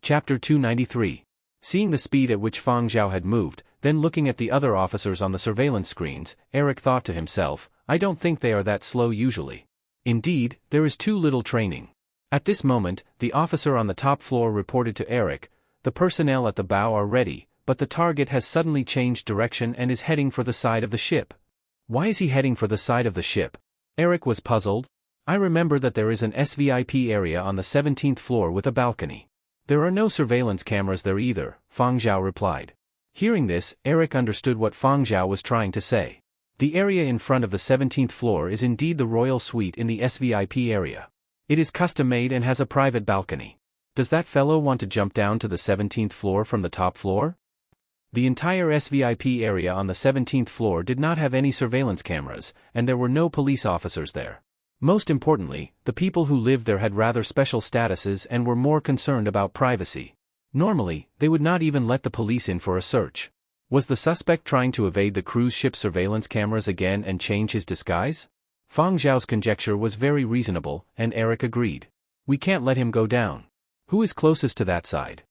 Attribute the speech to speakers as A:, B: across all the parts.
A: Chapter 293. Seeing the speed at which Fang Zhao had moved, then looking at the other officers on the surveillance screens, Eric thought to himself, I don't think they are that slow usually. Indeed, there is too little training. At this moment, the officer on the top floor reported to Eric, the personnel at the bow are ready, but the target has suddenly changed direction and is heading for the side of the ship. Why is he heading for the side of the ship? Eric was puzzled. I remember that there is an SVIP area on the 17th floor with a balcony. There are no surveillance cameras there either, Fang Zhao replied. Hearing this, Eric understood what Fang Zhao was trying to say. The area in front of the 17th floor is indeed the royal suite in the SVIP area. It is custom-made and has a private balcony. Does that fellow want to jump down to the 17th floor from the top floor? The entire SVIP area on the 17th floor did not have any surveillance cameras, and there were no police officers there. Most importantly, the people who lived there had rather special statuses and were more concerned about privacy. Normally, they would not even let the police in for a search. Was the suspect trying to evade the cruise ship surveillance cameras again and change his disguise? Fang Zhao's conjecture was very reasonable, and Eric agreed. We can't let him go down. Who is closest to that side?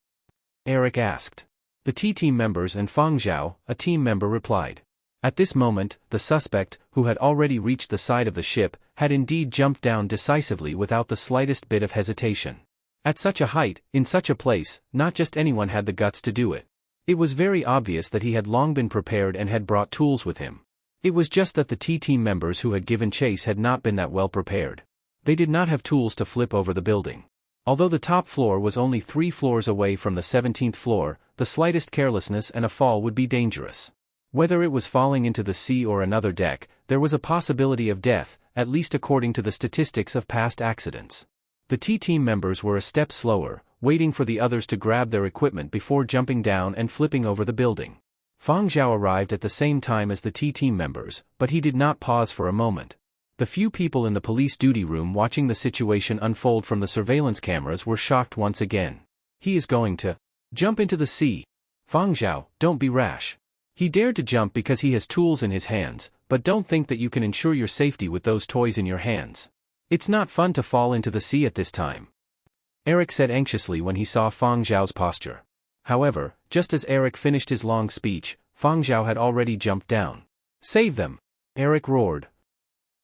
A: Eric asked. The T-team members and Fang Zhao, a team member, replied. At this moment, the suspect, who had already reached the side of the ship, had indeed jumped down decisively without the slightest bit of hesitation. At such a height, in such a place, not just anyone had the guts to do it. It was very obvious that he had long been prepared and had brought tools with him. It was just that the T-team members who had given chase had not been that well prepared. They did not have tools to flip over the building. Although the top floor was only 3 floors away from the 17th floor, the slightest carelessness and a fall would be dangerous. Whether it was falling into the sea or another deck, there was a possibility of death, at least according to the statistics of past accidents. The T-team members were a step slower, waiting for the others to grab their equipment before jumping down and flipping over the building. Fang Zhao arrived at the same time as the T-team members, but he did not pause for a moment. The few people in the police duty room watching the situation unfold from the surveillance cameras were shocked once again. He is going to jump into the sea. Fang Zhao, don't be rash. He dared to jump because he has tools in his hands, but don't think that you can ensure your safety with those toys in your hands. It's not fun to fall into the sea at this time. Eric said anxiously when he saw Fang Zhao's posture. However, just as Eric finished his long speech, Fang Zhao had already jumped down. Save them! Eric roared.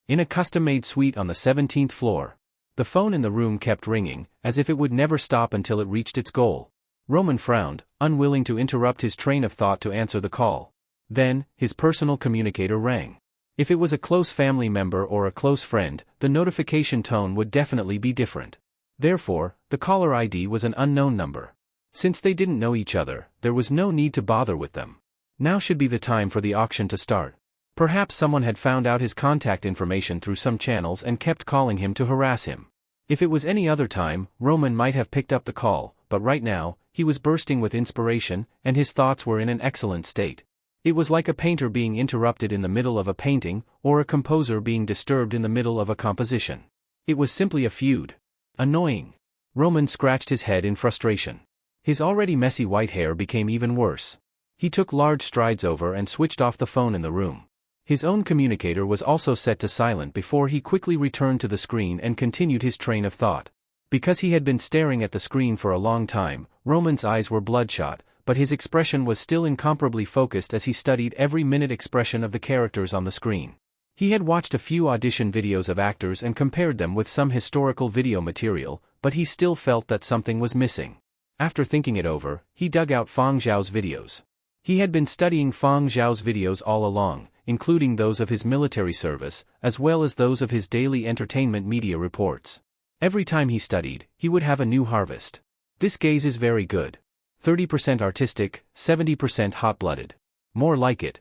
A: In a custom-made suite on the 17th floor. The phone in the room kept ringing, as if it would never stop until it reached its goal. Roman frowned, unwilling to interrupt his train of thought to answer the call. Then, his personal communicator rang. If it was a close family member or a close friend, the notification tone would definitely be different. Therefore, the caller ID was an unknown number. Since they didn't know each other, there was no need to bother with them. Now should be the time for the auction to start. Perhaps someone had found out his contact information through some channels and kept calling him to harass him. If it was any other time, Roman might have picked up the call, but right now, he was bursting with inspiration, and his thoughts were in an excellent state. It was like a painter being interrupted in the middle of a painting, or a composer being disturbed in the middle of a composition. It was simply a feud. Annoying. Roman scratched his head in frustration. His already messy white hair became even worse. He took large strides over and switched off the phone in the room. His own communicator was also set to silent before he quickly returned to the screen and continued his train of thought. Because he had been staring at the screen for a long time, Roman's eyes were bloodshot, but his expression was still incomparably focused as he studied every minute expression of the characters on the screen. He had watched a few audition videos of actors and compared them with some historical video material, but he still felt that something was missing. After thinking it over, he dug out Fang Zhao's videos. He had been studying Fang Zhao's videos all along, including those of his military service, as well as those of his daily entertainment media reports. Every time he studied, he would have a new harvest. This gaze is very good. 30% artistic, 70% hot-blooded. More like it.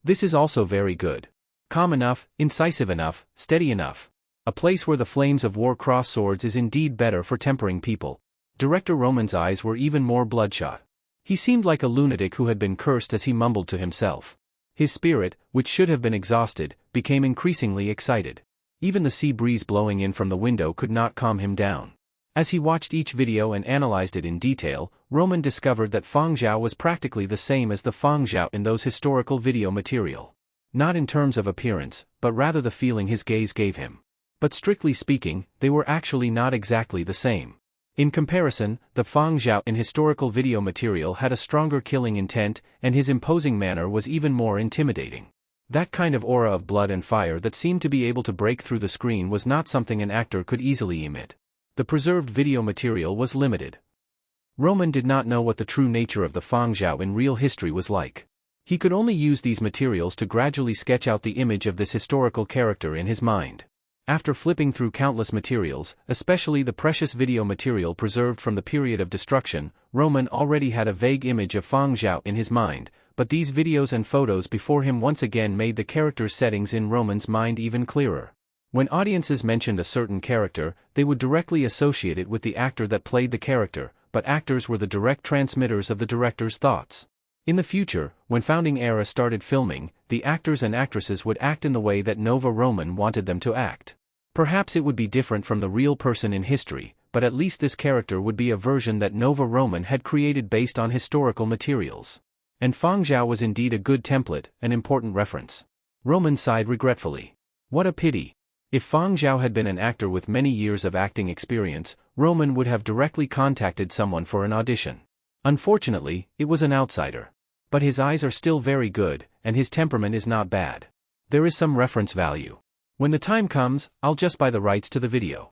A: This is also very good. Calm enough, incisive enough, steady enough. A place where the flames of war cross swords is indeed better for tempering people. Director Roman's eyes were even more bloodshot. He seemed like a lunatic who had been cursed as he mumbled to himself. His spirit, which should have been exhausted, became increasingly excited. Even the sea breeze blowing in from the window could not calm him down. As he watched each video and analyzed it in detail, Roman discovered that Fang Zhao was practically the same as the Fang Zhao in those historical video material. Not in terms of appearance, but rather the feeling his gaze gave him. But strictly speaking, they were actually not exactly the same. In comparison, the Fang Zhao in historical video material had a stronger killing intent, and his imposing manner was even more intimidating. That kind of aura of blood and fire that seemed to be able to break through the screen was not something an actor could easily emit. The preserved video material was limited. Roman did not know what the true nature of the Fang Zhao in real history was like. He could only use these materials to gradually sketch out the image of this historical character in his mind. After flipping through countless materials, especially the precious video material preserved from the period of destruction, Roman already had a vague image of Fang Zhao in his mind, but these videos and photos before him once again made the character's settings in Roman's mind even clearer. When audiences mentioned a certain character, they would directly associate it with the actor that played the character, but actors were the direct transmitters of the director's thoughts. In the future, when Founding Era started filming, the actors and actresses would act in the way that Nova Roman wanted them to act. Perhaps it would be different from the real person in history, but at least this character would be a version that Nova Roman had created based on historical materials. And Fang Zhao was indeed a good template, an important reference. Roman sighed regretfully. What a pity. If Fang Zhao had been an actor with many years of acting experience, Roman would have directly contacted someone for an audition. Unfortunately, it was an outsider. But his eyes are still very good, and his temperament is not bad. There is some reference value. When the time comes, I'll just buy the rights to the video.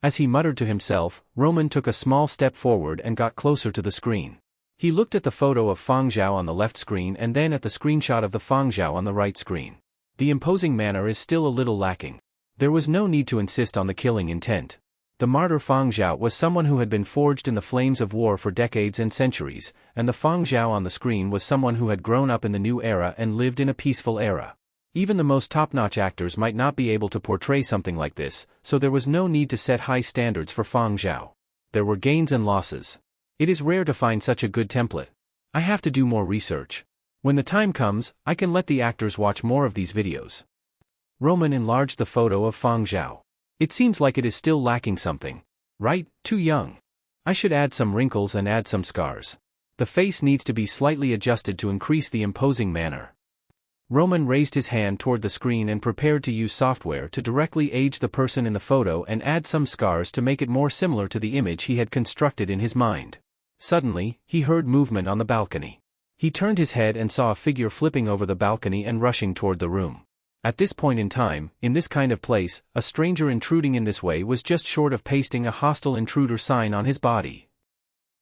A: As he muttered to himself, Roman took a small step forward and got closer to the screen. He looked at the photo of Fang Zhao on the left screen and then at the screenshot of the Fang Zhao on the right screen. The imposing manner is still a little lacking. There was no need to insist on the killing intent. The martyr Fang Zhao was someone who had been forged in the flames of war for decades and centuries, and the Fang Zhao on the screen was someone who had grown up in the new era and lived in a peaceful era. Even the most top-notch actors might not be able to portray something like this, so there was no need to set high standards for Fang Zhao. There were gains and losses. It is rare to find such a good template. I have to do more research. When the time comes, I can let the actors watch more of these videos. Roman enlarged the photo of Fang Zhao. It seems like it is still lacking something. Right? Too young. I should add some wrinkles and add some scars. The face needs to be slightly adjusted to increase the imposing manner. Roman raised his hand toward the screen and prepared to use software to directly age the person in the photo and add some scars to make it more similar to the image he had constructed in his mind. Suddenly, he heard movement on the balcony. He turned his head and saw a figure flipping over the balcony and rushing toward the room. At this point in time, in this kind of place, a stranger intruding in this way was just short of pasting a hostile intruder sign on his body.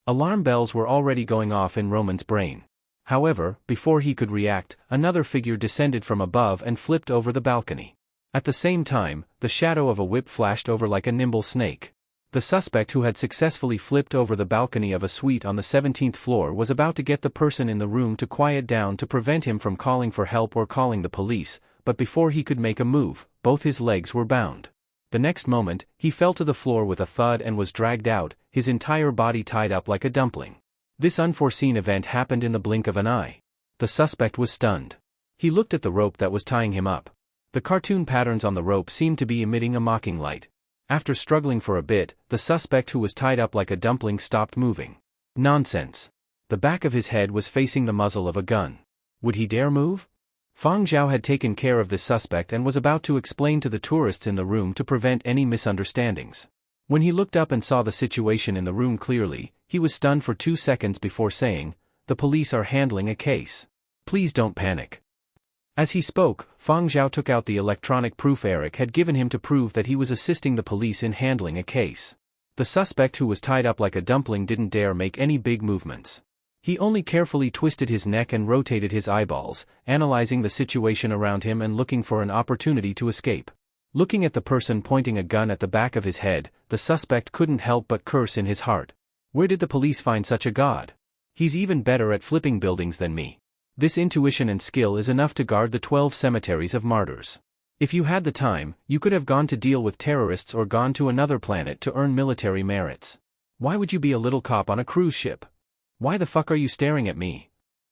A: Alarm bells were already going off in Roman's brain. However, before he could react, another figure descended from above and flipped over the balcony. At the same time, the shadow of a whip flashed over like a nimble snake. The suspect who had successfully flipped over the balcony of a suite on the 17th floor was about to get the person in the room to quiet down to prevent him from calling for help or calling the police, but before he could make a move, both his legs were bound. The next moment, he fell to the floor with a thud and was dragged out, his entire body tied up like a dumpling. This unforeseen event happened in the blink of an eye. The suspect was stunned. He looked at the rope that was tying him up. The cartoon patterns on the rope seemed to be emitting a mocking light. After struggling for a bit, the suspect who was tied up like a dumpling stopped moving. Nonsense. The back of his head was facing the muzzle of a gun. Would he dare move? Fang Zhao had taken care of this suspect and was about to explain to the tourists in the room to prevent any misunderstandings. When he looked up and saw the situation in the room clearly, he was stunned for 2 seconds before saying, "The police are handling a case. Please don't panic." As he spoke, Fang Zhao took out the electronic proof Eric had given him to prove that he was assisting the police in handling a case. The suspect who was tied up like a dumpling didn't dare make any big movements. He only carefully twisted his neck and rotated his eyeballs, analyzing the situation around him and looking for an opportunity to escape. Looking at the person pointing a gun at the back of his head, the suspect couldn't help but curse in his heart. Where did the police find such a god? He's even better at flipping buildings than me. This intuition and skill is enough to guard the 12 cemeteries of martyrs. If you had the time, you could have gone to deal with terrorists or gone to another planet to earn military merits. Why would you be a little cop on a cruise ship? Why the fuck are you staring at me?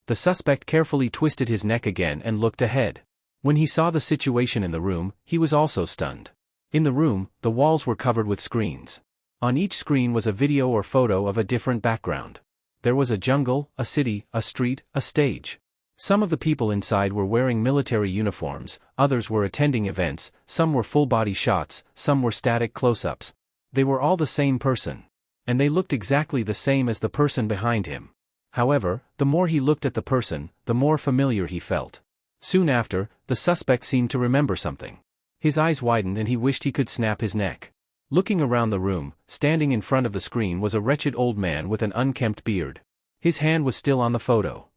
A: The suspect carefully twisted his neck again and looked ahead. When he saw the situation in the room, he was also stunned. In the room, the walls were covered with screens. On each screen was a video or photo of a different background. There was a jungle, a city, a street, a stage. Some of the people inside were wearing military uniforms, others were attending events, some were full-body shots, some were static close-ups. They were all the same person. and they looked exactly the same as the person behind him. However, the more he looked at the person, the more familiar he felt. Soon after, the suspect seemed to remember something. His eyes widened and he wished he could snap his neck. Looking around the room, standing in front of the screen was a wretched old man with an unkempt beard. His hand was still on the photo.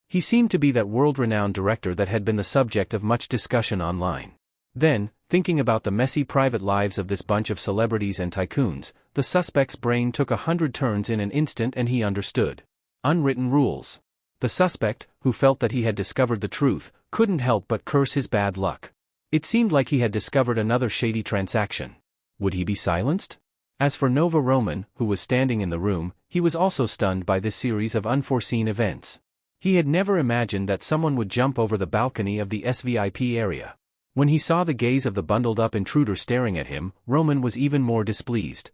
A: He seemed to be that world-renowned director that had been the subject of much discussion online. Then, thinking about the messy private lives of this bunch of celebrities and tycoons, the suspect's brain took 100 turns in an instant and he understood. Unwritten rules. The suspect, who felt that he had discovered the truth, couldn't help but curse his bad luck. It seemed like he had discovered another shady transaction. Would he be silenced? As for Nova Roman, who was standing in the room, he was also stunned by this series of unforeseen events. He had never imagined that someone would jump over the balcony of the SVIP area. When he saw the gaze of the bundled-up intruder staring at him, Roman was even more displeased.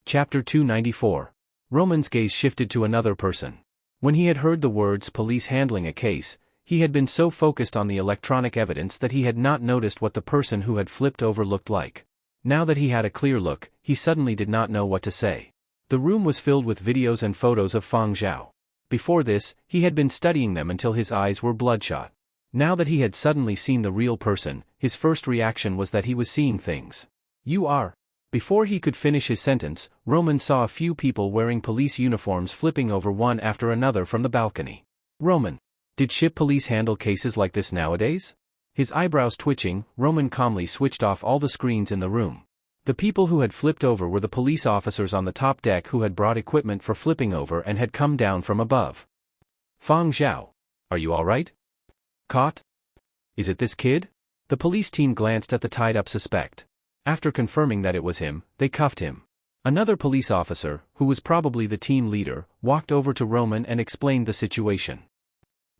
A: Chapter 294. Roman's gaze shifted to another person. When he had heard the words "police handling a case," he had been so focused on the electronic evidence that he had not noticed what the person who had flipped over looked like. Now that he had a clear look, he suddenly did not know what to say. The room was filled with videos and photos of Fang Zhao. Before this, he had been studying them until his eyes were bloodshot. Now that he had suddenly seen the real person, his first reaction was that he was seeing things. "You are." Before he could finish his sentence, Roman saw a few people wearing police uniforms flipping over one after another from the balcony. Roman. Did ship police handle cases like this nowadays? His eyebrows twitching, Roman calmly switched off all the screens in the room. The people who had flipped over were the police officers on the top deck who had brought equipment for flipping over and had come down from above. "Fang Zhao. Are you all right? Caught? Is it this kid?" The police team glanced at the tied-up suspect. After confirming that it was him, they cuffed him. Another police officer, who was probably the team leader, walked over to Roman and explained the situation.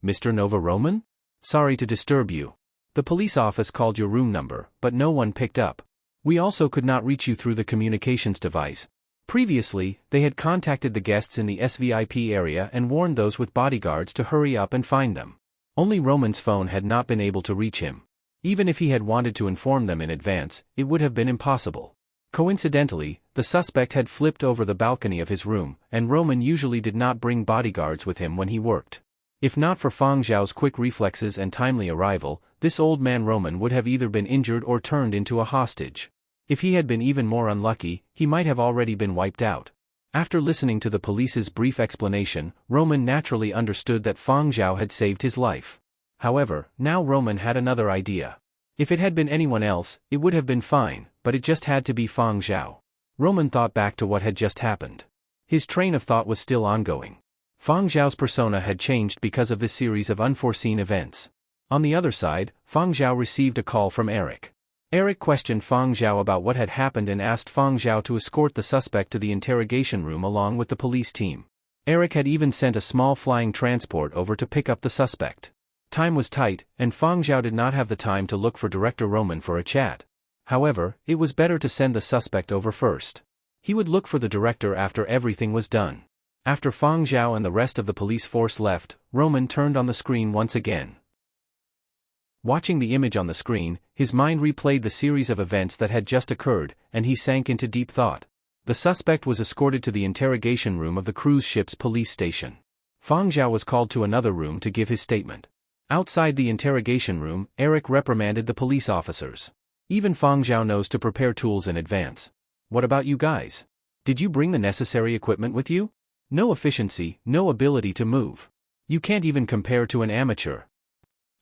A: "Mr. Nova Roman? Sorry to disturb you. The police office called your room number, but no one picked up. We also could not reach you through the communications device." Previously, they had contacted the guests in the SVIP area and warned those with bodyguards to hurry up and find them. Only Roman's phone had not been able to reach him. Even if he had wanted to inform them in advance, it would have been impossible. Coincidentally, the suspect had flipped over the balcony of his room, and Roman usually did not bring bodyguards with him when he worked. If not for Fang Zhao's quick reflexes and timely arrival, this old man Roman would have either been injured or turned into a hostage. If he had been even more unlucky, he might have already been wiped out. After listening to the police's brief explanation, Roman naturally understood that Fang Zhao had saved his life. However, now Roman had another idea. If it had been anyone else, it would have been fine, but it just had to be Fang Zhao. Roman thought back to what had just happened. His train of thought was still ongoing. Fang Zhao's persona had changed because of this series of unforeseen events. On the other side, Fang Zhao received a call from Eric. Eric questioned Fang Zhao about what had happened and asked Fang Zhao to escort the suspect to the interrogation room along with the police team. Eric had even sent a small flying transport over to pick up the suspect. Time was tight, and Fang Zhao did not have the time to look for Director Roman for a chat. However, it was better to send the suspect over first. He would look for the director after everything was done. After Fang Zhao and the rest of the police force left, Roman turned on the screen once again. Watching the image on the screen, his mind replayed the series of events that had just occurred, and he sank into deep thought. The suspect was escorted to the interrogation room of the cruise ship's police station. Fang Zhao was called to another room to give his statement. Outside the interrogation room, Eric reprimanded the police officers. Even Fang Zhao knows to prepare tools in advance. "What about you guys? Did you bring the necessary equipment with you? No efficiency, no ability to move. You can't even compare to an amateur."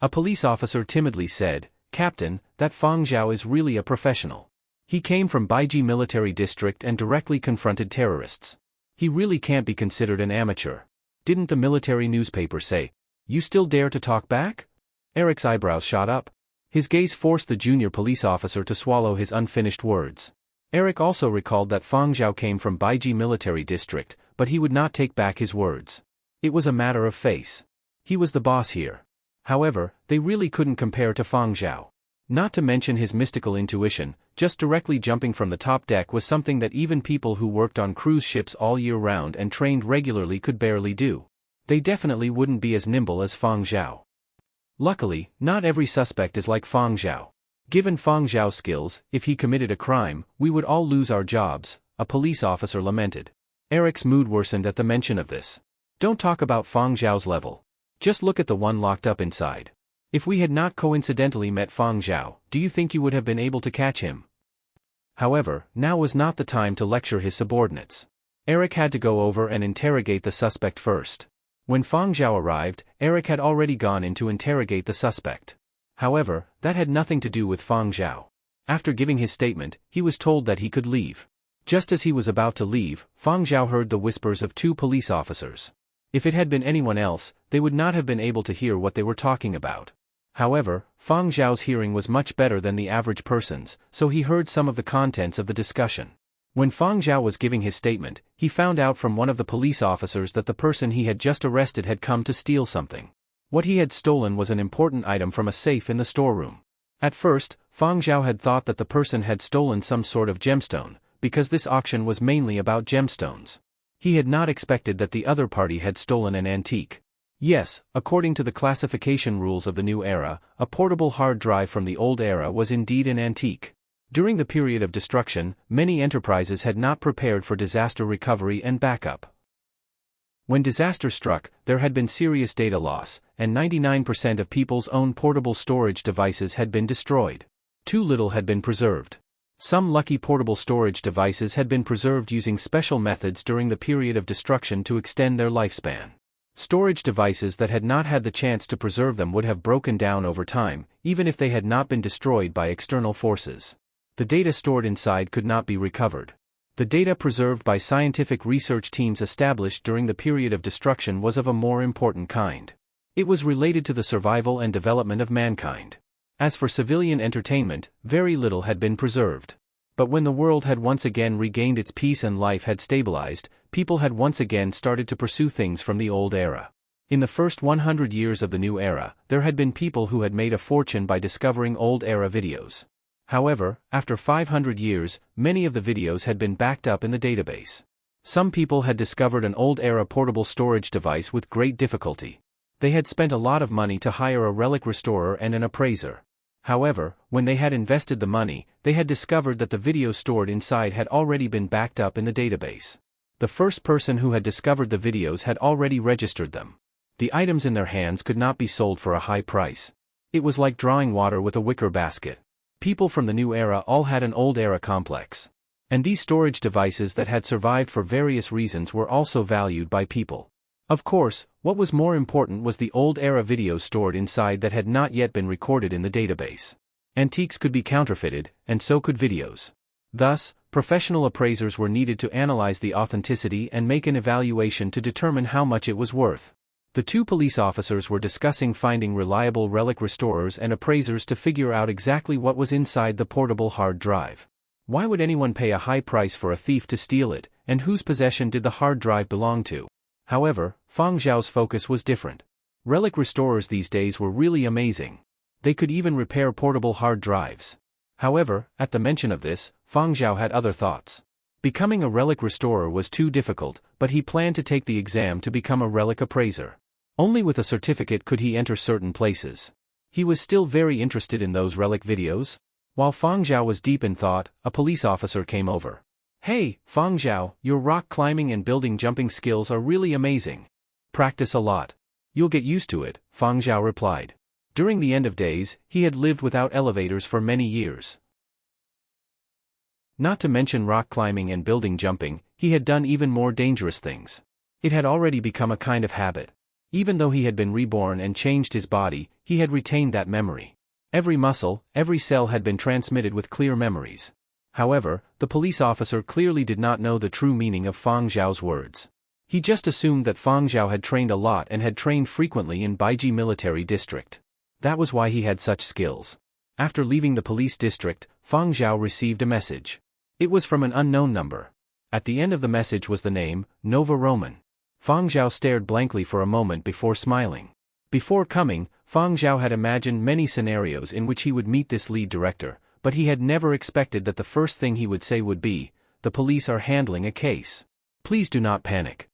A: A police officer timidly said, "Captain, that Fang Zhao is really a professional. He came from Baiji Military District and directly confronted terrorists. He really can't be considered an amateur. Didn't the military newspaper say? You still dare to talk back?" Eric's eyebrows shot up. His gaze forced the junior police officer to swallow his unfinished words. Eric also recalled that Fang Zhao came from Baiji Military District, but he would not take back his words. It was a matter of face. He was the boss here. However, they really couldn't compare to Fang Zhao. Not to mention his mystical intuition, just directly jumping from the top deck was something that even people who worked on cruise ships all year round and trained regularly could barely do. They definitely wouldn't be as nimble as Fang Zhao. Luckily, not every suspect is like Fang Zhao. Given Fang Zhao's skills, if he committed a crime, we would all lose our jobs, a police officer lamented. Eric's mood worsened at the mention of this. Don't talk about Fang Zhao's level. Just look at the one locked up inside. If we had not coincidentally met Fang Zhao, do you think you would have been able to catch him? However, now was not the time to lecture his subordinates. Eric had to go over and interrogate the suspect first. When Fang Zhao arrived, Eric had already gone in to interrogate the suspect. However, that had nothing to do with Fang Zhao. After giving his statement, he was told that he could leave. Just as he was about to leave, Fang Zhao heard the whispers of two police officers. If it had been anyone else, they would not have been able to hear what they were talking about. However, Fang Zhao's hearing was much better than the average person's, so he heard some of the contents of the discussion. When Fang Zhao was giving his statement, he found out from one of the police officers that the person he had just arrested had come to steal something. What he had stolen was an important item from a safe in the storeroom. At first, Fang Zhao had thought that the person had stolen some sort of gemstone, because this auction was mainly about gemstones. He had not expected that the other party had stolen an antique. Yes, according to the classification rules of the new era, a portable hard drive from the old era was indeed an antique. During the period of destruction, many enterprises had not prepared for disaster recovery and backup. When disaster struck, there had been serious data loss, and 99% of people's own portable storage devices had been destroyed. Too little had been preserved. Some lucky portable storage devices had been preserved using special methods during the period of destruction to extend their lifespan. Storage devices that had not had the chance to preserve them would have broken down over time, even if they had not been destroyed by external forces. The data stored inside could not be recovered. The data preserved by scientific research teams established during the period of destruction was of a more important kind. It was related to the survival and development of mankind. As for civilian entertainment, very little had been preserved. But when the world had once again regained its peace and life had stabilized, people had once again started to pursue things from the old era. In the first 100 years of the new era, there had been people who had made a fortune by discovering old era videos. However, after 500 years, many of the videos had been backed up in the database. Some people had discovered an old-era portable storage device with great difficulty. They had spent a lot of money to hire a relic restorer and an appraiser. However, when they had invested the money, they had discovered that the videos stored inside had already been backed up in the database. The first person who had discovered the videos had already registered them. The items in their hands could not be sold for a high price. It was like drawing water with a wicker basket. People from the new era all had an old era complex. And these storage devices that had survived for various reasons were also valued by people. Of course, what was more important was the old era videos stored inside that had not yet been recorded in the database. Antiques could be counterfeited, and so could videos. Thus, professional appraisers were needed to analyze the authenticity and make an evaluation to determine how much it was worth. The two police officers were discussing finding reliable relic restorers and appraisers to figure out exactly what was inside the portable hard drive. Why would anyone pay a high price for a thief to steal it, and whose possession did the hard drive belong to? However, Fang Zhao's focus was different. Relic restorers these days were really amazing. They could even repair portable hard drives. However, at the mention of this, Fang Zhao had other thoughts. Becoming a relic restorer was too difficult, but he planned to take the exam to become a relic appraiser. Only with a certificate could he enter certain places. He was still very interested in those relic videos. While Fang Zhao was deep in thought, a police officer came over. "Hey, Fang Zhao, your rock climbing and building jumping skills are really amazing. Practice a lot. You'll get used to it," Fang Zhao replied. During the end of days, he had lived without elevators for many years. Not to mention rock climbing and building jumping, he had done even more dangerous things. It had already become a kind of habit. Even though he had been reborn and changed his body, he had retained that memory. Every muscle, every cell had been transmitted with clear memories. However, the police officer clearly did not know the true meaning of Fang Zhao's words. He just assumed that Fang Zhao had trained a lot and had trained frequently in Baiji Military District. That was why he had such skills. After leaving the police district, Fang Zhao received a message. It was from an unknown number. At the end of the message was the name, Nova Roman. Fang Zhao stared blankly for a moment before smiling. Before coming, Fang Zhao had imagined many scenarios in which he would meet this lead director, but he had never expected that the first thing he would say would be, "The police are handling a case. Please do not panic."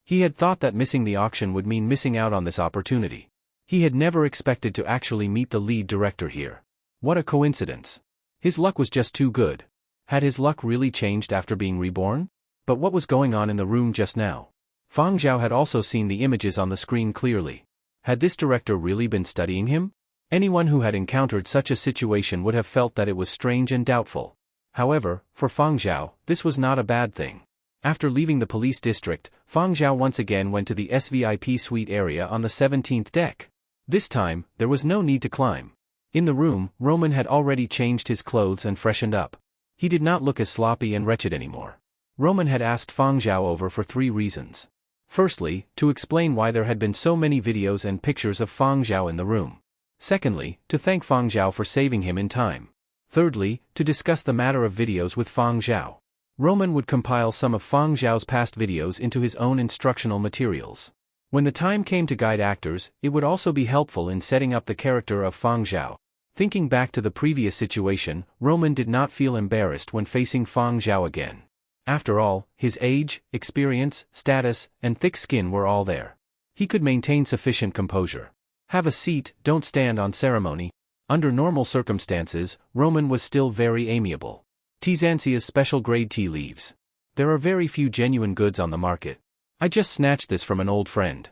A: He had thought that missing the auction would mean missing out on this opportunity. He had never expected to actually meet the lead director here. What a coincidence. His luck was just too good. Had his luck really changed after being reborn? But what was going on in the room just now? Fang Zhao had also seen the images on the screen clearly. Had this director really been studying him? Anyone who had encountered such a situation would have felt that it was strange and doubtful. However, for Fang Zhao, this was not a bad thing. After leaving the police district, Fang Zhao once again went to the SVIP suite area on the 17th deck. This time, there was no need to climb. In the room, Roman had already changed his clothes and freshened up. He did not look as sloppy and wretched anymore. Roman had asked Fang Zhao over for 3 reasons. Firstly, to explain why there had been so many videos and pictures of Fang Zhao in the room. Secondly, to thank Fang Zhao for saving him in time. Thirdly, to discuss the matter of videos with Fang Zhao. Roman would compile some of Fang Zhao's past videos into his own instructional materials. When the time came to guide actors, it would also be helpful in setting up the character of Fang Zhao. Thinking back to the previous situation, Roman did not feel embarrassed when facing Fang Zhao again. After all, his age, experience, status, and thick skin were all there. He could maintain sufficient composure. Have a seat, don't stand on ceremony. Under normal circumstances, Roman was still very amiable. Tizansia's special grade tea leaves. There are very few genuine goods on the market. I just snatched this from an old friend.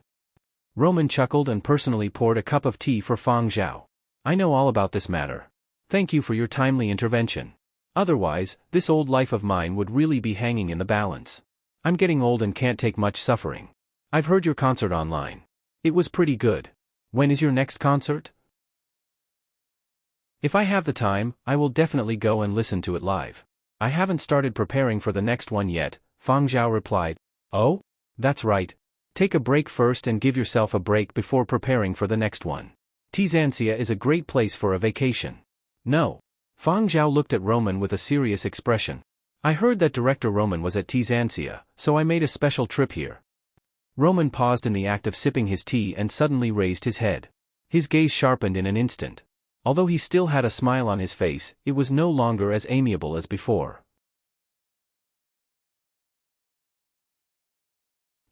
A: Roman chuckled and personally poured a cup of tea for Fang Zhao. I know all about this matter. Thank you for your timely intervention. Otherwise, this old life of mine would really be hanging in the balance. I'm getting old and can't take much suffering. I've heard your concert online. It was pretty good. When is your next concert? If I have the time, I will definitely go and listen to it live. I haven't started preparing for the next one yet, Fang Zhao replied. Oh? That's right. Take a break first and give yourself a break before preparing for the next one. Tizansia is a great place for a vacation. No. Fang Zhao looked at Roman with a serious expression. I heard that director Roman was at Tizansia, so I made a special trip here. Roman paused in the act of sipping his tea and suddenly raised his head. His gaze sharpened in an instant. Although he still had a smile on his face, it was no longer as amiable as before.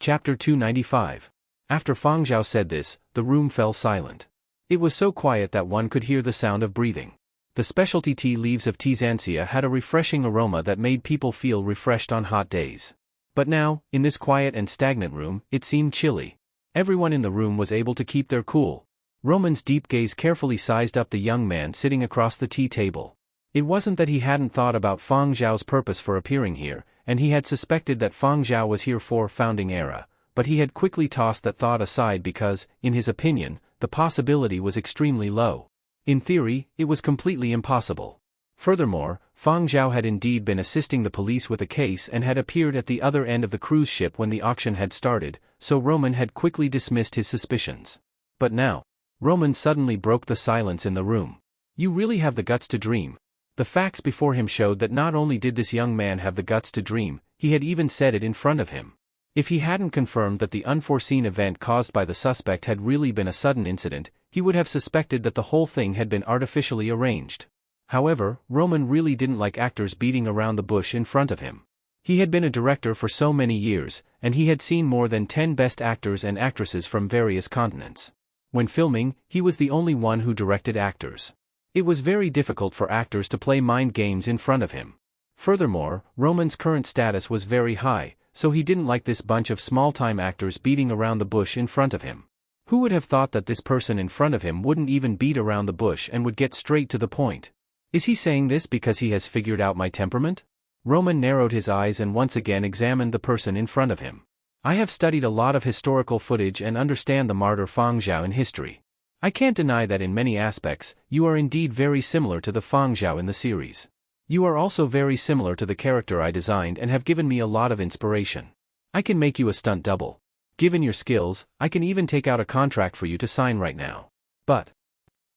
A: Chapter 295. After Fang Zhao said this, the room fell silent. It was so quiet that one could hear the sound of breathing. The specialty tea leaves of Tizansia had a refreshing aroma that made people feel refreshed on hot days. But now, in this quiet and stagnant room, it seemed chilly. Everyone in the room was able to keep their cool. Roman's deep gaze carefully sized up the young man sitting across the tea table. It wasn't that he hadn't thought about Fang Zhao's purpose for appearing here, and he had suspected that Fang Zhao was here for founding era, but he had quickly tossed that thought aside because, in his opinion, the possibility was extremely low. In theory, it was completely impossible. Furthermore, Fang Zhao had indeed been assisting the police with a case and had appeared at the other end of the cruise ship when the auction had started, so Roman had quickly dismissed his suspicions. But now, Roman suddenly broke the silence in the room. You really have the guts to dream. The facts before him showed that not only did this young man have the guts to dream, he had even said it in front of him. If he hadn't confirmed that the unforeseen event caused by the suspect had really been a sudden incident, he would have suspected that the whole thing had been artificially arranged. However, Roman really didn't like actors beating around the bush in front of him. He had been a director for so many years, and he had seen more than 10 best actors and actresses from various continents. When filming, he was the only one who directed actors. It was very difficult for actors to play mind games in front of him. Furthermore, Roman's current status was very high, so he didn't like this bunch of small-time actors beating around the bush in front of him. Who would have thought that this person in front of him wouldn't even beat around the bush and would get straight to the point? Is he saying this because he has figured out my temperament? Roman narrowed his eyes and once again examined the person in front of him. I have studied a lot of historical footage and understand the martyr Fang Zhao in history. I can't deny that in many aspects, you are indeed very similar to the Fang Zhao in the series. You are also very similar to the character I designed and have given me a lot of inspiration. I can make you a stunt double. Given your skills, I can even take out a contract for you to sign right now. But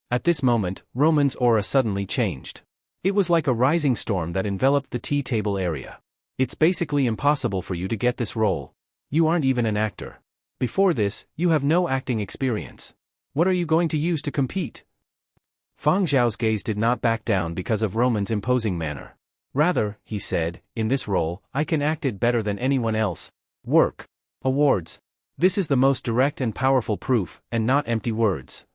A: at this moment, Roman's aura suddenly changed. It was like a rising storm that enveloped the tea table area. It's basically impossible for you to get this role. You aren't even an actor. Before this, you have no acting experience. What are you going to use to compete? Fang Zhao's gaze did not back down because of Roman's imposing manner. Rather, he said, in this role, I can act it better than anyone else. Work. Awards. This is the most direct and powerful proof, and not empty words.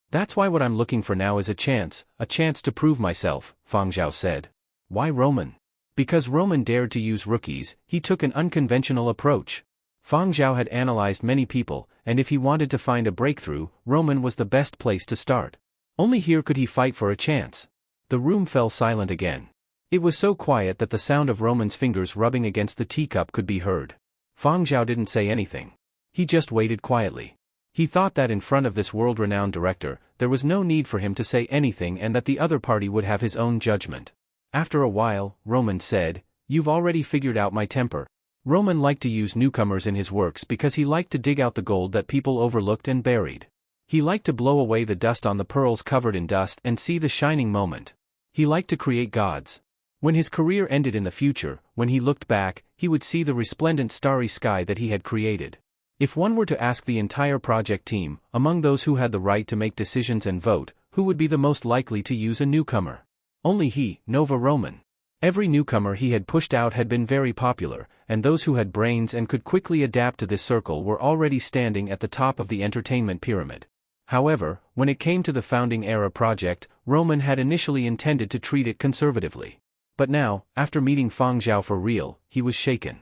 A: That's why what I'm looking for now is a chance to prove myself, Fang Zhao said. Why Roman? Because Roman dared to use rookies, he took an unconventional approach. Fang Zhao had analyzed many people, and if he wanted to find a breakthrough, Roman was the best place to start. Only here could he fight for a chance. The room fell silent again. It was so quiet that the sound of Roman's fingers rubbing against the teacup could be heard. Fang Zhao didn't say anything. He just waited quietly. He thought that in front of this world-renowned director, there was no need for him to say anything and that the other party would have his own judgment. After a while, Roman said, "You've already figured out my temper." Roman liked to use newcomers in his works because he liked to dig out the gold that people overlooked and buried. He liked to blow away the dust on the pearls covered in dust and see the shining moment. He liked to create gods. When his career ended in the future, when he looked back, he would see the resplendent starry sky that he had created. If one were to ask the entire project team, among those who had the right to make decisions and vote, who would be the most likely to use a newcomer? Only he, Nova Roman. Every newcomer he had pushed out had been very popular, and those who had brains and could quickly adapt to this circle were already standing at the top of the entertainment pyramid. However, when it came to the Founding Era project, Roman had initially intended to treat it conservatively. But now, after meeting Fang Zhao for real, he was shaken.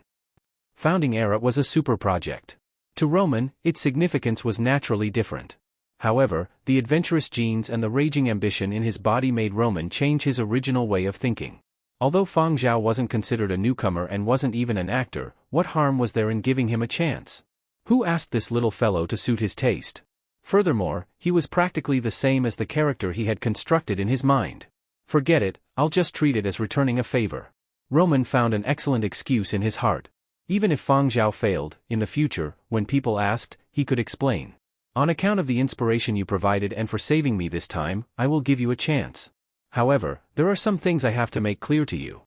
A: Founding Era was a super project. To Roman, its significance was naturally different. However, the adventurous genes and the raging ambition in his body made Roman change his original way of thinking. Although Fang Zhao wasn't considered a newcomer and wasn't even an actor, what harm was there in giving him a chance? Who asked this little fellow to suit his taste? Furthermore, he was practically the same as the character he had constructed in his mind. Forget it, I'll just treat it as returning a favor. Roman found an excellent excuse in his heart. Even if Fang Zhao failed, in the future, when people asked, he could explain. On account of the inspiration you provided and for saving me this time, I will give you a chance. However, there are some things I have to make clear to you.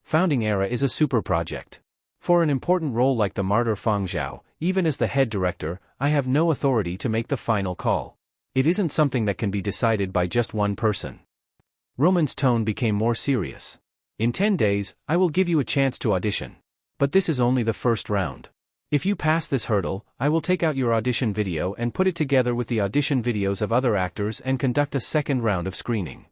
A: Founding Era is a super project. For an important role like the martyr Fang Zhao, even as the head director, I have no authority to make the final call. It isn't something that can be decided by just one person. Roman's tone became more serious. In 10 days, I will give you a chance to audition. But this is only the first round. If you pass this hurdle, I will take out your audition video and put it together with the audition videos of other actors and conduct a second round of screening.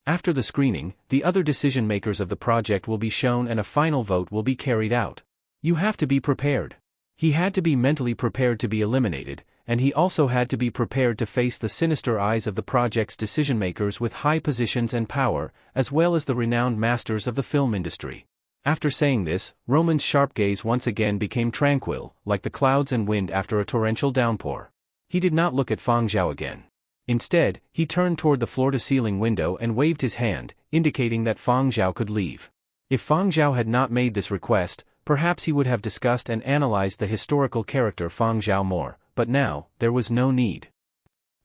A: After the screening, the other decision makers of the project will be shown and a final vote will be carried out. You have to be prepared. He had to be mentally prepared to be eliminated, and he also had to be prepared to face the sinister eyes of the project's decision makers with high positions and power, as well as the renowned masters of the film industry. After saying this, Roman's sharp gaze once again became tranquil, like the clouds and wind after a torrential downpour. He did not look at Fang Zhao again. Instead, he turned toward the floor-to-ceiling window and waved his hand, indicating that Fang Zhao could leave. If Fang Zhao had not made this request, perhaps he would have discussed and analyzed the historical character Fang Zhao more, but now, there was no need.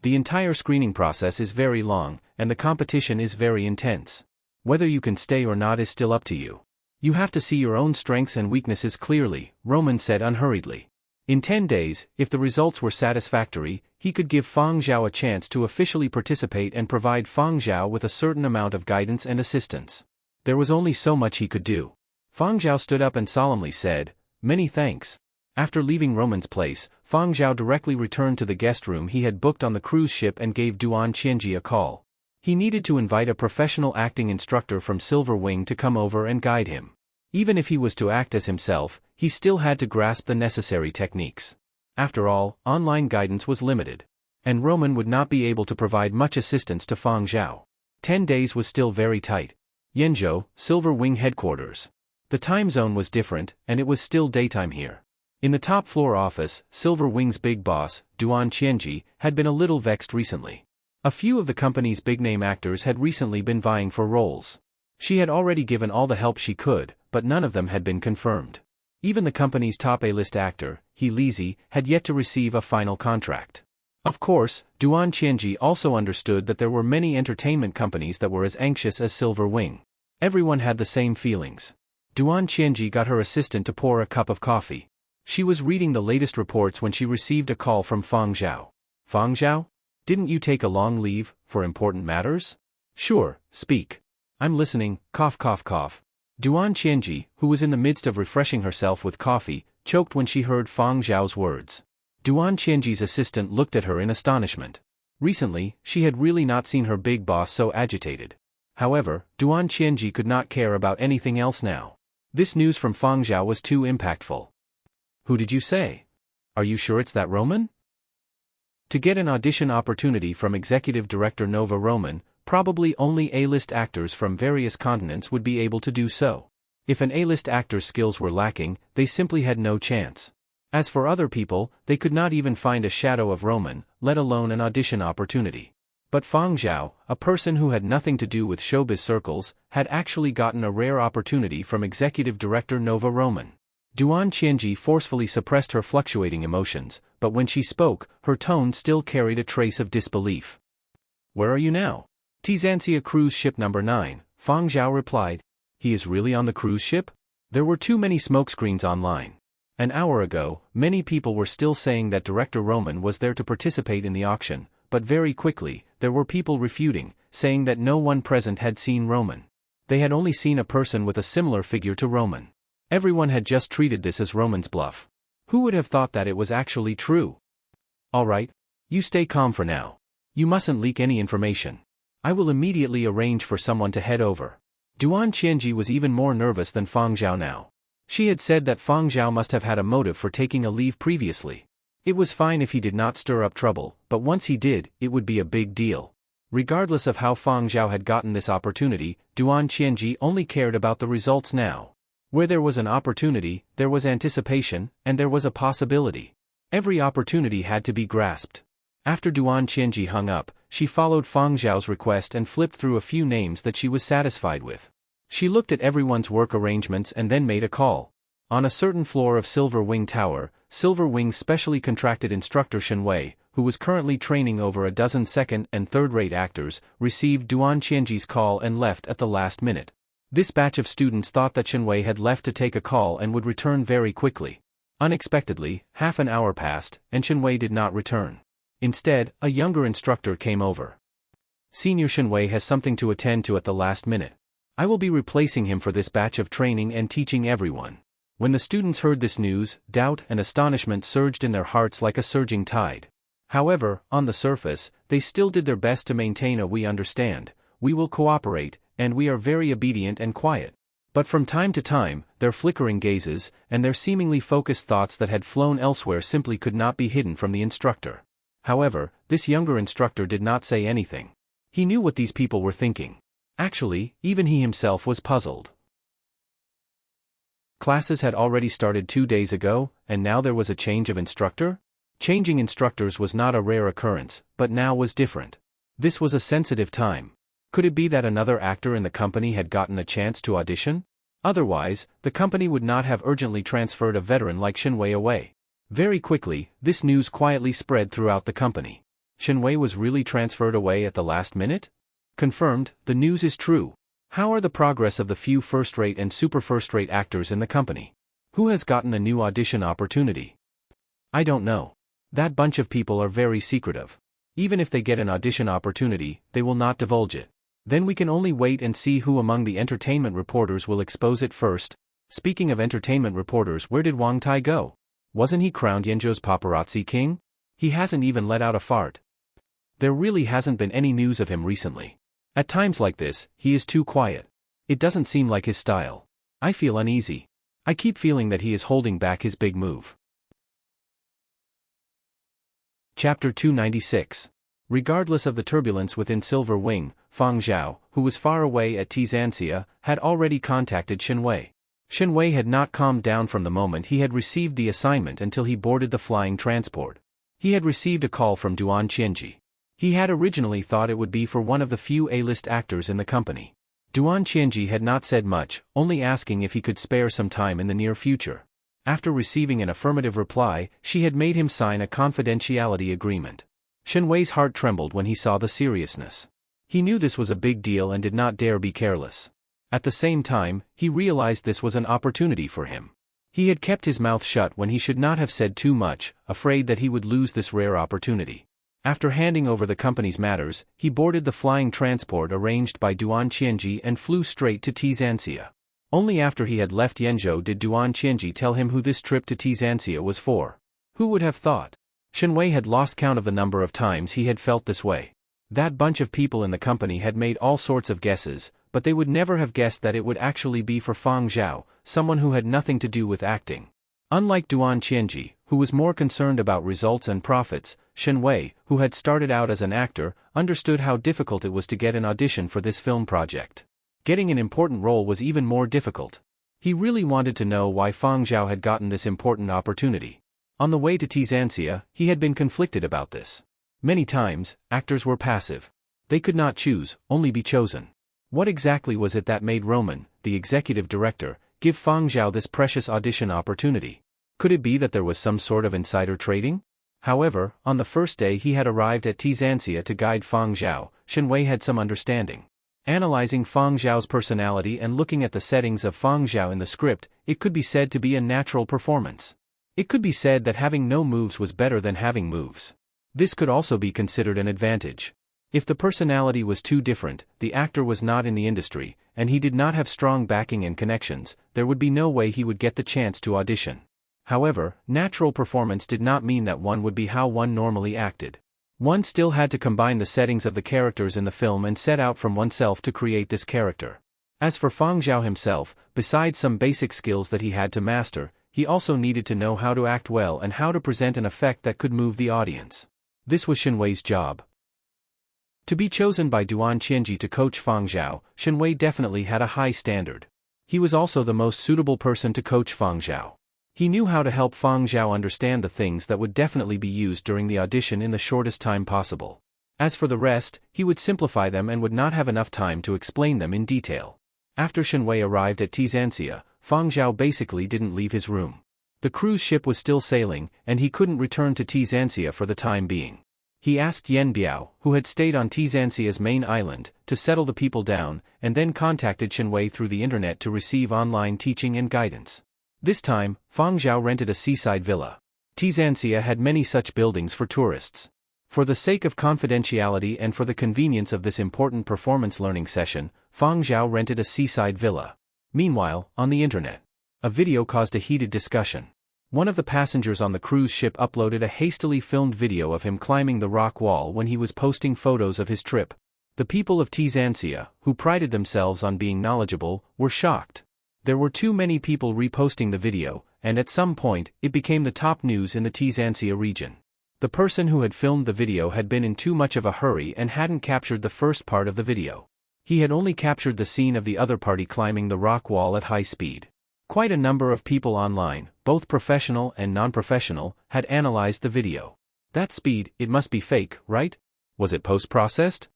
A: The entire screening process is very long, and the competition is very intense. Whether you can stay or not is still up to you. You have to see your own strengths and weaknesses clearly, Roman said unhurriedly. In 10 days, if the results were satisfactory, he could give Fang Zhao a chance to officially participate and provide Fang Zhao with a certain amount of guidance and assistance. There was only so much he could do. Fang Zhao stood up and solemnly said, "Many thanks." After leaving Roman's place, Fang Zhao directly returned to the guest room he had booked on the cruise ship and gave Duan Qianji a call. He needed to invite a professional acting instructor from Silver Wing to come over and guide him. Even if he was to act as himself, he still had to grasp the necessary techniques. After all, online guidance was limited. And Roman would not be able to provide much assistance to Fang Zhao. 10 days was still very tight. Yenzhou, Silver Wing headquarters. The time zone was different, and it was still daytime here. In the top floor office, Silver Wing's big boss, Duan Qianji, had been a little vexed recently. A few of the company's big-name actors had recently been vying for roles. She had already given all the help she could, but none of them had been confirmed. Even the company's top A-list actor, He Lizi, had yet to receive a final contract. Of course, Duan Qianji also understood that there were many entertainment companies that were as anxious as Silver Wing. Everyone had the same feelings. Duan Qianji got her assistant to pour a cup of coffee. She was reading the latest reports when she received a call from Fang Zhao. "Fang Zhao? Didn't you take a long leave, for important matters?" "Sure, speak." "I'm listening, cough cough cough." Duan Qianji, who was in the midst of refreshing herself with coffee, choked when she heard Fang Zhao's words. Duan Qianji's assistant looked at her in astonishment. Recently, she had really not seen her big boss so agitated. However, Duan Qianji could not care about anything else now. This news from Fang Zhao was too impactful. Who did you say? Are you sure it's that Roman? To get an audition opportunity from Executive Director Nova Roman, probably only A-list actors from various continents would be able to do so. If an A-list actor's skills were lacking, they simply had no chance. As for other people, they could not even find a shadow of Roman, let alone an audition opportunity. But Fang Zhao, a person who had nothing to do with showbiz circles, had actually gotten a rare opportunity from Executive Director Nova Roman. Duan Qianji forcefully suppressed her fluctuating emotions, but when she spoke, her tone still carried a trace of disbelief. Where are you now? Tizansia cruise ship number 9, Fang Zhao replied. He is really on the cruise ship? There were too many smokescreens online. An hour ago, many people were still saying that Director Roman was there to participate in the auction, but very quickly, there were people refuting, saying that no one present had seen Roman. They had only seen a person with a similar figure to Roman. Everyone had just treated this as Roman's bluff. Who would have thought that it was actually true? All right. You stay calm for now. You mustn't leak any information. I will immediately arrange for someone to head over. Duan Qianji was even more nervous than Fang Zhao now. She had said that Fang Zhao must have had a motive for taking a leave previously. It was fine if he did not stir up trouble, but once he did, it would be a big deal. Regardless of how Fang Zhao had gotten this opportunity, Duan Qianji only cared about the results now. Where there was an opportunity, there was anticipation, and there was a possibility. Every opportunity had to be grasped. After Duan Qianji hung up, she followed Fang Zhao's request and flipped through a few names that she was satisfied with. She looked at everyone's work arrangements and then made a call. On a certain floor of Silver Wing Tower, Silver Wing's specially contracted instructor Shenwei, who was currently training over a dozen second- and third-rate actors, received Duan Qianji's call and left at the last minute. This batch of students thought that Shenwei had left to take a call and would return very quickly. Unexpectedly, half an hour passed, and Shenwei did not return. Instead, a younger instructor came over. Senior Shenwei has something to attend to at the last minute. I will be replacing him for this batch of training and teaching everyone. When the students heard this news, doubt and astonishment surged in their hearts like a surging tide. However, on the surface, they still did their best to maintain a "we understand, we will cooperate, and we are very obedient and quiet." But from time to time, their flickering gazes, and their seemingly focused thoughts that had flown elsewhere simply could not be hidden from the instructor. However, this younger instructor did not say anything. He knew what these people were thinking. Actually, even he himself was puzzled. Classes had already started 2 days ago, and now there was a change of instructor? Changing instructors was not a rare occurrence, but now was different. This was a sensitive time. Could it be that another actor in the company had gotten a chance to audition? Otherwise, the company would not have urgently transferred a veteran like Shenwei away. Very quickly, this news quietly spread throughout the company. Shenwei was really transferred away at the last minute? Confirmed, the news is true. How are the progress of the few first-rate and super first-rate actors in the company? Who has gotten a new audition opportunity? I don't know. That bunch of people are very secretive. Even if they get an audition opportunity, they will not divulge it. Then we can only wait and see who among the entertainment reporters will expose it first. Speaking of entertainment reporters, where did Wang Tai go? Wasn't he crowned Yenzhou's paparazzi king? He hasn't even let out a fart. There really hasn't been any news of him recently. At times like this, he is too quiet. It doesn't seem like his style. I feel uneasy. I keep feeling that he is holding back his big move. Chapter 296. Regardless of the turbulence within Silver Wing, Fang Zhao, who was far away at Tizansia, had already contacted Shenwei. Shenwei had not calmed down from the moment he had received the assignment until he boarded the flying transport. He had received a call from Duan Qianji. He had originally thought it would be for one of the few A-list actors in the company. Duan Qianji had not said much, only asking if he could spare some time in the near future. After receiving an affirmative reply, she had made him sign a confidentiality agreement. Shenwei's heart trembled when he saw the seriousness. He knew this was a big deal and did not dare be careless. At the same time, he realized this was an opportunity for him. He had kept his mouth shut when he should not have said too much, afraid that he would lose this rare opportunity. After handing over the company's matters, he boarded the flying transport arranged by Duan Qianji and flew straight to Tizansia. Only after he had left Yenzhou did Duan Qianji tell him who this trip to Tizansia was for. Who would have thought? Shenwei had lost count of the number of times he had felt this way. That bunch of people in the company had made all sorts of guesses, but they would never have guessed that it would actually be for Fang Zhao, someone who had nothing to do with acting. Unlike Duan Qianji, who was more concerned about results and profits, Shenwei, who had started out as an actor, understood how difficult it was to get an audition for this film project. Getting an important role was even more difficult. He really wanted to know why Fang Zhao had gotten this important opportunity. On the way to Tizanxia, he had been conflicted about this. Many times, actors were passive. They could not choose, only be chosen. What exactly was it that made Roman, the executive director, give Fang Zhao this precious audition opportunity? Could it be that there was some sort of insider trading? However, on the first day he had arrived at Tizanxia to guide Fang Zhao, Shenwei had some understanding. Analyzing Fang Zhao's personality and looking at the settings of Fang Zhao in the script, it could be said to be a natural performance. It could be said that having no moves was better than having moves. This could also be considered an advantage. If the personality was too different, the actor was not in the industry, and he did not have strong backing and connections, there would be no way he would get the chance to audition. However, natural performance did not mean that one would be how one normally acted. One still had to combine the settings of the characters in the film and set out from oneself to create this character. As for Fang Zhao himself, besides some basic skills that he had to master, he also needed to know how to act well and how to present an effect that could move the audience. This was Shenwei's job. To be chosen by Duan Qianji to coach Fang Zhao, Shenwei definitely had a high standard. He was also the most suitable person to coach Fang Zhao. He knew how to help Fang Zhao understand the things that would definitely be used during the audition in the shortest time possible. As for the rest, he would simplify them and would not have enough time to explain them in detail. After Shenwei arrived at Tizanxia, Fang Zhao basically didn't leave his room. The cruise ship was still sailing, and he couldn't return to Tizanxia for the time being. He asked Yan Biao, who had stayed on Tizanxia's main island, to settle the people down, and then contacted Shenwei through the internet to receive online teaching and guidance. This time, Fang Zhao rented a seaside villa. Tizanxia had many such buildings for tourists. For the sake of confidentiality and for the convenience of this important performance learning session, Fang Zhao rented a seaside villa. Meanwhile, on the internet, a video caused a heated discussion. One of the passengers on the cruise ship uploaded a hastily filmed video of him climbing the rock wall when he was posting photos of his trip. The people of Tizanxia, who prided themselves on being knowledgeable, were shocked. There were too many people reposting the video, and at some point, it became the top news in the Tizanxia region. The person who had filmed the video had been in too much of a hurry and hadn't captured the first part of the video. He had only captured the scene of the other party climbing the rock wall at high speed. Quite a number of people online, both professional and non-professional, had analyzed the video. That speed, it must be fake, right? Was it post-processed?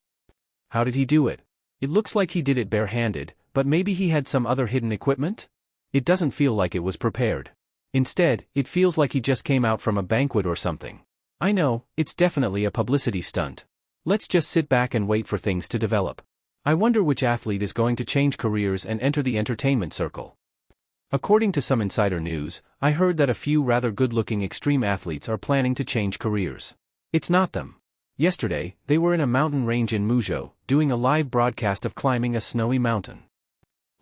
A: How did he do it? It looks like he did it barehanded, but maybe he had some other hidden equipment? It doesn't feel like it was prepared. Instead, it feels like he just came out from a banquet or something. I know, it's definitely a publicity stunt. Let's just sit back and wait for things to develop. I wonder which athlete is going to change careers and enter the entertainment circle. According to some insider news, I heard that a few rather good-looking extreme athletes are planning to change careers. It's not them. Yesterday, they were in a mountain range in Muzhou, doing a live broadcast of climbing a snowy mountain.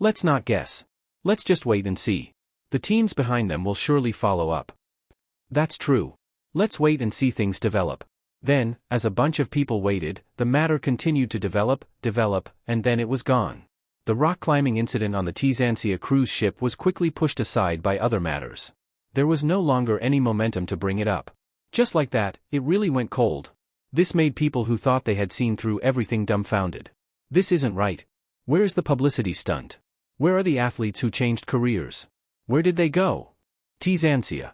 A: Let's not guess. Let's just wait and see. The teams behind them will surely follow up. That's true. Let's wait and see things develop. Then, as a bunch of people waited, the matter continued to develop, and then it was gone. The rock climbing incident on the Tizanxia cruise ship was quickly pushed aside by other matters. There was no longer any momentum to bring it up. Just like that, it really went cold. This made people who thought they had seen through everything dumbfounded. This isn't right. Where's the publicity stunt? Where are the athletes who changed careers? Where did they go? Tizanxia.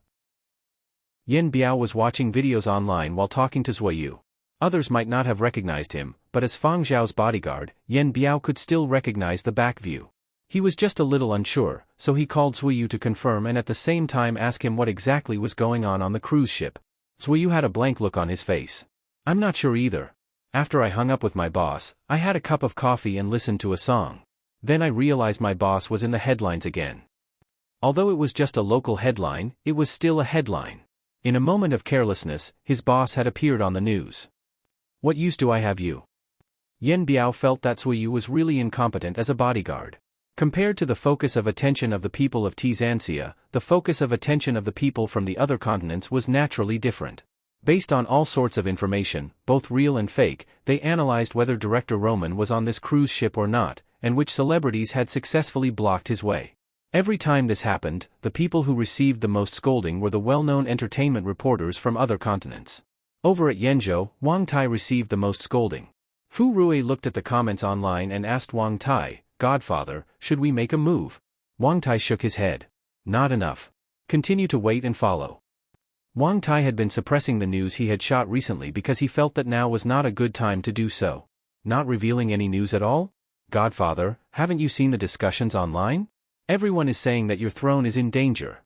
A: Yan Biao was watching videos online while talking to Zuoyu. Others might not have recognized him, but as Fang Zhao's bodyguard, Yan Biao could still recognize the back view. He was just a little unsure, so he called Zuoyu to confirm and at the same time ask him what exactly was going on the cruise ship. Zuoyu had a blank look on his face. I'm not sure either. After I hung up with my boss, I had a cup of coffee and listened to a song. Then I realized my boss was in the headlines again. Although it was just a local headline, it was still a headline. In a moment of carelessness, his boss had appeared on the news. What use do I have you? Yan Biao felt that Zuoyu was really incompetent as a bodyguard. Compared to the focus of attention of the people of Tizanxia, the focus of attention of the people from the other continents was naturally different. Based on all sorts of information, both real and fake, they analyzed whether director Roman was on this cruise ship or not, and which celebrities had successfully blocked his way. Every time this happened, the people who received the most scolding were the well-known entertainment reporters from other continents. Over at Yenzhou, Wang Tai received the most scolding. Fu Rui looked at the comments online and asked Wang Tai, "Godfather, should we make a move?" Wang Tai shook his head. "Not enough. Continue to wait and follow." Wang Tai had been suppressing the news he had shot recently because he felt that now was not a good time to do so. "Not revealing any news at all? Godfather, haven't you seen the discussions online? Everyone is saying that your throne is in danger."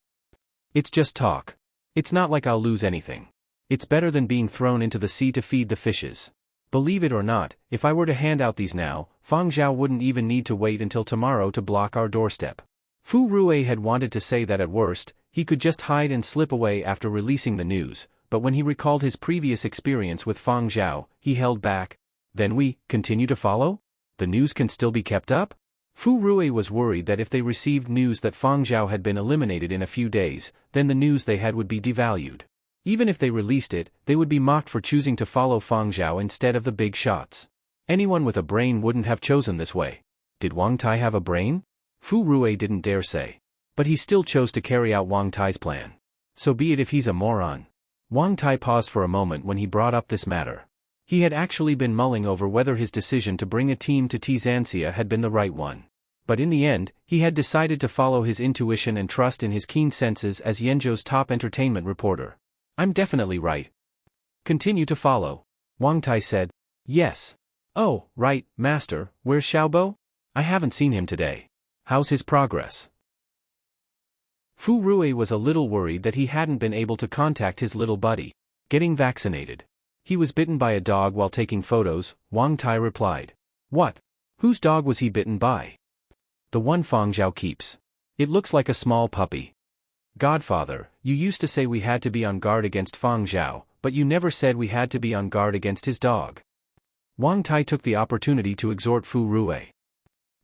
A: "It's just talk. It's not like I'll lose anything. It's better than being thrown into the sea to feed the fishes. Believe it or not, if I were to hand out these now, Fang Zhao wouldn't even need to wait until tomorrow to block our doorstep." Fu Rui had wanted to say that at worst, he could just hide and slip away after releasing the news, but when he recalled his previous experience with Fang Zhao, he held back. "Then we continue to follow? The news can still be kept up?" Fu Rui was worried that if they received news that Fang Zhao had been eliminated in a few days, then the news they had would be devalued. Even if they released it, they would be mocked for choosing to follow Fang Zhao instead of the big shots. Anyone with a brain wouldn't have chosen this way. Did Wang Tai have a brain? Fu Rui didn't dare say. But he still chose to carry out Wang Tai's plan. So be it if he's a moron. Wang Tai paused for a moment when he brought up this matter. He had actually been mulling over whether his decision to bring a team to Tizanxia had been the right one. But in the end, he had decided to follow his intuition and trust in his keen senses as Yenzhou's top entertainment reporter. "I'm definitely right. Continue to follow." Wang Tai said. "Yes. Oh, right, Master, where's Xiaobo? I haven't seen him today. How's his progress?" Fu Rui was a little worried that he hadn't been able to contact his little buddy. "Getting vaccinated. He was bitten by a dog while taking photos," Wang Tai replied. "What? Whose dog was he bitten by?" "The one Fang Zhao keeps. It looks like a small puppy." "Godfather, you used to say we had to be on guard against Fang Zhao, but you never said we had to be on guard against his dog." Wang Tai took the opportunity to exhort Fu Rui.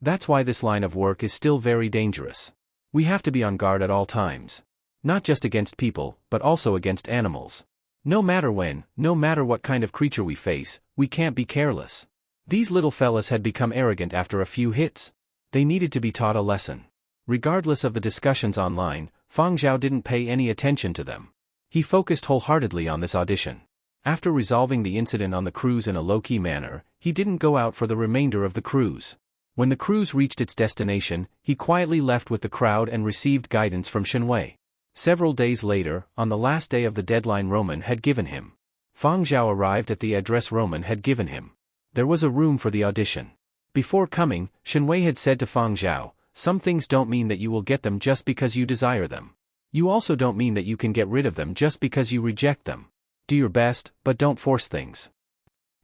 A: "That's why this line of work is still very dangerous. We have to be on guard at all times. Not just against people, but also against animals. No matter when, no matter what kind of creature we face, we can't be careless." These little fellas had become arrogant after a few hits. They needed to be taught a lesson. Regardless of the discussions online, Fang Zhao didn't pay any attention to them. He focused wholeheartedly on this audition. After resolving the incident on the cruise in a low-key manner, he didn't go out for the remainder of the cruise. When the cruise reached its destination, he quietly left with the crowd and received guidance from Shenwei. Several days later, on the last day of the deadline Roman had given him, Fang Zhao arrived at the address Roman had given him. There was a room for the audition. Before coming, Shenwei had said to Fang Zhao, "Some things don't mean that you will get them just because you desire them. You also don't mean that you can get rid of them just because you reject them. Do your best, but don't force things."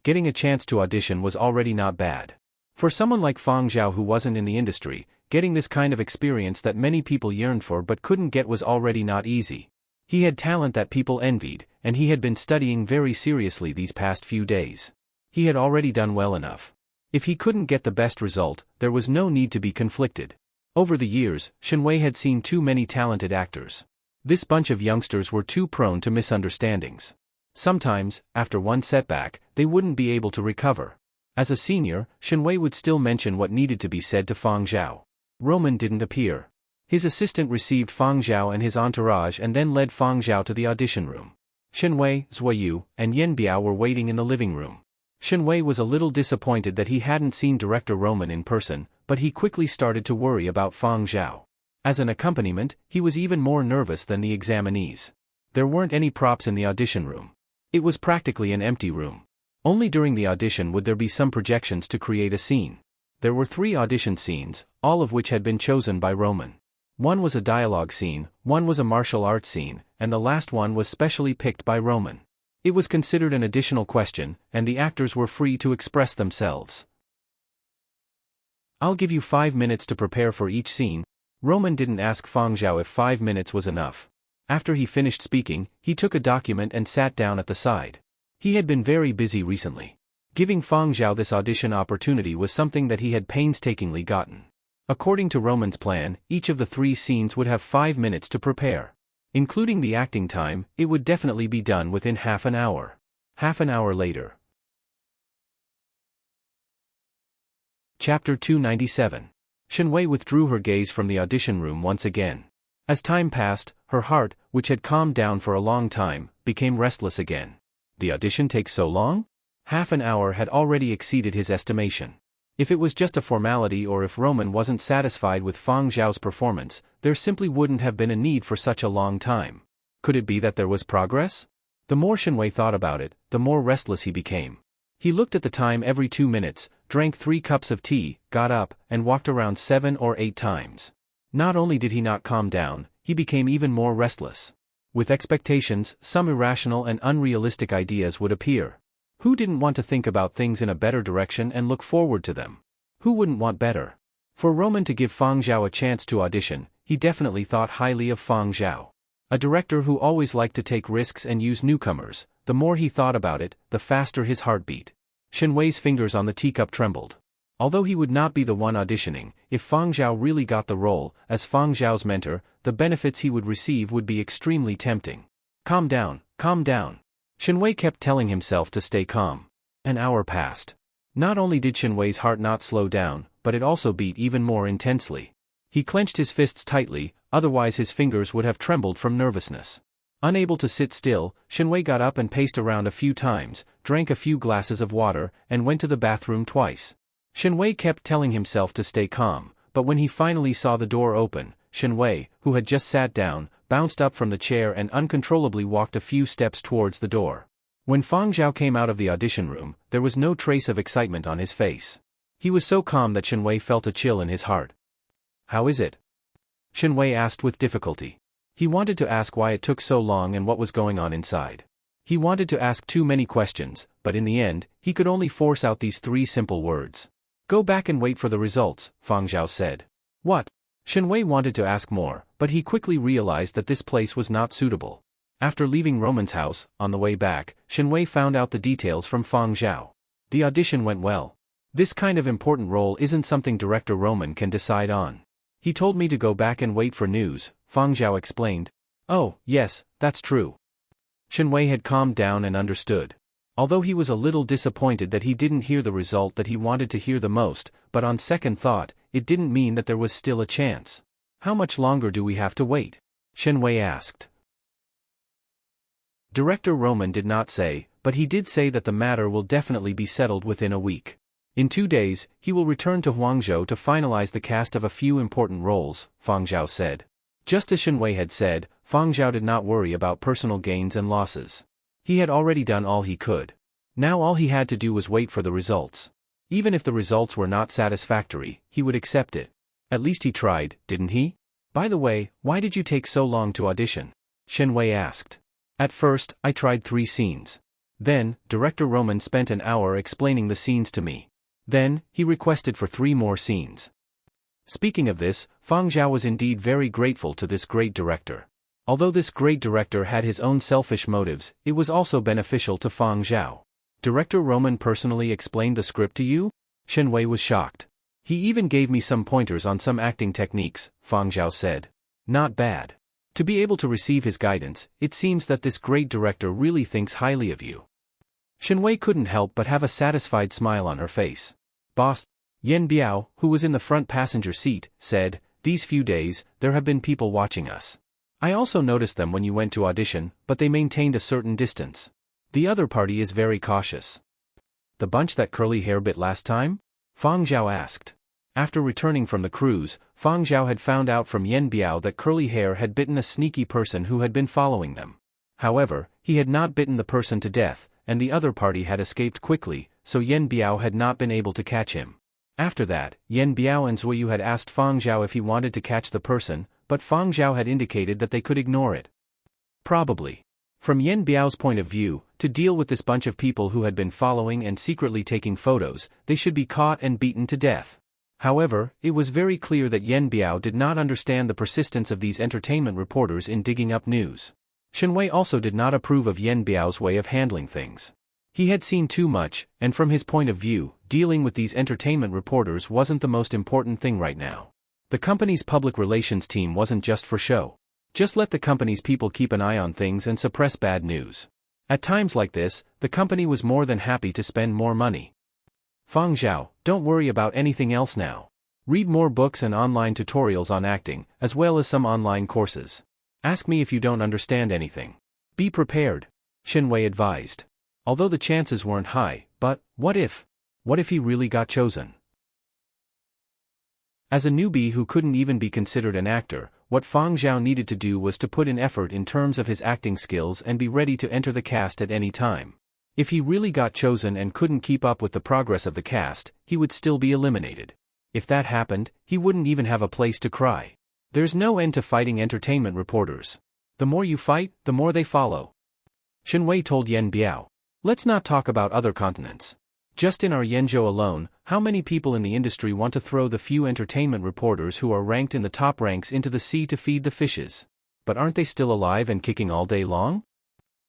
A: Getting a chance to audition was already not bad. For someone like Fang Zhao who wasn't in the industry, getting this kind of experience that many people yearned for but couldn't get was already not easy. He had talent that people envied, and he had been studying very seriously these past few days. He had already done well enough. If he couldn't get the best result, there was no need to be conflicted. Over the years, Shenwei had seen too many talented actors. This bunch of youngsters were too prone to misunderstandings. Sometimes, after one setback, they wouldn't be able to recover. As a senior, Shenwei would still mention what needed to be said to Fang Zhao. Roman didn't appear. His assistant received Fang Zhao and his entourage and then led Fang Zhao to the audition room. Shenwei, Zuoyu, and Yan Biao were waiting in the living room. Shenwei was a little disappointed that he hadn't seen director Roman in person, but he quickly started to worry about Fang Zhao. As an accompaniment, he was even more nervous than the examinees. There weren't any props in the audition room. It was practically an empty room. Only during the audition would there be some projections to create a scene. There were 3 audition scenes, all of which had been chosen by Roman. One was a dialogue scene, one was a martial arts scene, and the last one was specially picked by Roman. It was considered an additional question, and the actors were free to express themselves. "I'll give you 5 minutes to prepare for each scene." Roman didn't ask Fang Zhao if 5 minutes was enough. After he finished speaking, he took a document and sat down at the side. He had been very busy recently. Giving Fang Zhao this audition opportunity was something that he had painstakingly gotten. According to Roman's plan, each of the 3 scenes would have 5 minutes to prepare. Including the acting time, it would definitely be done within half an hour. Half an hour later. Chapter 297. Shenwei withdrew her gaze from the audition room once again. As time passed, her heart, which had calmed down for a long time, became restless again. The audition takes so long? Half an hour had already exceeded his estimation. If it was just a formality or if Roman wasn't satisfied with Fang Zhao's performance, there simply wouldn't have been a need for such a long time. Could it be that there was progress? The more Shenwei thought about it, the more restless he became. He looked at the time every 2 minutes, drank 3 cups of tea, got up, and walked around 7 or 8 times. Not only did he not calm down, he became even more restless. With expectations, some irrational and unrealistic ideas would appear. Who didn't want to think about things in a better direction and look forward to them? Who wouldn't want better? For Roman to give Fang Zhao a chance to audition, he definitely thought highly of Fang Zhao. A director who always liked to take risks and use newcomers. The more he thought about it, the faster his heart beat. Shenwei's fingers on the teacup trembled. Although he would not be the one auditioning, if Fang Zhao really got the role, as Fang Zhao's mentor, the benefits he would receive would be extremely tempting. Calm down, calm down. Shenwei kept telling himself to stay calm. An hour passed. Not only did Shenwei's heart not slow down, but it also beat even more intensely. He clenched his fists tightly, otherwise his fingers would have trembled from nervousness. Unable to sit still, Shenwei got up and paced around a few times, drank a few glasses of water, and went to the bathroom twice. Shenwei kept telling himself to stay calm, but when he finally saw the door open, Shenwei, who had just sat down, bounced up from the chair and uncontrollably walked a few steps towards the door. When Fang Zhao came out of the audition room, there was no trace of excitement on his face. He was so calm that Shenwei felt a chill in his heart. "How is it?" Shenwei asked with difficulty. He wanted to ask why it took so long and what was going on inside. He wanted to ask too many questions, but in the end, he could only force out these 3 simple words. "Go back and wait for the results," Fang Zhao said. "What?" Shenwei wanted to ask more, but he quickly realized that this place was not suitable. After leaving Roman's house, on the way back, Shenwei found out the details from Fang Zhao. The audition went well. This kind of important role isn't something Director Roman can decide on. He told me to go back and wait for news, Fang Zhao explained. "Oh, yes, that's true." Shenwei had calmed down and understood. Although he was a little disappointed that he didn't hear the result that he wanted to hear the most, but on second thought, it didn't mean that there was still a chance. "How much longer do we have to wait?" Shenwei asked. Director Roman did not say, but he did say that the matter will definitely be settled within a week. In 2 days, he will return to Huangzhou to finalize the cast of a few important roles, Fang Zhao said. Just as Shenwei had said, Fang Zhao did not worry about personal gains and losses. He had already done all he could. Now all he had to do was wait for the results. Even if the results were not satisfactory, he would accept it. At least he tried, didn't he? "By the way, why did you take so long to audition?" Shenwei asked. "At first, I tried 3 scenes. Then, Director Roman spent an hour explaining the scenes to me. Then, he requested for 3 more scenes." Speaking of this, Fang Zhao was indeed very grateful to this great director. Although this great director had his own selfish motives, it was also beneficial to Fang Zhao. "Director Roman personally explained the script to you?" Shenwei was shocked. "He even gave me some pointers on some acting techniques," Fang Zhao said. "Not bad. To be able to receive his guidance, it seems that this great director really thinks highly of you." Shenwei couldn't help but have a satisfied smile on her face. "Boss," Yan Biao, who was in the front passenger seat, said, "These few days, there have been people watching us. I also noticed them when you went to audition, but they maintained a certain distance. The other party is very cautious." "The bunch that curly hair bit last time?" Fang Zhao asked. After returning from the cruise, Fang Zhao had found out from Yan Biao that curly hair had bitten a sneaky person who had been following them. However, he had not bitten the person to death, and the other party had escaped quickly, so Yan Biao had not been able to catch him. After that, Yan Biao and Zuoyu had asked Fang Zhao if he wanted to catch the person, but Fang Zhao had indicated that they could ignore it. Probably. From Yan Biao's point of view, to deal with this bunch of people who had been following and secretly taking photos, they should be caught and beaten to death. However, it was very clear that Yan Biao did not understand the persistence of these entertainment reporters in digging up news. Shenwei also did not approve of Yan Biao's way of handling things. He had seen too much, and from his point of view, dealing with these entertainment reporters wasn't the most important thing right now. The company's public relations team wasn't just for show. Just let the company's people keep an eye on things and suppress bad news. At times like this, the company was more than happy to spend more money. Fang Zhao, don't worry about anything else now. Read more books and online tutorials on acting, as well as some online courses. Ask me if you don't understand anything. Be prepared, Shen Wei advised. Although the chances weren't high, but what if? What if he really got chosen? As a newbie who couldn't even be considered an actor, what Fang Zhao needed to do was to put in effort in terms of his acting skills and be ready to enter the cast at any time. If he really got chosen and couldn't keep up with the progress of the cast, he would still be eliminated. If that happened, he wouldn't even have a place to cry. There's no end to fighting entertainment reporters. The more you fight, the more they follow. Shen Wei told Yan Biao. Let's not talk about other continents. Just in our Yanzhou alone, how many people in the industry want to throw the few entertainment reporters who are ranked in the top ranks into the sea to feed the fishes? But aren't they still alive and kicking all day long?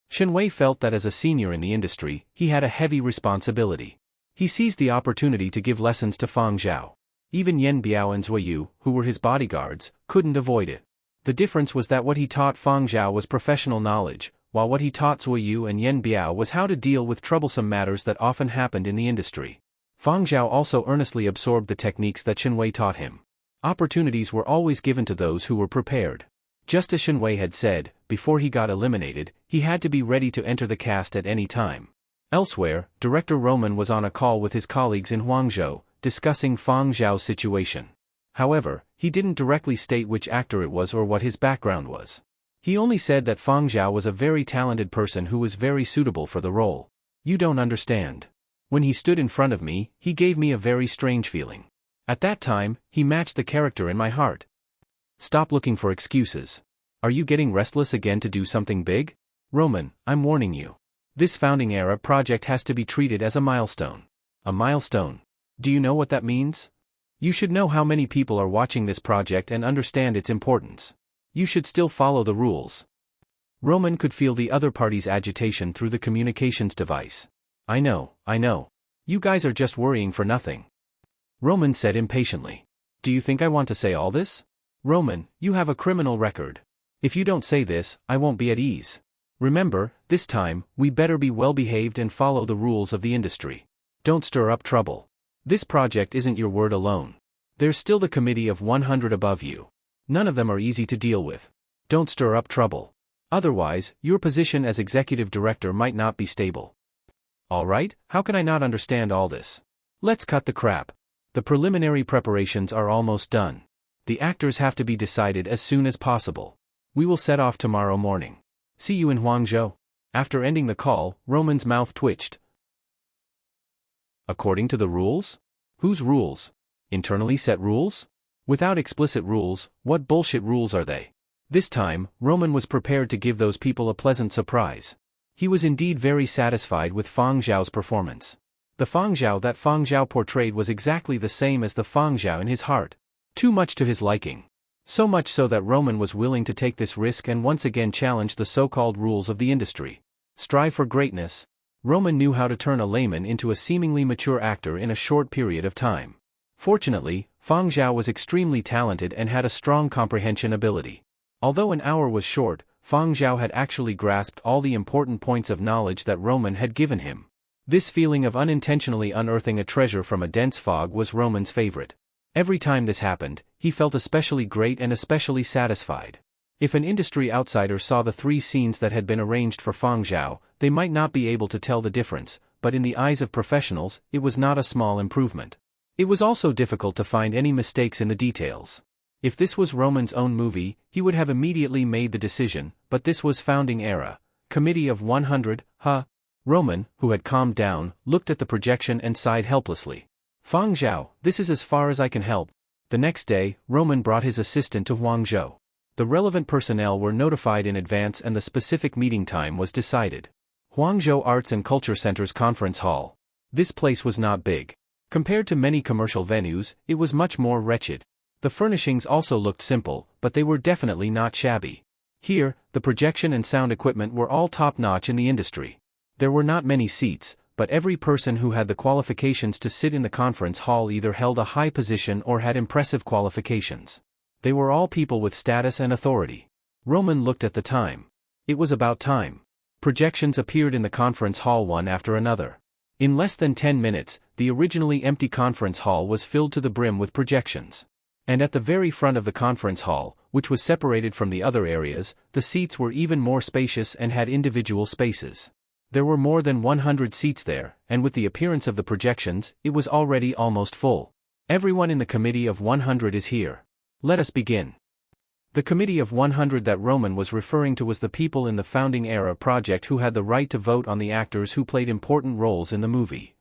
A: Shen Wei felt that as a senior in the industry, he had a heavy responsibility. He seized the opportunity to give lessons to Fang Zhao. Even Yan Biao and Zui Yu, who were his bodyguards, couldn't avoid it. The difference was that what he taught Fang Zhao was professional knowledge, while what he taught Zui Yu and Yan Biao was how to deal with troublesome matters that often happened in the industry. Fang Zhao also earnestly absorbed the techniques that Shen Wei taught him. Opportunities were always given to those who were prepared. Just as Shen Wei had said, before he got eliminated, he had to be ready to enter the cast at any time. Elsewhere, Director Roman was on a call with his colleagues in Huangzhou, discussing Fang Zhao's situation. However, he didn't directly state which actor it was or what his background was. He only said that Fang Zhao was a very talented person who was very suitable for the role. You don't understand. When he stood in front of me, he gave me a very strange feeling. At that time, he matched the character in my heart. Stop looking for excuses. Are you getting restless again to do something big? Roman, I'm warning you. This founding era project has to be treated as a milestone. A milestone. Do you know what that means? You should know how many people are watching this project and understand its importance. You should still follow the rules. Roman could feel the other party's agitation through the communications device. I know. You guys are just worrying for nothing. Roman said impatiently. Do you think I want to say all this? Roman, you have a criminal record. If you don't say this, I won't be at ease. Remember, this time, we better be well behaved and follow the rules of the industry. Don't stir up trouble. This project isn't your word alone. There's still the committee of 100 above you. None of them are easy to deal with. Don't stir up trouble. Otherwise, your position as executive director might not be stable. Alright, how can I not understand all this? Let's cut the crap. The preliminary preparations are almost done. The actors have to be decided as soon as possible. We will set off tomorrow morning. See you in Huangzhou. After ending the call, Roman's mouth twitched. According to the rules? Whose rules? Internally set rules? Without explicit rules, what bullshit rules are they? This time, Roman was prepared to give those people a pleasant surprise. He was indeed very satisfied with Fang Zhao's performance. The Fang Zhao that Fang Zhao portrayed was exactly the same as the Fang Zhao in his heart. Too much to his liking. So much so that Roman was willing to take this risk and once again challenge the so-called rules of the industry. Strive for greatness. Roman knew how to turn a layman into a seemingly mature actor in a short period of time. Fortunately, Fang Zhao was extremely talented and had a strong comprehension ability. Although an hour was short, Fang Zhao had actually grasped all the important points of knowledge that Roman had given him. This feeling of unintentionally unearthing a treasure from a dense fog was Roman's favorite. Every time this happened, he felt especially great and especially satisfied. If an industry outsider saw the 3 scenes that had been arranged for Fang Zhao, they might not be able to tell the difference, but in the eyes of professionals, it was not a small improvement. It was also difficult to find any mistakes in the details. If this was Roman's own movie, he would have immediately made the decision, but this was founding era. Committee of 100, huh? Roman, who had calmed down, looked at the projection and sighed helplessly. Fang Zhao, this is as far as I can help. The next day, Roman brought his assistant to Huangzhou. The relevant personnel were notified in advance and the specific meeting time was decided. Huangzhou Arts and Culture Center's conference hall. This place was not big. Compared to many commercial venues, it was much more wretched. The furnishings also looked simple, but they were definitely not shabby. Here, the projection and sound equipment were all top-notch in the industry. There were not many seats, but every person who had the qualifications to sit in the conference hall either held a high position or had impressive qualifications. They were all people with status and authority. Roman looked at the time. It was about time. Projections appeared in the conference hall one after another. In less than 10 minutes, the originally empty conference hall was filled to the brim with projections. And at the very front of the conference hall, which was separated from the other areas, the seats were even more spacious and had individual spaces. There were more than 100 seats there, and with the appearance of the projections, it was already almost full. Everyone in the Committee of 100 is here. Let us begin. The Committee of 100 that Roman was referring to was the people in the Founding Era project who had the right to vote on the actors who played important roles in the movie.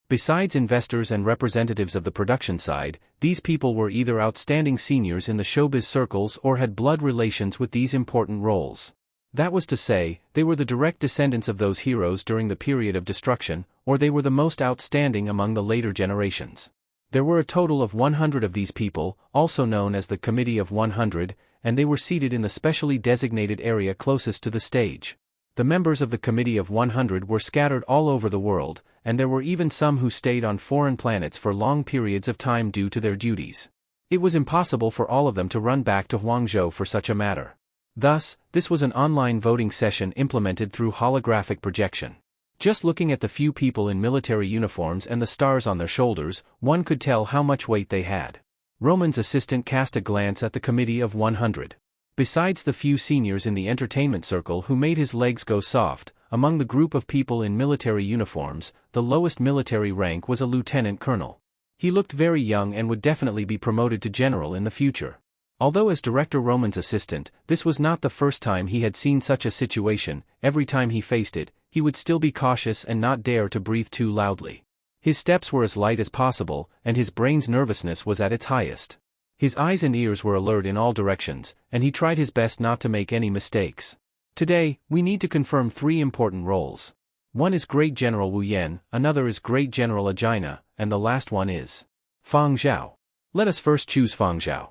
A: Besides investors and representatives of the production side, these people were either outstanding seniors in the showbiz circles or had blood relations with these important roles. That was to say, they were the direct descendants of those heroes during the period of destruction, or they were the most outstanding among the later generations. There were a total of 100 of these people, also known as the Committee of 100, and they were seated in the specially designated area closest to the stage. The members of the Committee of 100 were scattered all over the world, and there were even some who stayed on foreign planets for long periods of time due to their duties. It was impossible for all of them to run back to Huangzhou for such a matter. Thus, this was an online voting session implemented through holographic projection. Just looking at the few people in military uniforms and the stars on their shoulders, one could tell how much weight they had. Roman's assistant cast a glance at the Committee of 100. Besides the few seniors in the entertainment circle who made his legs go soft, among the group of people in military uniforms, the lowest military rank was a lieutenant colonel. He looked very young and would definitely be promoted to general in the future. Although as Director Roman's assistant, this was not the first time he had seen such a situation, every time he faced it, he would still be cautious and not dare to breathe too loudly. His steps were as light as possible, and his brain's nervousness was at its highest. His eyes and ears were alert in all directions, and he tried his best not to make any mistakes. Today, we need to confirm 3 important roles. One is Great General Wu Yan, another is Great General Agina, and the last one is Fang Zhao. Let us first choose Fang Zhao.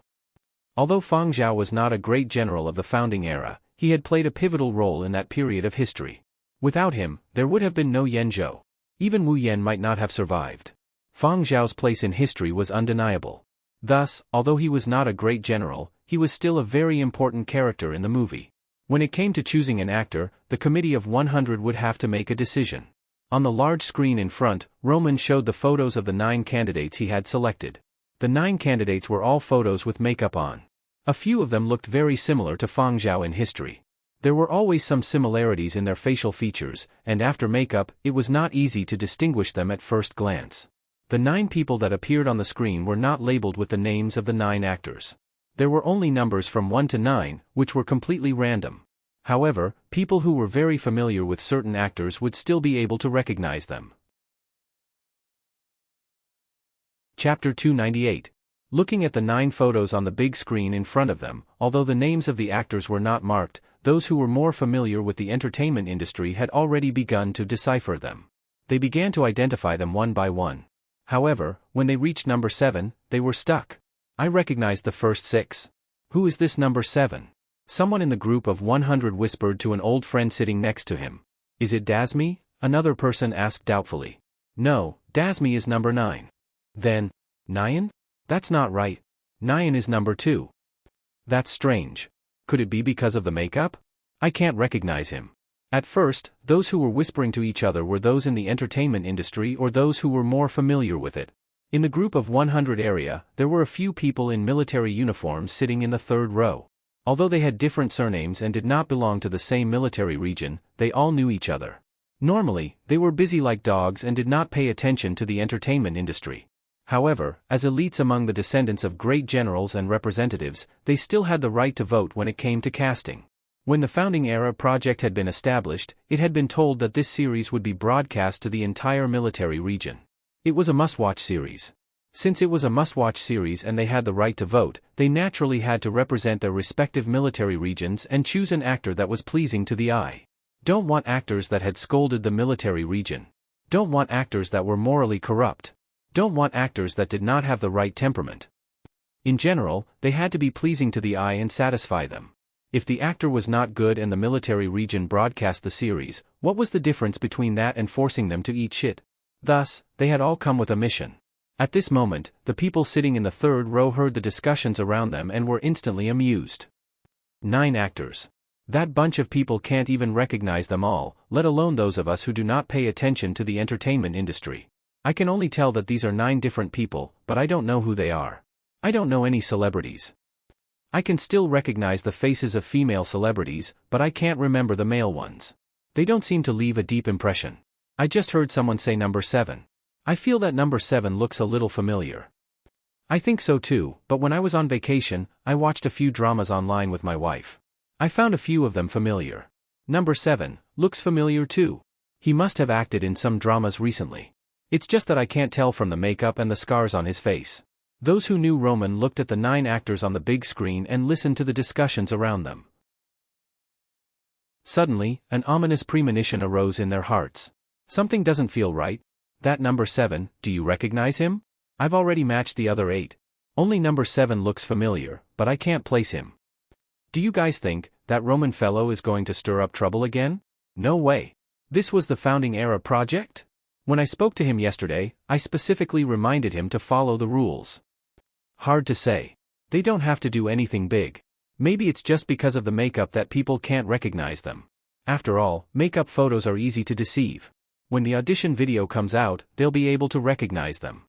A: Although Fang Zhao was not a great general of the Founding Era, he had played a pivotal role in that period of history. Without him, there would have been no Yanzhou. Even Wu Yan might not have survived. Fang Zhao's place in history was undeniable. Thus, although he was not a great general, he was still a very important character in the movie. When it came to choosing an actor, the Committee of 100 would have to make a decision. On the large screen in front, Roman showed the photos of the 9 candidates he had selected. The 9 candidates were all photos with makeup on. A few of them looked very similar to Fang Zhao in history. There were always some similarities in their facial features, and after makeup, it was not easy to distinguish them at first glance. The 9 people that appeared on the screen were not labeled with the names of the 9 actors. There were only numbers from 1 to 9, which were completely random. However, people who were very familiar with certain actors would still be able to recognize them. Chapter 298. Looking at the 9 photos on the big screen in front of them, although the names of the actors were not marked, those who were more familiar with the entertainment industry had already begun to decipher them. They began to identify them one by one. However, when they reached number 7, they were stuck. I recognized the first 6. Who is this number 7? Someone in the group of 100 whispered to an old friend sitting next to him. Is it Dasmi? Another person asked doubtfully. No, Dasmi is number 9. Then, Nyan? That's not right. Nyan is number 2. That's strange. Could it be because of the makeup? I can't recognize him. At first, those who were whispering to each other were those in the entertainment industry or those who were more familiar with it. In the group of 100 area, there were a few people in military uniforms sitting in the 3rd row. Although they had different surnames and did not belong to the same military region, they all knew each other. Normally, they were busy like dogs and did not pay attention to the entertainment industry. However, as elites among the descendants of great generals and representatives, they still had the right to vote when it came to casting. When the Founding Era project had been established, it had been told that this series would be broadcast to the entire military region. It was a must-watch series. Since it was a must-watch series and they had the right to vote, they naturally had to represent their respective military regions and choose an actor that was pleasing to the eye. Don't want actors that had scolded the military region. Don't want actors that were morally corrupt. Don't want actors that did not have the right temperament. In general, they had to be pleasing to the eye and satisfy them. If the actor was not good and the military region broadcast the series, what was the difference between that and forcing them to eat shit? Thus, they had all come with a mission. At this moment, the people sitting in the 3rd row heard the discussions around them and were instantly amused. 9 actors. That bunch of people can't even recognize them all, let alone those of us who do not pay attention to the entertainment industry. I can only tell that these are 9 different people, but I don't know who they are. I don't know any celebrities. I can still recognize the faces of female celebrities, but I can't remember the male ones. They don't seem to leave a deep impression. I just heard someone say number 7. I feel that number 7 looks a little familiar. I think so too, but when I was on vacation, I watched a few dramas online with my wife. I found a few of them familiar. Number 7 looks familiar too. He must have acted in some dramas recently. It's just that I can't tell from the makeup and the scars on his face. Those who knew Roman looked at the 9 actors on the big screen and listened to the discussions around them. Suddenly, an ominous premonition arose in their hearts. Something doesn't feel right. That number 7, do you recognize him? I've already matched the other 8. Only number 7 looks familiar, but I can't place him. Do you guys think that Roman fellow is going to stir up trouble again? No way. This was the founding era project? When I spoke to him yesterday, I specifically reminded him to follow the rules. Hard to say. They don't have to do anything big. Maybe it's just because of the makeup that people can't recognize them. After all, makeup photos are easy to deceive. When the audition video comes out, they'll be able to recognize them.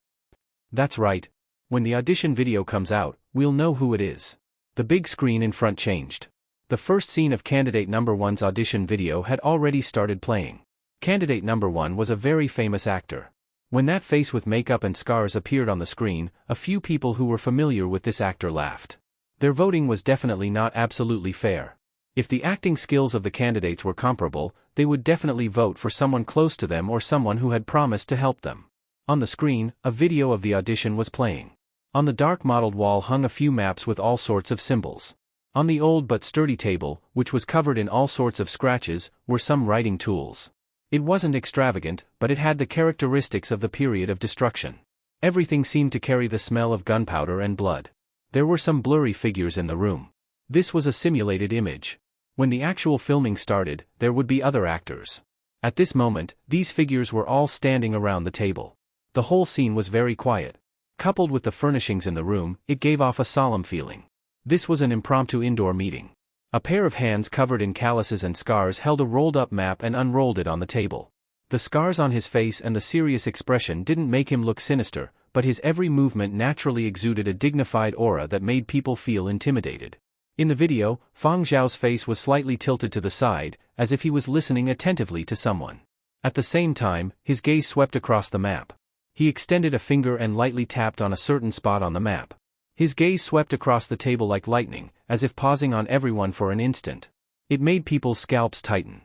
A: That's right. When the audition video comes out, we'll know who it is. The big screen in front changed. The first scene of candidate number 1's audition video had already started playing. Candidate number 1 was a very famous actor. When that face with makeup and scars appeared on the screen, a few people who were familiar with this actor laughed. Their voting was definitely not absolutely fair. If the acting skills of the candidates were comparable, they would definitely vote for someone close to them or someone who had promised to help them. On the screen, a video of the audition was playing. On the dark mottled wall hung a few maps with all sorts of symbols. On the old but sturdy table, which was covered in all sorts of scratches, were some writing tools. It wasn't extravagant, but it had the characteristics of the period of destruction. Everything seemed to carry the smell of gunpowder and blood. There were some blurry figures in the room. This was a simulated image. When the actual filming started, there would be other actors. At this moment, these figures were all standing around the table. The whole scene was very quiet. Coupled with the furnishings in the room, it gave off a solemn feeling. This was an impromptu indoor meeting. A pair of hands covered in calluses and scars held a rolled-up map and unrolled it on the table. The scars on his face and the serious expression didn't make him look sinister, but his every movement naturally exuded a dignified aura that made people feel intimidated. In the video, Fang Zhao's face was slightly tilted to the side, as if he was listening attentively to someone. At the same time, his gaze swept across the map. He extended a finger and lightly tapped on a certain spot on the map. His gaze swept across the table like lightning, as if pausing on everyone for an instant. It made people's scalps tighten.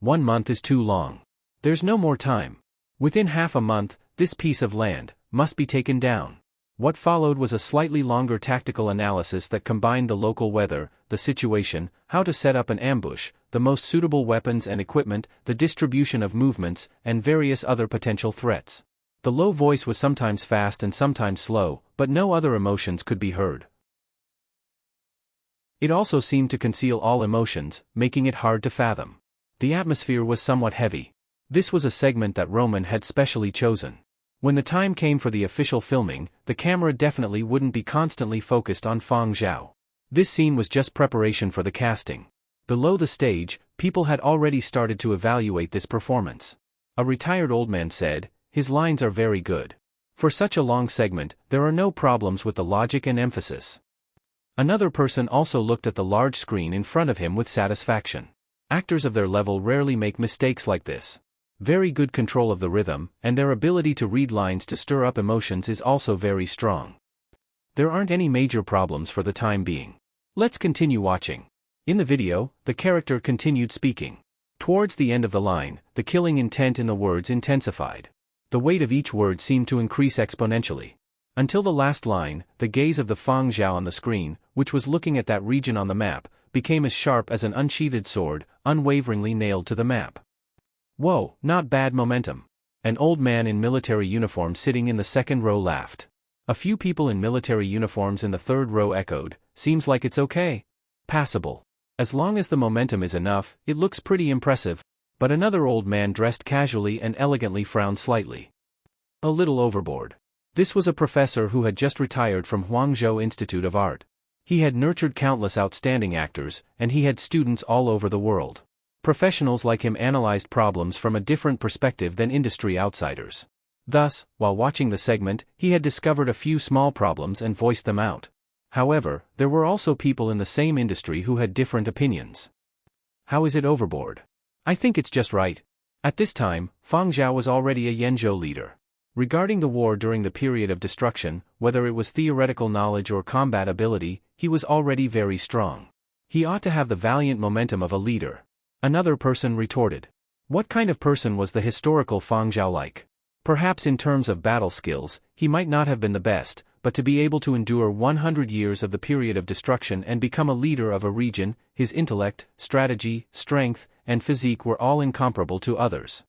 A: 1 month is too long. There's no more time. Within half a month, this piece of land must be taken down. What followed was a slightly longer tactical analysis that combined the local weather, the situation, how to set up an ambush, the most suitable weapons and equipment, the distribution of movements, and various other potential threats. The low voice was sometimes fast and sometimes slow, but no other emotions could be heard. It also seemed to conceal all emotions, making it hard to fathom. The atmosphere was somewhat heavy. This was a segment that Roman had specially chosen. When the time came for the official filming, the camera definitely wouldn't be constantly focused on Fang Zhao. This scene was just preparation for the casting. Below the stage, people had already started to evaluate this performance. A retired old man said, "His lines are very good. For such a long segment, there are no problems with the logic and emphasis." Another person also looked at the large screen in front of him with satisfaction. Actors of their level rarely make mistakes like this. Very good control of the rhythm, and their ability to read lines to stir up emotions is also very strong. There aren't any major problems for the time being. Let's continue watching. In the video, the character continued speaking. Towards the end of the line, the killing intent in the words intensified. The weight of each word seemed to increase exponentially. Until the last line, the gaze of the Fang Zhao on the screen, which was looking at that region on the map, became as sharp as an unsheathed sword, unwaveringly nailed to the map. Whoa, not bad momentum. An old man in military uniform sitting in the second row laughed. A few people in military uniforms in the third row echoed, "Seems like it's okay. Passable. As long as the momentum is enough, it looks pretty impressive." But another old man dressed casually and elegantly frowned slightly. A little overboard. This was a professor who had just retired from Huangzhou Institute of Art. He had nurtured countless outstanding actors, and he had students all over the world. Professionals like him analyzed problems from a different perspective than industry outsiders. Thus, while watching the segment, he had discovered a few small problems and voiced them out. However, there were also people in the same industry who had different opinions. How is it overboard? I think it's just right. At this time, Fang Zhao was already a Yenzhou leader. Regarding the war during the period of destruction, whether it was theoretical knowledge or combat ability, he was already very strong. He ought to have the valiant momentum of a leader. Another person retorted. What kind of person was the historical Fang Zhao like? Perhaps in terms of battle skills, he might not have been the best, but to be able to endure 100 years of the period of destruction and become a leader of a region, his intellect, strategy, strength, and physique were all incomparable to others.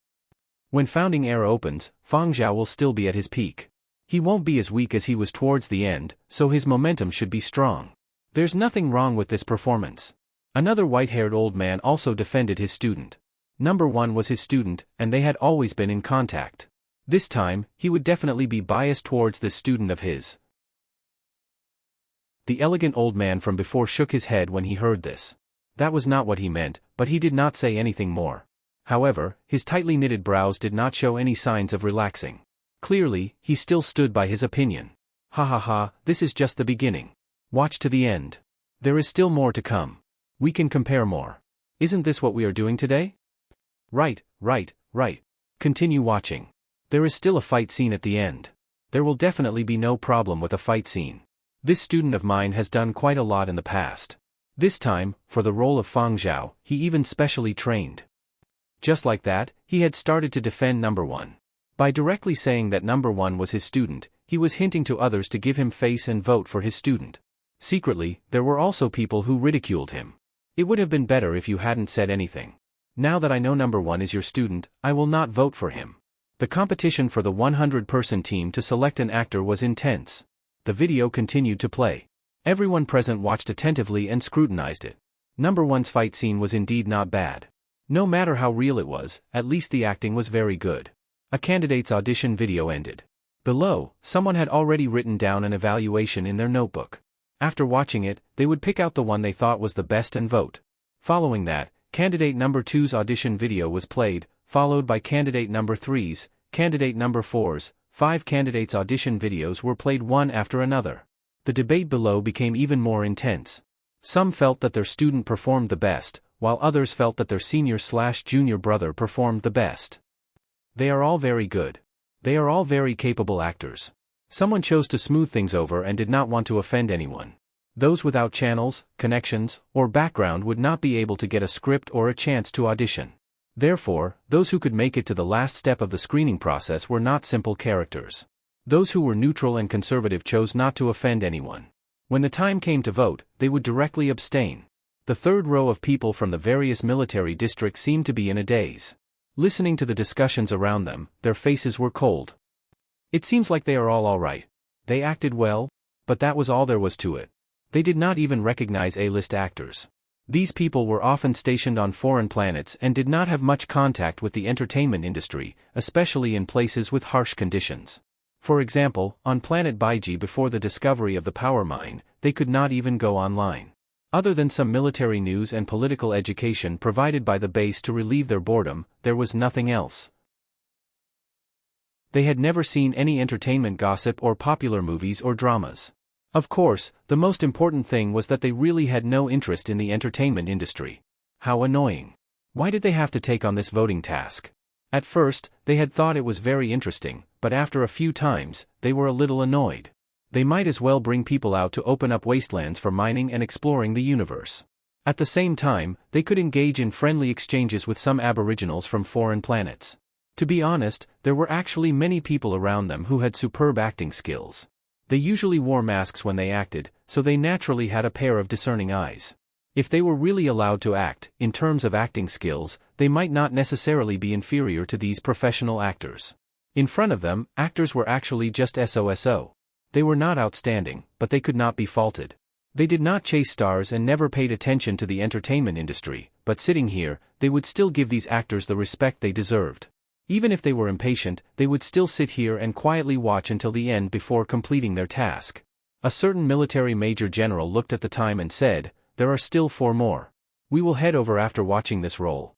A: When Founding Era opens, Fang Zhao will still be at his peak. He won't be as weak as he was towards the end, so his momentum should be strong. There's nothing wrong with this performance. Another white-haired old man also defended his student. Number 1 was his student, and they had always been in contact. This time, he would definitely be biased towards this student of his. The elegant old man from before shook his head when he heard this. That was not what he meant, but he did not say anything more. However, his tightly knitted brows did not show any signs of relaxing. Clearly, he still stood by his opinion. Ha ha ha, this is just the beginning. Watch to the end. There is still more to come. We can compare more. Isn't this what we are doing today? Right. Continue watching. There is still a fight scene at the end. There will definitely be no problem with a fight scene. This student of mine has done quite a lot in the past. This time, for the role of Fang Zhao, he even specially trained. Just like that, he had started to defend Number 1. By directly saying that Number 1 was his student, he was hinting to others to give him face and vote for his student. Secretly, there were also people who ridiculed him. It would have been better if you hadn't said anything. Now that I know Number 1 is your student, I will not vote for him. The competition for the 100-person team to select an actor was intense. The video continued to play. Everyone present watched attentively and scrutinized it. Number 1's fight scene was indeed not bad. No matter how real it was, at least the acting was very good. A candidate's audition video ended. Below, someone had already written down an evaluation in their notebook. After watching it, they would pick out the one they thought was the best and vote. Following that, candidate number 2's audition video was played, followed by candidate number 3's, candidate number 4's, 5 candidates' audition videos were played one after another. The debate below became even more intense. Some felt that their student performed the best, while others felt that their senior/junior brother performed the best. They are all very good. They are all very capable actors. Someone chose to smooth things over and did not want to offend anyone. Those without channels, connections, or background would not be able to get a script or a chance to audition. Therefore, those who could make it to the last step of the screening process were not simple characters. Those who were neutral and conservative chose not to offend anyone. When the time came to vote, they would directly abstain. The third row of people from the various military districts seemed to be in a daze. Listening to the discussions around them, their faces were cold. It seems like they are all right. They acted well, but that was all there was to it. They did not even recognize A-list actors. These people were often stationed on foreign planets and did not have much contact with the entertainment industry, especially in places with harsh conditions. For example, on planet Baiji before the discovery of the power mine, they could not even go online. Other than some military news and political education provided by the base to relieve their boredom, there was nothing else. They had never seen any entertainment gossip or popular movies or dramas. Of course, the most important thing was that they really had no interest in the entertainment industry. How annoying. Why did they have to take on this voting task? At first, they had thought it was very interesting, but after a few times, they were a little annoyed. They might as well bring people out to open up wastelands for mining and exploring the universe. At the same time, they could engage in friendly exchanges with some aboriginals from foreign planets. To be honest, there were actually many people around them who had superb acting skills. They usually wore masks when they acted, so they naturally had a pair of discerning eyes. If they were really allowed to act, in terms of acting skills, they might not necessarily be inferior to these professional actors. In front of them, actors were actually just so. They were not outstanding, but they could not be faulted. They did not chase stars and never paid attention to the entertainment industry, but sitting here, they would still give these actors the respect they deserved. Even if they were impatient, they would still sit here and quietly watch until the end before completing their task. A certain military major general looked at the time and said, "There are still 4 more. We will head over after watching this roll.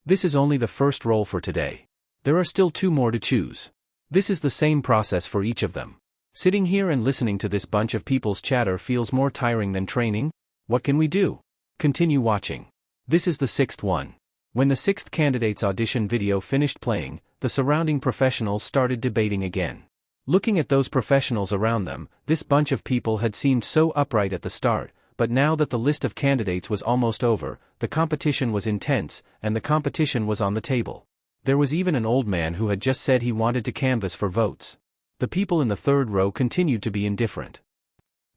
A: This is only the first roll for today. There are still 2 more to choose. This is the same process for each of them. Sitting here and listening to this bunch of people's chatter feels more tiring than training. What can we do? Continue watching. This is the 6th one." When the 6th candidate's audition video finished playing, the surrounding professionals started debating again. Looking at those professionals around them, this bunch of people had seemed so upright at the start, but now that the list of candidates was almost over, the competition was intense, and the competition was on the table. There was even an old man who had just said he wanted to canvass for votes. The people in the 3rd row continued to be indifferent.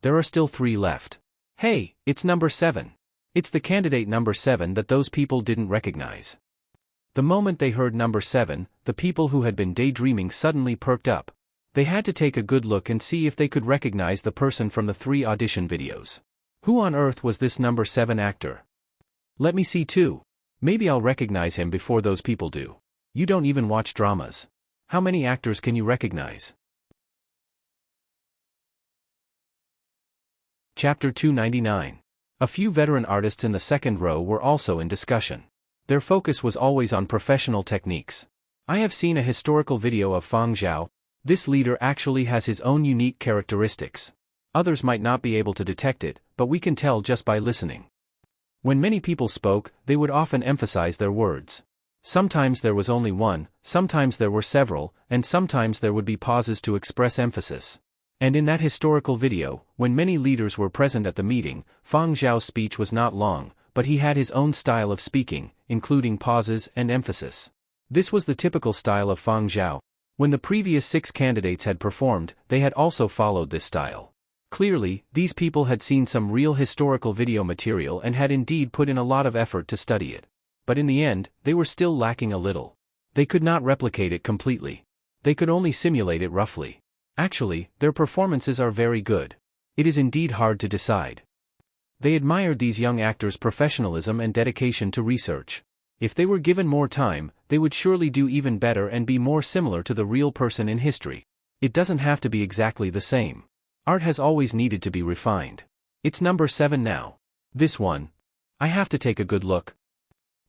A: There are still 3 left. Hey, it's number 7. It's the candidate number 7 that those people didn't recognize. The moment they heard number 7, the people who had been daydreaming suddenly perked up. They had to take a good look and see if they could recognize the person from the 3 audition videos. Who on earth was this number 7 actor? Let me see too. Maybe I'll recognize him before those people do. You don't even watch dramas. How many actors can you recognize? Chapter 299. A few veteran artists in the 2nd row were also in discussion. Their focus was always on professional techniques. I have seen a historical video of Fang Zhao. This leader actually has his own unique characteristics. Others might not be able to detect it, but we can tell just by listening. When many people spoke, they would often emphasize their words. Sometimes there was only one, sometimes there were several, and sometimes there would be pauses to express emphasis. And in that historical video, when many leaders were present at the meeting, Fang Zhao's speech was not long, but he had his own style of speaking, including pauses and emphasis. This was the typical style of Fang Zhao. When the previous 6 candidates had performed, they had also followed this style. Clearly, these people had seen some real historical video material and had indeed put in a lot of effort to study it. But in the end, they were still lacking a little. They could not replicate it completely. They could only simulate it roughly. Actually, their performances are very good. It is indeed hard to decide. They admired these young actors' professionalism and dedication to research. If they were given more time, they would surely do even better and be more similar to the real person in history. It doesn't have to be exactly the same. Art has always needed to be refined. It's number 7 now. This one. I have to take a good look.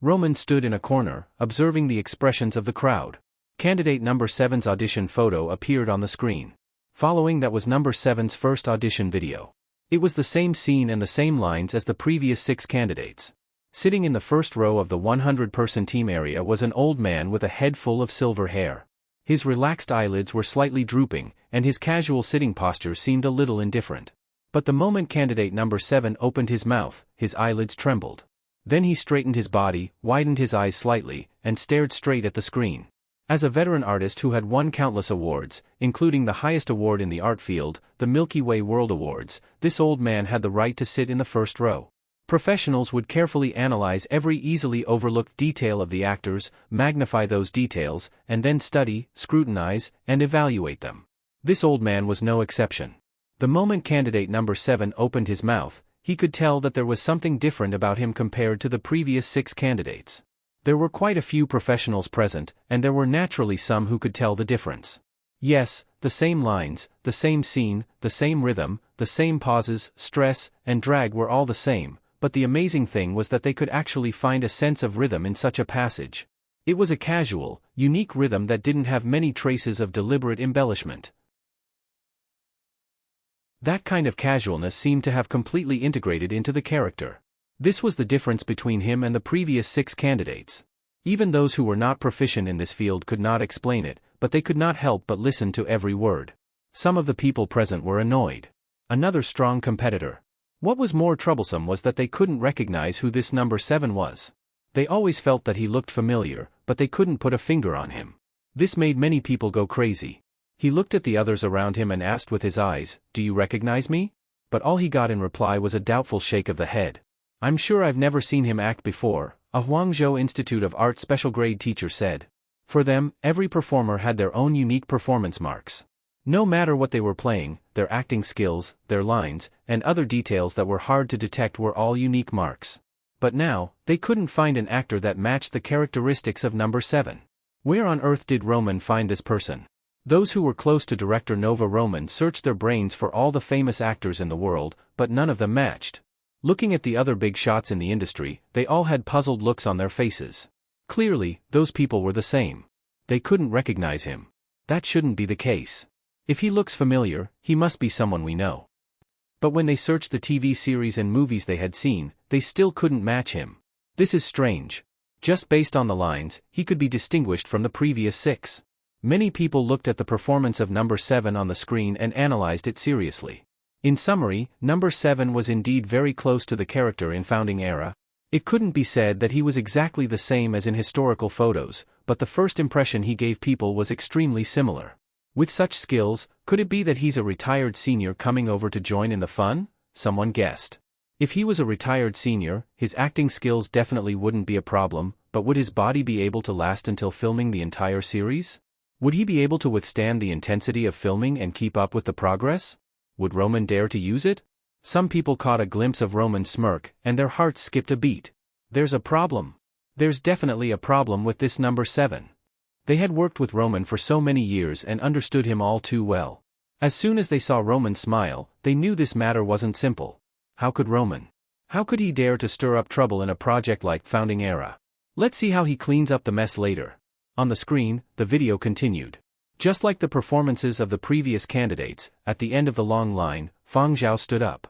A: Roman stood in a corner, observing the expressions of the crowd. Candidate number 7's audition photo appeared on the screen. Following that was number 7's first audition video. It was the same scene and the same lines as the previous 6 candidates. Sitting in the 1st row of the 100-person team area was an old man with a head full of silver hair. His relaxed eyelids were slightly drooping, and his casual sitting posture seemed a little indifferent. But the moment candidate number 7 opened his mouth, his eyelids trembled. Then he straightened his body, widened his eyes slightly, and stared straight at the screen. As a veteran artist who had won countless awards, including the highest award in the art field, the Milky Way World Awards, this old man had the right to sit in the 1st row. Professionals would carefully analyze every easily overlooked detail of the actors, magnify those details, and then study, scrutinize, and evaluate them. This old man was no exception. The moment candidate number 7 opened his mouth, he could tell that there was something different about him compared to the previous 6 candidates. There were quite a few professionals present, and there were naturally some who could tell the difference. Yes, the same lines, the same scene, the same rhythm, the same pauses, stress, and drag were all the same, but the amazing thing was that they could actually find a sense of rhythm in such a passage. It was a casual, unique rhythm that didn't have many traces of deliberate embellishment. That kind of casualness seemed to have completely integrated into the character. This was the difference between him and the previous 6 candidates. Even those who were not proficient in this field could not explain it, but they could not help but listen to every word. Some of the people present were annoyed. Another strong competitor. What was more troublesome was that they couldn't recognize who this number 7 was. They always felt that he looked familiar, but they couldn't put a finger on him. This made many people go crazy. He looked at the others around him and asked with his eyes, "Do you recognize me?" But all he got in reply was a doubtful shake of the head. "I'm sure I've never seen him act before," a Huangzhou Institute of Art special grade teacher said. For them, every performer had their own unique performance marks. No matter what they were playing, their acting skills, their lines, and other details that were hard to detect were all unique marks. But now, they couldn't find an actor that matched the characteristics of number 7. Where on earth did Roman find this person? Those who were close to director Nova Roman searched their brains for all the famous actors in the world, but none of them matched. Looking at the other big shots in the industry, they all had puzzled looks on their faces. Clearly, those people were the same. They couldn't recognize him. That shouldn't be the case. If he looks familiar, he must be someone we know. But when they searched the TV series and movies they had seen, they still couldn't match him. This is strange. Just based on the lines, he could be distinguished from the previous 6. Many people looked at the performance of number 7 on the screen and analyzed it seriously. In summary, number 7 was indeed very close to the character in Founding Era. It couldn't be said that he was exactly the same as in historical photos, but the first impression he gave people was extremely similar. With such skills, could it be that he's a retired senior coming over to join in the fun? Someone guessed. If he was a retired senior, his acting skills definitely wouldn't be a problem, but would his body be able to last until filming the entire series? Would he be able to withstand the intensity of filming and keep up with the progress? Would Roman dare to use it? Some people caught a glimpse of Roman's smirk, and their hearts skipped a beat. There's a problem. There's definitely a problem with this number 7. They had worked with Roman for so many years and understood him all too well. As soon as they saw Roman smile, they knew this matter wasn't simple. How could Roman? How could he dare to stir up trouble in a project like Founding Era? Let's see how he cleans up the mess later. On the screen, the video continued. Just like the performances of the previous candidates, at the end of the long line, Fang Zhao stood up.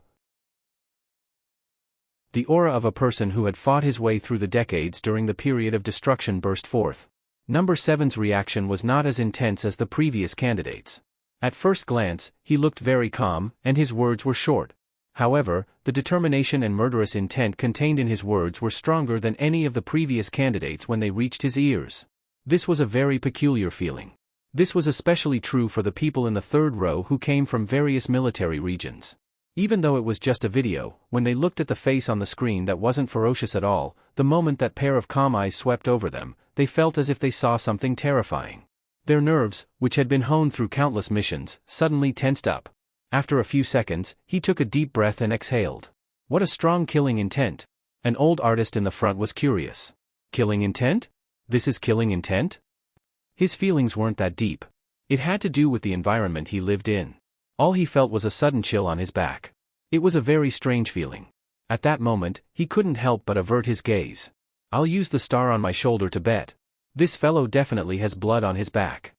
A: The aura of a person who had fought his way through the decades during the period of destruction burst forth. Number 7's reaction was not as intense as the previous candidates. At first glance, he looked very calm, and his words were short. However, the determination and murderous intent contained in his words were stronger than any of the previous candidates when they reached his ears. This was a very peculiar feeling. This was especially true for the people in the third row who came from various military regions. Even though it was just a video, when they looked at the face on the screen that wasn't ferocious at all, the moment that pair of calm eyes swept over them, they felt as if they saw something terrifying. Their nerves, which had been honed through countless missions, suddenly tensed up. After a few seconds, he took a deep breath and exhaled. What a strong killing intent. An old artist in the front was curious. Killing intent? This is killing intent? His feelings weren't that deep. It had to do with the environment he lived in. All he felt was a sudden chill on his back. It was a very strange feeling. At that moment, he couldn't help but avert his gaze. I'll use the star on my shoulder to bet. This fellow definitely has blood on his back.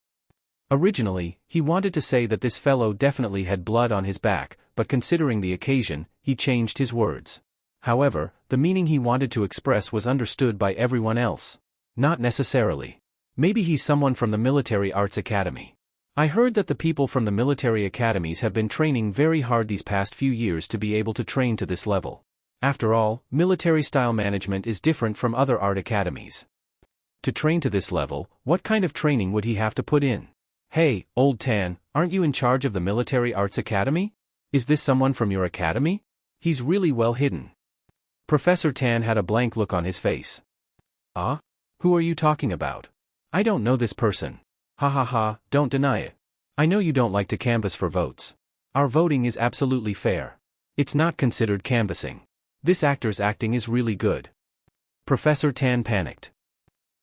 A: Originally, he wanted to say that this fellow definitely had blood on his back, but considering the occasion, he changed his words. However, the meaning he wanted to express was understood by everyone else. Not necessarily. Maybe he's someone from the Military Arts Academy. I heard that the people from the military academies have been training very hard these past few years to be able to train to this level. After all, military-style management is different from other art academies. To train to this level, what kind of training would he have to put in? Hey, old Tan, aren't you in charge of the Military Arts Academy? Is this someone from your academy? He's really well hidden. Professor Tan had a blank look on his face. Ah? Who are you talking about? I don't know this person. Ha ha ha, don't deny it. I know you don't like to canvass for votes. Our voting is absolutely fair. It's not considered canvassing. This actor's acting is really good. Professor Tan panicked.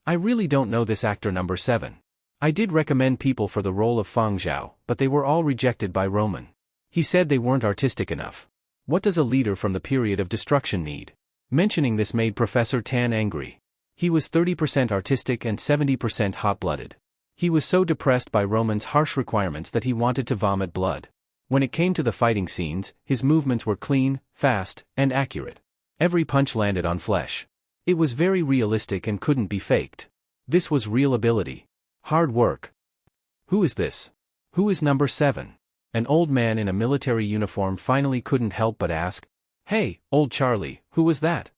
A: I really don't know this actor number 7. I did recommend people for the role of Fang Zhao, but they were all rejected by Roman. He said they weren't artistic enough. What does a leader from the period of destruction need? Mentioning this made Professor Tan angry. He was 30% artistic and 70% hot-blooded. He was so depressed by Roman's harsh requirements that he wanted to vomit blood. When it came to the fighting scenes, his movements were clean, fast, and accurate. Every punch landed on flesh. It was very realistic and couldn't be faked. This was real ability. Hard work. Who is this? Who is number 7? An old man in a military uniform finally couldn't help but ask, "Hey, old Charlie, who was that?"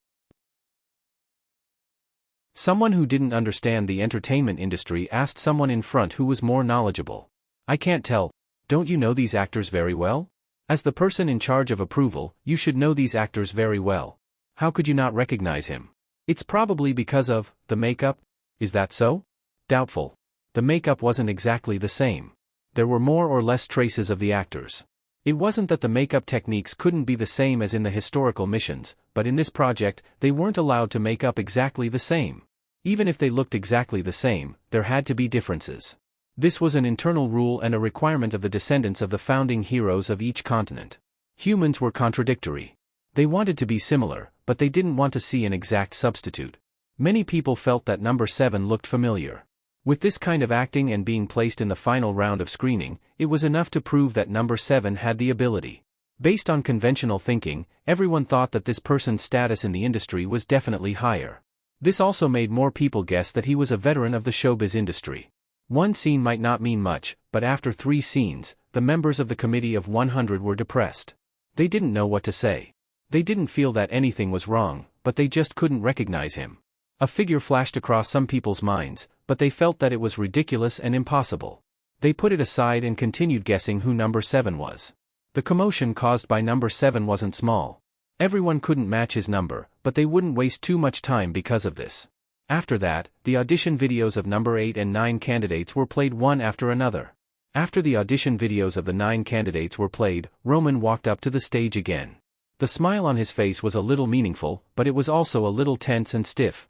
A: Someone who didn't understand the entertainment industry asked someone in front who was more knowledgeable. I can't tell. Don't you know these actors very well? As the person in charge of approval, you should know these actors very well. How could you not recognize him? It's probably because of the makeup. Is that so? Doubtful. The makeup wasn't exactly the same. There were more or less traces of the actors. It wasn't that the makeup techniques couldn't be the same as in the historical missions, but in this project, they weren't allowed to make up exactly the same. Even if they looked exactly the same, there had to be differences. This was an internal rule and a requirement of the descendants of the founding heroes of each continent. Humans were contradictory. They wanted to be similar, but they didn't want to see an exact substitute. Many people felt that number 7 looked familiar. With this kind of acting and being placed in the final round of screening, it was enough to prove that number 7 had the ability. Based on conventional thinking, everyone thought that this person's status in the industry was definitely higher. This also made more people guess that he was a veteran of the showbiz industry. One scene might not mean much, but after 3 scenes, the members of the Committee of 100 were depressed. They didn't know what to say. They didn't feel that anything was wrong, but they just couldn't recognize him. A figure flashed across some people's minds, but they felt that it was ridiculous and impossible. They put it aside and continued guessing who number 7 was. The commotion caused by number 7 wasn't small. Everyone couldn't match his number, but they wouldn't waste too much time because of this. After that, the audition videos of number 8 and 9 candidates were played one after another. After the audition videos of the 9 candidates were played, Roman walked up to the stage again. The smile on his face was a little meaningful, but it was also a little tense and stiff.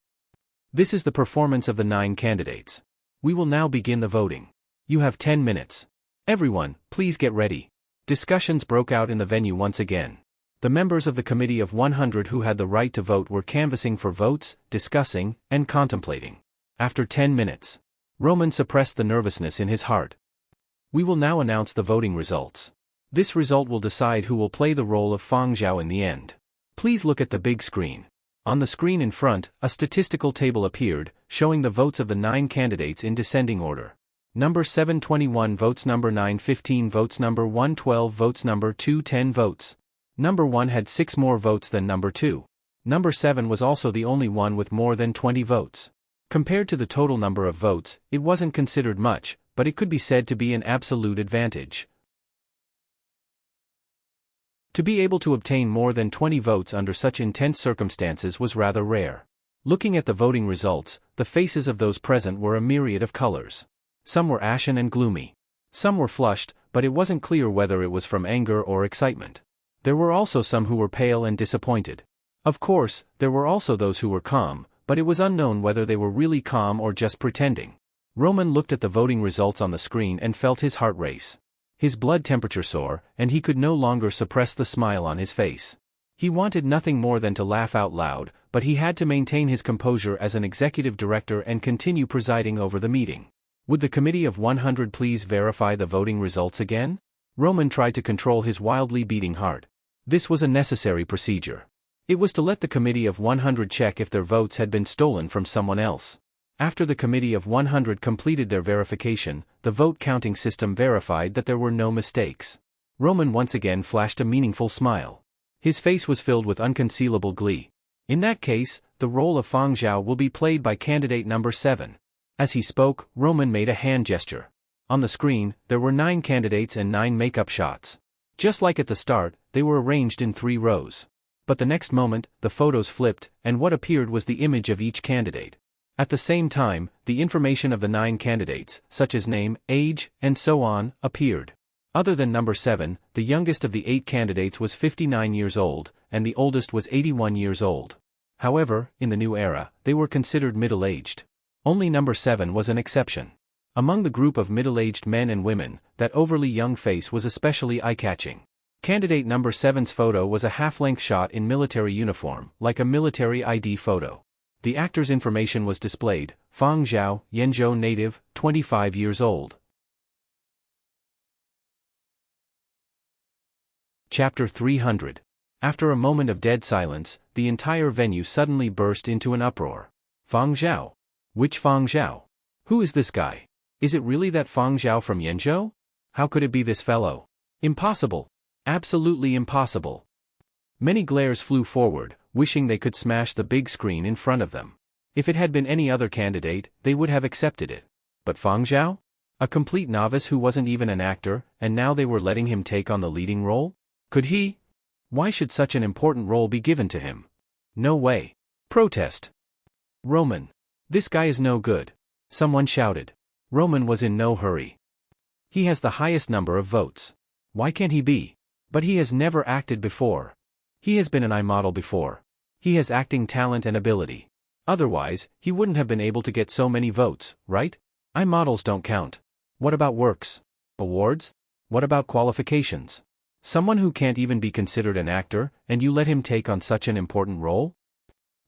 A: This is the performance of the 9 candidates. We will now begin the voting. You have 10 minutes. Everyone, please get ready. Discussions broke out in the venue once again. The members of the Committee of 100 who had the right to vote were canvassing for votes, discussing, and contemplating. After 10 minutes, Roman suppressed the nervousness in his heart. We will now announce the voting results. This result will decide who will play the role of Fang Zhao in the end. Please look at the big screen. On the screen in front, a statistical table appeared, showing the votes of the 9 candidates in descending order. Number 7 21 votes, number 9 15 votes, number 1 12 votes, number 2 10 votes. Number 1 had 6 more votes than number 2. Number 7 was also the only one with more than 20 votes. Compared to the total number of votes, it wasn't considered much, but it could be said to be an absolute advantage. To be able to obtain more than 20 votes under such intense circumstances was rather rare. Looking at the voting results, the faces of those present were a myriad of colors. Some were ashen and gloomy. Some were flushed, but it wasn't clear whether it was from anger or excitement. There were also some who were pale and disappointed. Of course, there were also those who were calm, but it was unknown whether they were really calm or just pretending. Roman looked at the voting results on the screen and felt his heart race. His blood temperature soared, and he could no longer suppress the smile on his face. He wanted nothing more than to laugh out loud, but he had to maintain his composure as an executive director and continue presiding over the meeting. Would the Committee of 100 please verify the voting results again? Roman tried to control his wildly beating heart. This was a necessary procedure. It was to let the Committee of 100 check if their votes had been stolen from someone else. After the Committee of 100 completed their verification, the vote counting system verified that there were no mistakes. Roman once again flashed a meaningful smile. His face was filled with unconcealable glee. In that case, the role of Fang Zhao will be played by candidate number 7. As he spoke, Roman made a hand gesture. On the screen, there were 9 candidates and 9 makeup shots. Just like at the start, they were arranged in 3 rows. But the next moment, the photos flipped, and what appeared was the image of each candidate. At the same time, the information of the 9 candidates, such as name, age, and so on, appeared. Other than number 7, the youngest of the 8 candidates was 59 years old, and the oldest was 81 years old. However, in the new era, they were considered middle-aged. Only number 7 was an exception. Among the group of middle-aged men and women, that overly young face was especially eye-catching. Candidate number 7's photo was a half-length shot in military uniform, like a military ID photo. The actor's information was displayed: Fang Zhao, Yenzhou native, 25 years old. Chapter 300. After a moment of dead silence, the entire venue suddenly burst into an uproar. Fang Zhao? Which Fang Zhao? Who is this guy? Is it really that Fang Zhao from Yenzhou? How could it be this fellow? Impossible. Absolutely impossible. Many glares flew forward, wishing they could smash the big screen in front of them. If it had been any other candidate, they would have accepted it. But Fang Zhao? A complete novice who wasn't even an actor, and now they were letting him take on the leading role? Could he? Why should such an important role be given to him? No way. Protest. Roman. This guy is no good. Someone shouted. Roman was in no hurry. He has the highest number of votes. Why can't he be? But he has never acted before. He has been an iModel before. He has acting talent and ability. Otherwise, he wouldn't have been able to get so many votes, right? iModels don't count. What about works? Awards? What about qualifications? Someone who can't even be considered an actor, and you let him take on such an important role?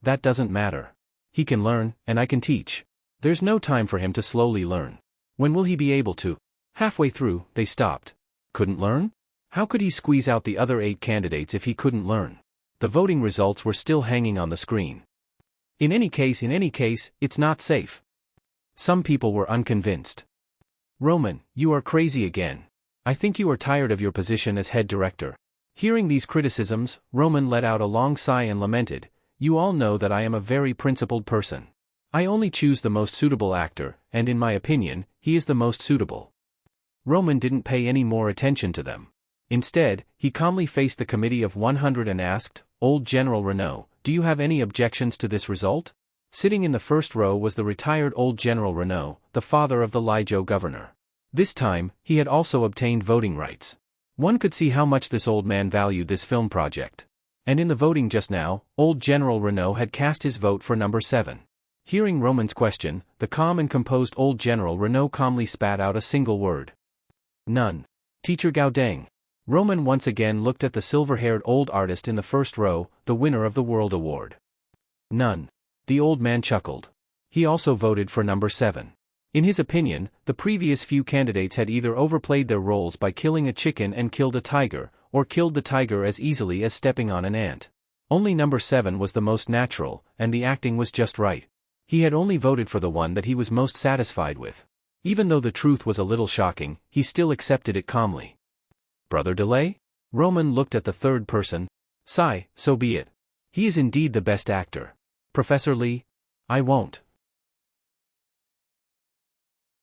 A: That doesn't matter. He can learn, and I can teach. There's no time for him to slowly learn. When will he be able to? Halfway through, they stopped. Couldn't learn? How could he squeeze out the other 8 candidates if he couldn't learn? The voting results were still hanging on the screen. In any case, it's not safe. Some people were unconvinced. Roman, you are crazy again. I think you are tired of your position as head director. Hearing these criticisms, Roman let out a long sigh and lamented, "You all know that I am a very principled person. I only choose the most suitable actor, and in my opinion, he is the most suitable." Roman didn't pay any more attention to them. Instead, he calmly faced the committee of 100 and asked, "Old General Renault, do you have any objections to this result?" Sitting in the first row was the retired Old General Renault, the father of the Lijo governor. This time, he had also obtained voting rights. One could see how much this old man valued this film project. And in the voting just now, Old General Renault had cast his vote for number 7. Hearing Roman's question, the calm and composed Old General Renault calmly spat out a single word. None. Teacher Gaudeng. Roman once again looked at the silver-haired old artist in the first row, the winner of the World Award. None. The old man chuckled. He also voted for number 7. In his opinion, the previous few candidates had either overplayed their roles by killing a chicken and killed a tiger, or killed the tiger as easily as stepping on an ant. Only number 7 was the most natural, and the acting was just right. He had only voted for the one that he was most satisfied with. Even though the truth was a little shocking, he still accepted it calmly. Brother Delay? Roman looked at the third person. Sigh, so be it. He is indeed the best actor. Professor Lee? I won't.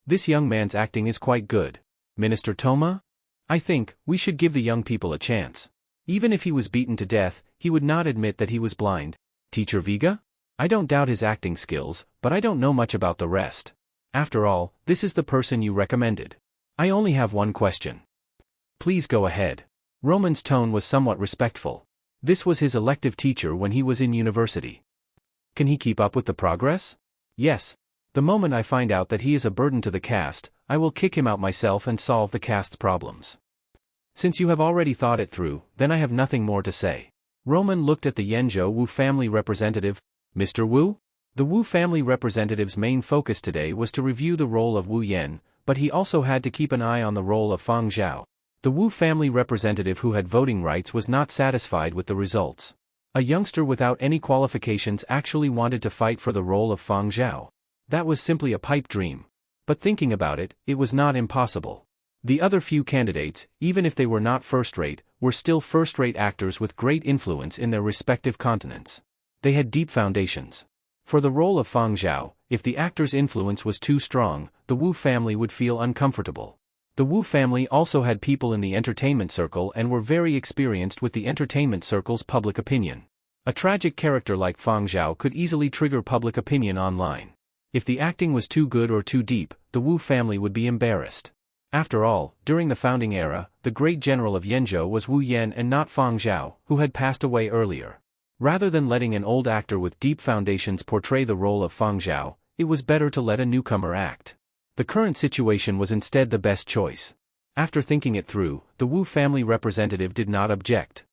A: This young man's acting is quite good. Minister Toma? I think we should give the young people a chance. Even if he was beaten to death, he would not admit that he was blind. Teacher Viga? I don't doubt his acting skills, but I don't know much about the rest. After all, this is the person you recommended. I only have one question. Please go ahead. Roman's tone was somewhat respectful. This was his elective teacher when he was in university. Can he keep up with the progress? Yes. The moment I find out that he is a burden to the cast, I will kick him out myself and solve the cast's problems. Since you have already thought it through, then I have nothing more to say. Roman looked at the Yenzhou Wu family representative. Mr. Wu? The Wu family representative's main focus today was to review the role of Wu Yan, but he also had to keep an eye on the role of Fang Zhao. The Wu family representative who had voting rights was not satisfied with the results. A youngster without any qualifications actually wanted to fight for the role of Fang Zhao. That was simply a pipe dream. But thinking about it, it was not impossible. The other few candidates, even if they were not first-rate, were still first-rate actors with great influence in their respective continents. They had deep foundations. For the role of Fang Zhao, if the actor's influence was too strong, the Wu family would feel uncomfortable. The Wu family also had people in the entertainment circle and were very experienced with the entertainment circle's public opinion. A tragic character like Fang Zhao could easily trigger public opinion online. If the acting was too good or too deep, the Wu family would be embarrassed. After all, during the founding era, the great general of Yenzhou was Wu Yan and not Fang Zhao, who had passed away earlier. Rather than letting an old actor with deep foundations portray the role of Fang Zhao, it was better to let a newcomer act. The current situation was instead the best choice. After thinking it through, the Wu family representative did not object.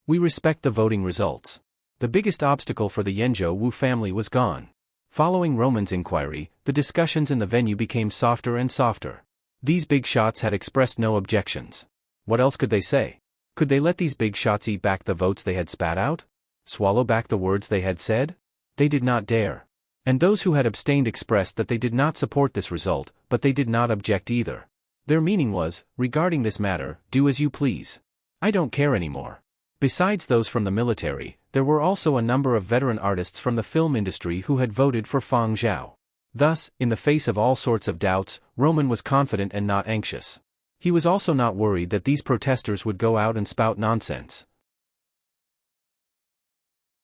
A: We respect the voting results. The biggest obstacle for the Yenzhou Wu family was gone. Following Roman's inquiry, the discussions in the venue became softer and softer. These big shots had expressed no objections. What else could they say? Could they let these big shots eat back the votes they had spat out? Swallow back the words they had said? They did not dare. And those who had abstained expressed that they did not support this result, but they did not object either. Their meaning was, regarding this matter, do as you please. I don't care anymore. Besides those from the military, there were also a number of veteran artists from the film industry who had voted for Fang Zhao. Thus, in the face of all sorts of doubts, Roman was confident and not anxious. He was also not worried that these protesters would go out and spout nonsense.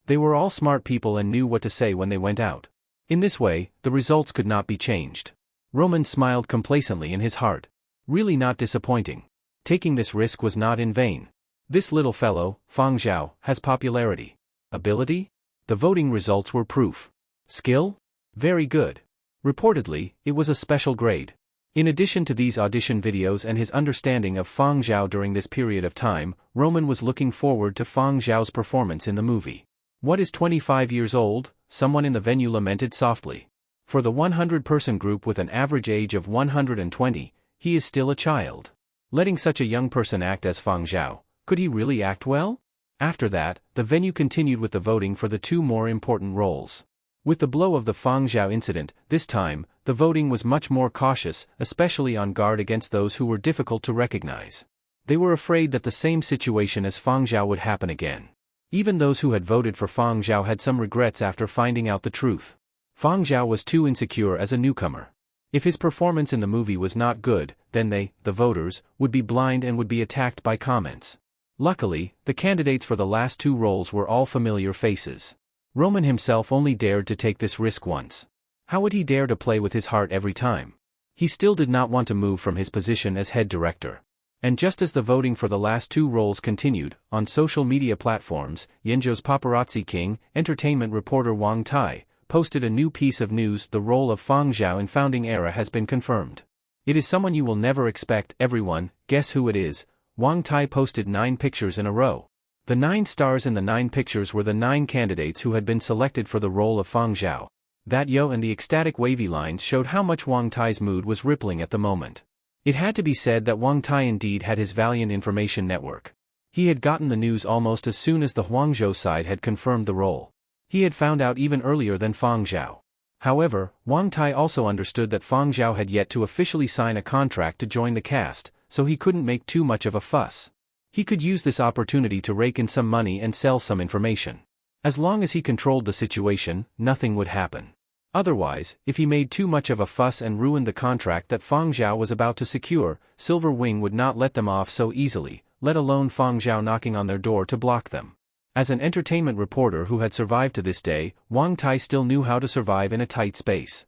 A: They were all smart people and knew what to say when they went out. In this way, the results could not be changed. Roman smiled complacently in his heart. Really not disappointing. Taking this risk was not in vain. This little fellow, Fang Zhao, has popularity. Ability? The voting results were proof. Skill? Very good. Reportedly, it was a special grade. In addition to these audition videos and his understanding of Fang Zhao during this period of time, Roman was looking forward to Fang Zhao's performance in the movie. What is 25 years old? Someone in the venue lamented softly. For the 100-person group with an average age of 120, he is still a child. Letting such a young person act as Fang Zhao, could he really act well? After that, the venue continued with the voting for the two more important roles. With the blow of the Fang Zhao incident, this time, the voting was much more cautious, especially on guard against those who were difficult to recognize. They were afraid that the same situation as Fang Zhao would happen again. Even those who had voted for Fang Zhao had some regrets after finding out the truth. Fang Zhao was too insecure as a newcomer. If his performance in the movie was not good, then they, the voters, would be blind and would be attacked by comments. Luckily, the candidates for the last two roles were all familiar faces. Roman himself only dared to take this risk once. How would he dare to play with his heart every time? He still did not want to move from his position as head director. And just as the voting for the last two roles continued, on social media platforms, Yenzhou's paparazzi king, entertainment reporter Wang Tai, posted a new piece of news: the role of Fang Zhao in Founding Era has been confirmed. It is someone you will never expect, everyone, guess who it is? Wang Tai posted 9 pictures in a row. The 9 stars in the 9 pictures were the 9 candidates who had been selected for the role of Fang Zhao. That yo and the ecstatic wavy lines showed how much Wang Tai's mood was rippling at the moment. It had to be said that Wang Tai indeed had his valiant information network. He had gotten the news almost as soon as the Huangzhou side had confirmed the role. He had found out even earlier than Fang Zhao. However, Wang Tai also understood that Fang Zhao had yet to officially sign a contract to join the cast, so he couldn't make too much of a fuss. He could use this opportunity to rake in some money and sell some information. As long as he controlled the situation, nothing would happen. Otherwise, if he made too much of a fuss and ruined the contract that Fang Zhao was about to secure, Silver Wing would not let them off so easily, let alone Fang Zhao knocking on their door to block them. As an entertainment reporter who had survived to this day, Wang Tai still knew how to survive in a tight space.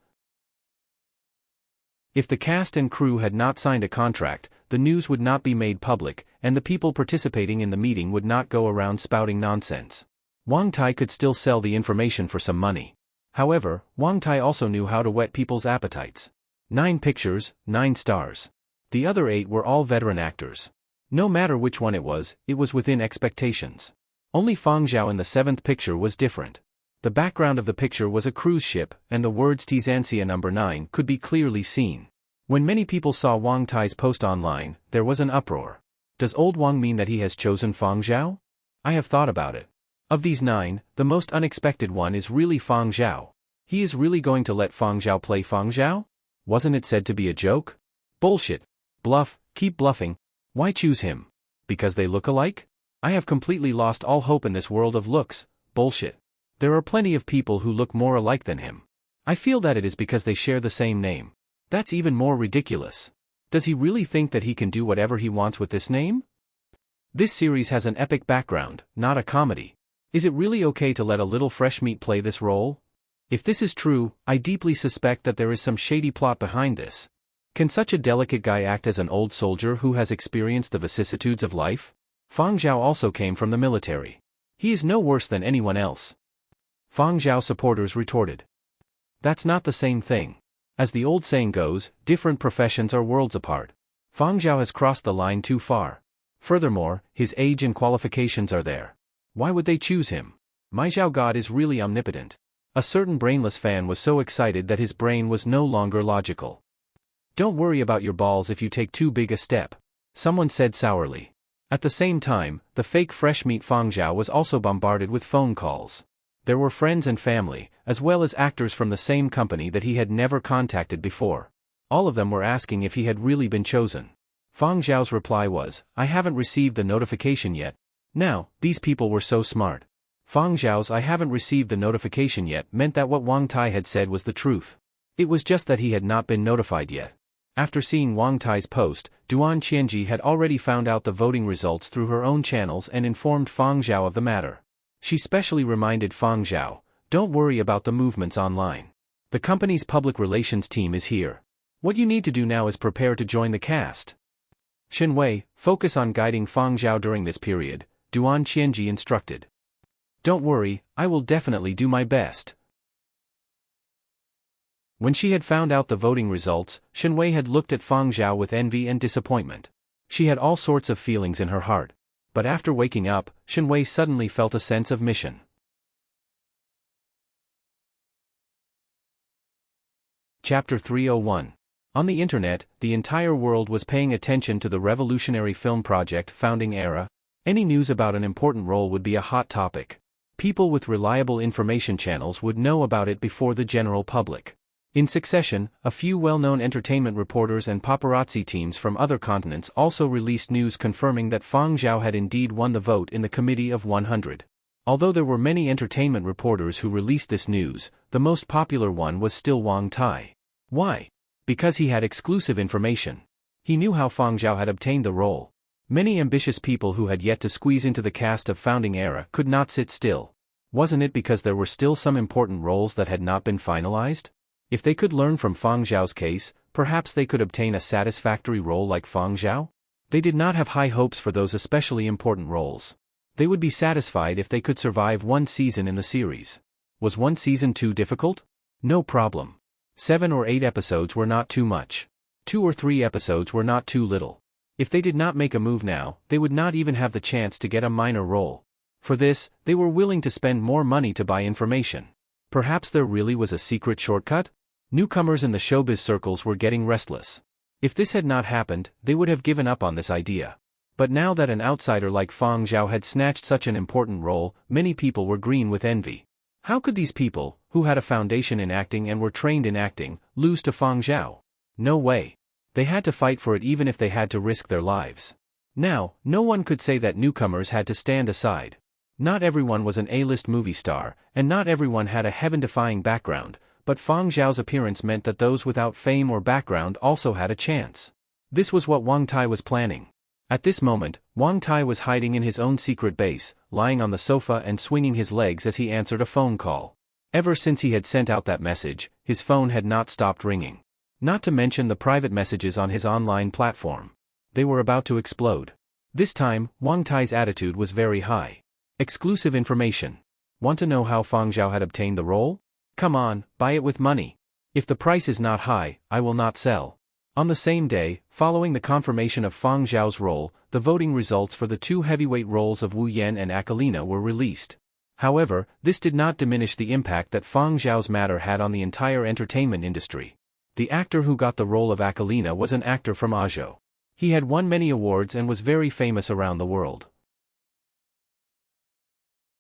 A: If the cast and crew had not signed a contract, the news would not be made public, and the people participating in the meeting would not go around spouting nonsense. Wang Tai could still sell the information for some money. However, Wang Tai also knew how to whet people's appetites. 9 pictures, 9 stars. The other 8 were all veteran actors. No matter which one it was within expectations. Only Fang Zhao in the 7th picture was different. The background of the picture was a cruise ship, and the words Tizansia number 9 could be clearly seen. When many people saw Wang Tai's post online, there was an uproar. Does old Wang mean that he has chosen Fang Zhao? I have thought about it. Of these 9, the most unexpected one is really Fang Zhao. He is really going to let Fang Zhao play Fang Zhao? Wasn't it said to be a joke? Bullshit. Bluff, keep bluffing. Why choose him? Because they look alike? I have completely lost all hope in this world of looks. Bullshit. There are plenty of people who look more alike than him. I feel that it is because they share the same name. That's even more ridiculous. Does he really think that he can do whatever he wants with this name? This series has an epic background, not a comedy. Is it really okay to let a little fresh meat play this role? If this is true, I deeply suspect that there is some shady plot behind this. Can such a delicate guy act as an old soldier who has experienced the vicissitudes of life? Fang Zhao also came from the military. He is no worse than anyone else. Fang Zhao supporters retorted. That's not the same thing. As the old saying goes, different professions are worlds apart. Fang Zhao has crossed the line too far. Furthermore, his age and qualifications are there. Why would they choose him? My Zhao God is really omnipotent. A certain brainless fan was so excited that his brain was no longer logical. Don't worry about your balls if you take too big a step, someone said sourly. At the same time, the fake fresh meat Fang Zhao was also bombarded with phone calls. There were friends and family, as well as actors from the same company that he had never contacted before. All of them were asking if he had really been chosen. Fang Zhao's reply was, I haven't received the notification yet. Now, these people were so smart. Fang Zhao's I haven't received the notification yet meant that what Wang Tai had said was the truth. It was just that he had not been notified yet. After seeing Wang Tai's post, Duan Qianji had already found out the voting results through her own channels and informed Fang Zhao of the matter. She specially reminded Fang Zhao, don't worry about the movements online. The company's public relations team is here. What you need to do now is prepare to join the cast. Shen Wei, focus on guiding Fang Zhao during this period, Duan Qianji instructed. Don't worry, I will definitely do my best. When she had found out the voting results, Shenwei had looked at Fang Zhao with envy and disappointment. She had all sorts of feelings in her heart. But after waking up, Shenwei suddenly felt a sense of mission. Chapter 301. On the internet, the entire world was paying attention to the revolutionary film project Founding Era. Any news about an important role would be a hot topic. People with reliable information channels would know about it before the general public. In succession, a few well-known entertainment reporters and paparazzi teams from other continents also released news confirming that Fang Zhao had indeed won the vote in the Committee of 100. Although there were many entertainment reporters who released this news, the most popular one was still Wang Tai. Why? Because he had exclusive information. He knew how Fang Zhao had obtained the role. Many ambitious people who had yet to squeeze into the cast of Founding Era could not sit still. Wasn't it because there were still some important roles that had not been finalized? If they could learn from Fang Zhao's case, perhaps they could obtain a satisfactory role like Fang Zhao? They did not have high hopes for those especially important roles. They would be satisfied if they could survive one season in the series. Was one season too difficult? No problem. 7 or 8 episodes were not too much. 2 or 3 episodes were not too little. If they did not make a move now, they would not even have the chance to get a minor role. For this, they were willing to spend more money to buy information. Perhaps there really was a secret shortcut? Newcomers in the showbiz circles were getting restless. If this had not happened, they would have given up on this idea. But now that an outsider like Fang Zhao had snatched such an important role, many people were green with envy. How could these people, who had a foundation in acting and were trained in acting, lose to Fang Zhao? No way. They had to fight for it even if they had to risk their lives. Now, no one could say that newcomers had to stand aside. Not everyone was an A-list movie star, and not everyone had a heaven-defying background, but Fang Zhao's appearance meant that those without fame or background also had a chance. This was what Wang Tai was planning. At this moment, Wang Tai was hiding in his own secret base, lying on the sofa and swinging his legs as he answered a phone call. Ever since he had sent out that message, his phone had not stopped ringing. Not to mention the private messages on his online platform. They were about to explode. This time, Wang Tai's attitude was very high. Exclusive information. Want to know how Fang Zhao had obtained the role? Come on, buy it with money. If the price is not high, I will not sell. On the same day, following the confirmation of Fang Zhao's role, the voting results for the 2 heavyweight roles of Wu Yan and Aquilina were released. However, this did not diminish the impact that Fang Zhao's matter had on the entire entertainment industry. The actor who got the role of Aquilina was an actor from Azhou. He had won many awards and was very famous around the world.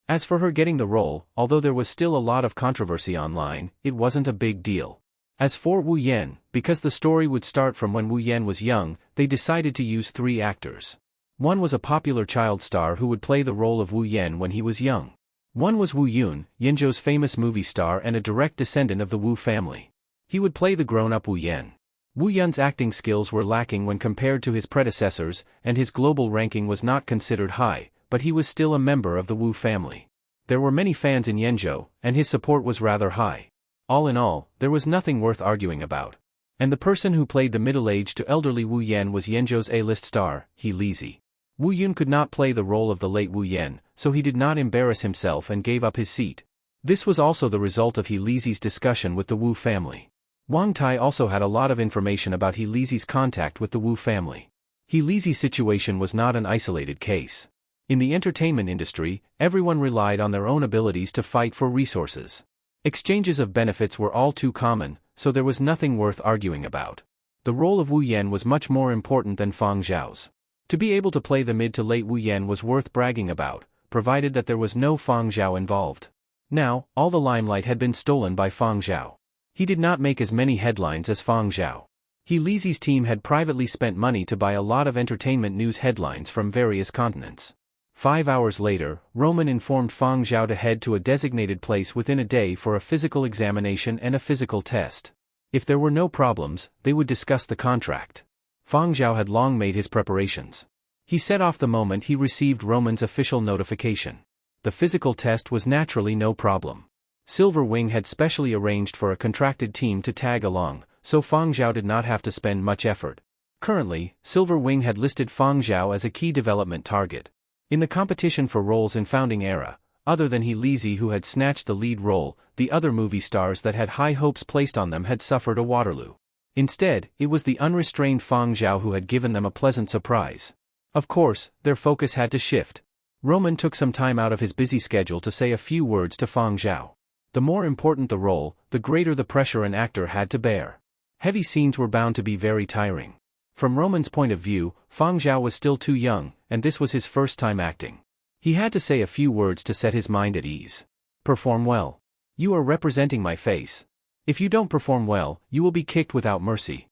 A: As for her getting the role, although there was still a lot of controversy online, it wasn't a big deal. As for Wu Yan, because the story would start from when Wu Yan was young, they decided to use 3 actors. One was a popular child star who would play the role of Wu Yan when he was young. One was Wu Yun, Yenzhou's famous movie star and a direct descendant of the Wu family. He would play the grown-up Wu Yan. Wu Yun's acting skills were lacking when compared to his predecessors, and his global ranking was not considered high, but he was still a member of the Wu family. There were many fans in Yenzhou, and his support was rather high. All in all, there was nothing worth arguing about. And the person who played the middle-aged to elderly Wu Yan was Yenzhou's A-list star, He Lizi. Wu Yun could not play the role of the late Wu Yan, so he did not embarrass himself and gave up his seat. This was also the result of He Lizi's discussion with the Wu family. Wang Tai also had a lot of information about He Lizi's contact with the Wu family. He Lizi's situation was not an isolated case. In the entertainment industry, everyone relied on their own abilities to fight for resources. Exchanges of benefits were all too common, so there was nothing worth arguing about. The role of Wu Yan was much more important than Fang Zhao's. To be able to play the mid to late Wu Yan was worth bragging about, provided that there was no Fang Zhao involved. Now, all the limelight had been stolen by Fang Zhao. He did not make as many headlines as Fang Zhao. He Lizi's team had privately spent money to buy a lot of entertainment news headlines from various continents. 5 hours later, Roman informed Fang Zhao to head to a designated place within a day for a physical examination and a physical test. If there were no problems, they would discuss the contract. Fang Zhao had long made his preparations. He set off the moment he received Roman's official notification. The physical test was naturally no problem. Silver Wing had specially arranged for a contracted team to tag along, so Fang Zhao did not have to spend much effort. Currently, Silver Wing had listed Fang Zhao as a key development target. In the competition for roles in Founding Era, other than He Lizzie who had snatched the lead role, the other movie stars that had high hopes placed on them had suffered a Waterloo. Instead, it was the unrestrained Fang Zhao who had given them a pleasant surprise. Of course, their focus had to shift. Roman took some time out of his busy schedule to say a few words to Fang Zhao. The more important the role, the greater the pressure an actor had to bear. Heavy scenes were bound to be very tiring. From Roman's point of view, Fang Zhao was still too young, and this was his first time acting. He had to say a few words to set his mind at ease. Perform well. You are representing my face. If you don't perform well, you will be kicked without mercy.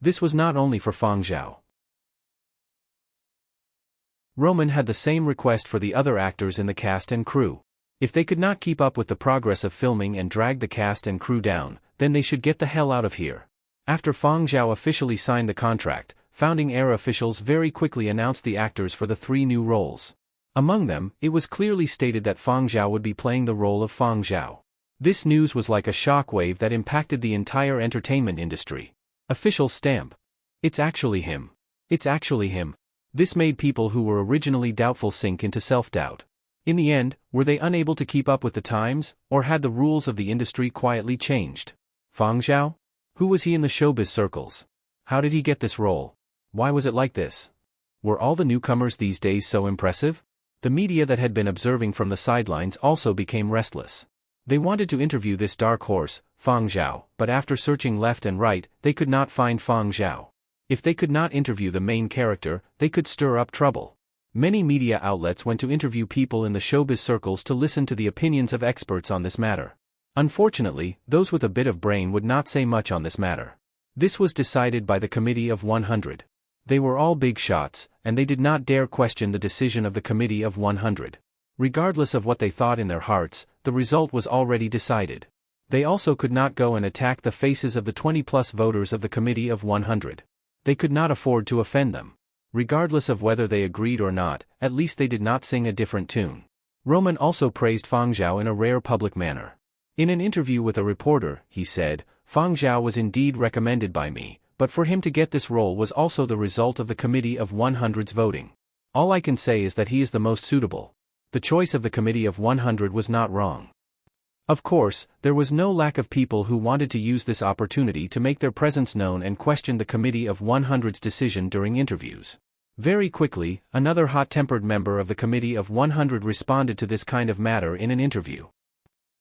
A: This was not only for Fang Zhao. Roman had the same request for the other actors in the cast and crew. If they could not keep up with the progress of filming and drag the cast and crew down, then they should get the hell out of here. After Fang Zhao officially signed the contract, Founding Era officials very quickly announced the actors for the 3 new roles. Among them, it was clearly stated that Fang Zhao would be playing the role of Fang Zhao. This news was like a shockwave that impacted the entire entertainment industry. Official stamp. It's actually him. It's actually him. This made people who were originally doubtful sink into self-doubt. In the end, were they unable to keep up with the times, or had the rules of the industry quietly changed? Fang Zhao? Who was he in the showbiz circles? How did he get this role? Why was it like this? Were all the newcomers these days so impressive? The media that had been observing from the sidelines also became restless. They wanted to interview this dark horse, Fang Zhao, but after searching left and right, they could not find Fang Zhao. If they could not interview the main character, they could stir up trouble. Many media outlets went to interview people in the showbiz circles to listen to the opinions of experts on this matter. Unfortunately, those with a bit of brain would not say much on this matter. This was decided by the Committee of 100. They were all big shots, and they did not dare question the decision of the Committee of 100. Regardless of what they thought in their hearts, the result was already decided. They also could not go and attack the faces of the 20-plus voters of the Committee of 100. They could not afford to offend them. Regardless of whether they agreed or not, at least they did not sing a different tune. Roman also praised Fang Zhao in a rare public manner. In an interview with a reporter, he said, "Fang Zhao was indeed recommended by me, but for him to get this role was also the result of the Committee of 100's voting. All I can say is that he is the most suitable. The choice of the Committee of 100 was not wrong." Of course, there was no lack of people who wanted to use this opportunity to make their presence known and question the Committee of 100's decision during interviews. Very quickly, another hot-tempered member of the Committee of 100 responded to this kind of matter in an interview.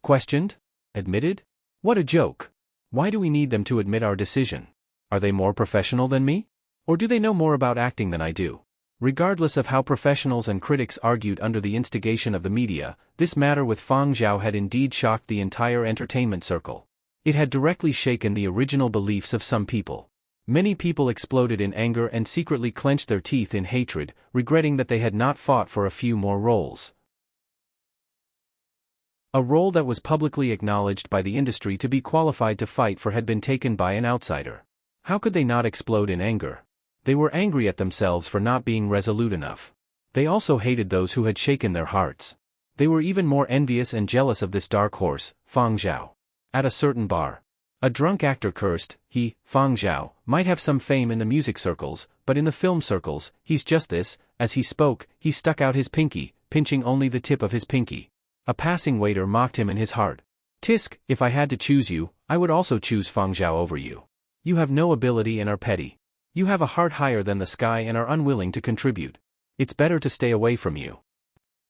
A: Questioned? Admitted? What a joke. Why do we need them to admit our decision? Are they more professional than me? Or do they know more about acting than I do? Regardless of how professionals and critics argued under the instigation of the media, this matter with Fang Zhao had indeed shocked the entire entertainment circle. It had directly shaken the original beliefs of some people. Many people exploded in anger and secretly clenched their teeth in hatred, regretting that they had not fought for a few more roles. A role that was publicly acknowledged by the industry to be qualified to fight for had been taken by an outsider. How could they not explode in anger? They were angry at themselves for not being resolute enough. They also hated those who had shaken their hearts. They were even more envious and jealous of this dark horse, Fang Zhao. At a certain bar, a drunk actor cursed. He, Fang Zhao, might have some fame in the music circles, but in the film circles, he's just this. As he spoke, he stuck out his pinky, pinching only the tip of his pinky. A passing waiter mocked him in his heart. "Tisk, if I had to choose you, I would also choose Fang Zhao over you. You have no ability and are petty. You have a heart higher than the sky and are unwilling to contribute. It's better to stay away from you."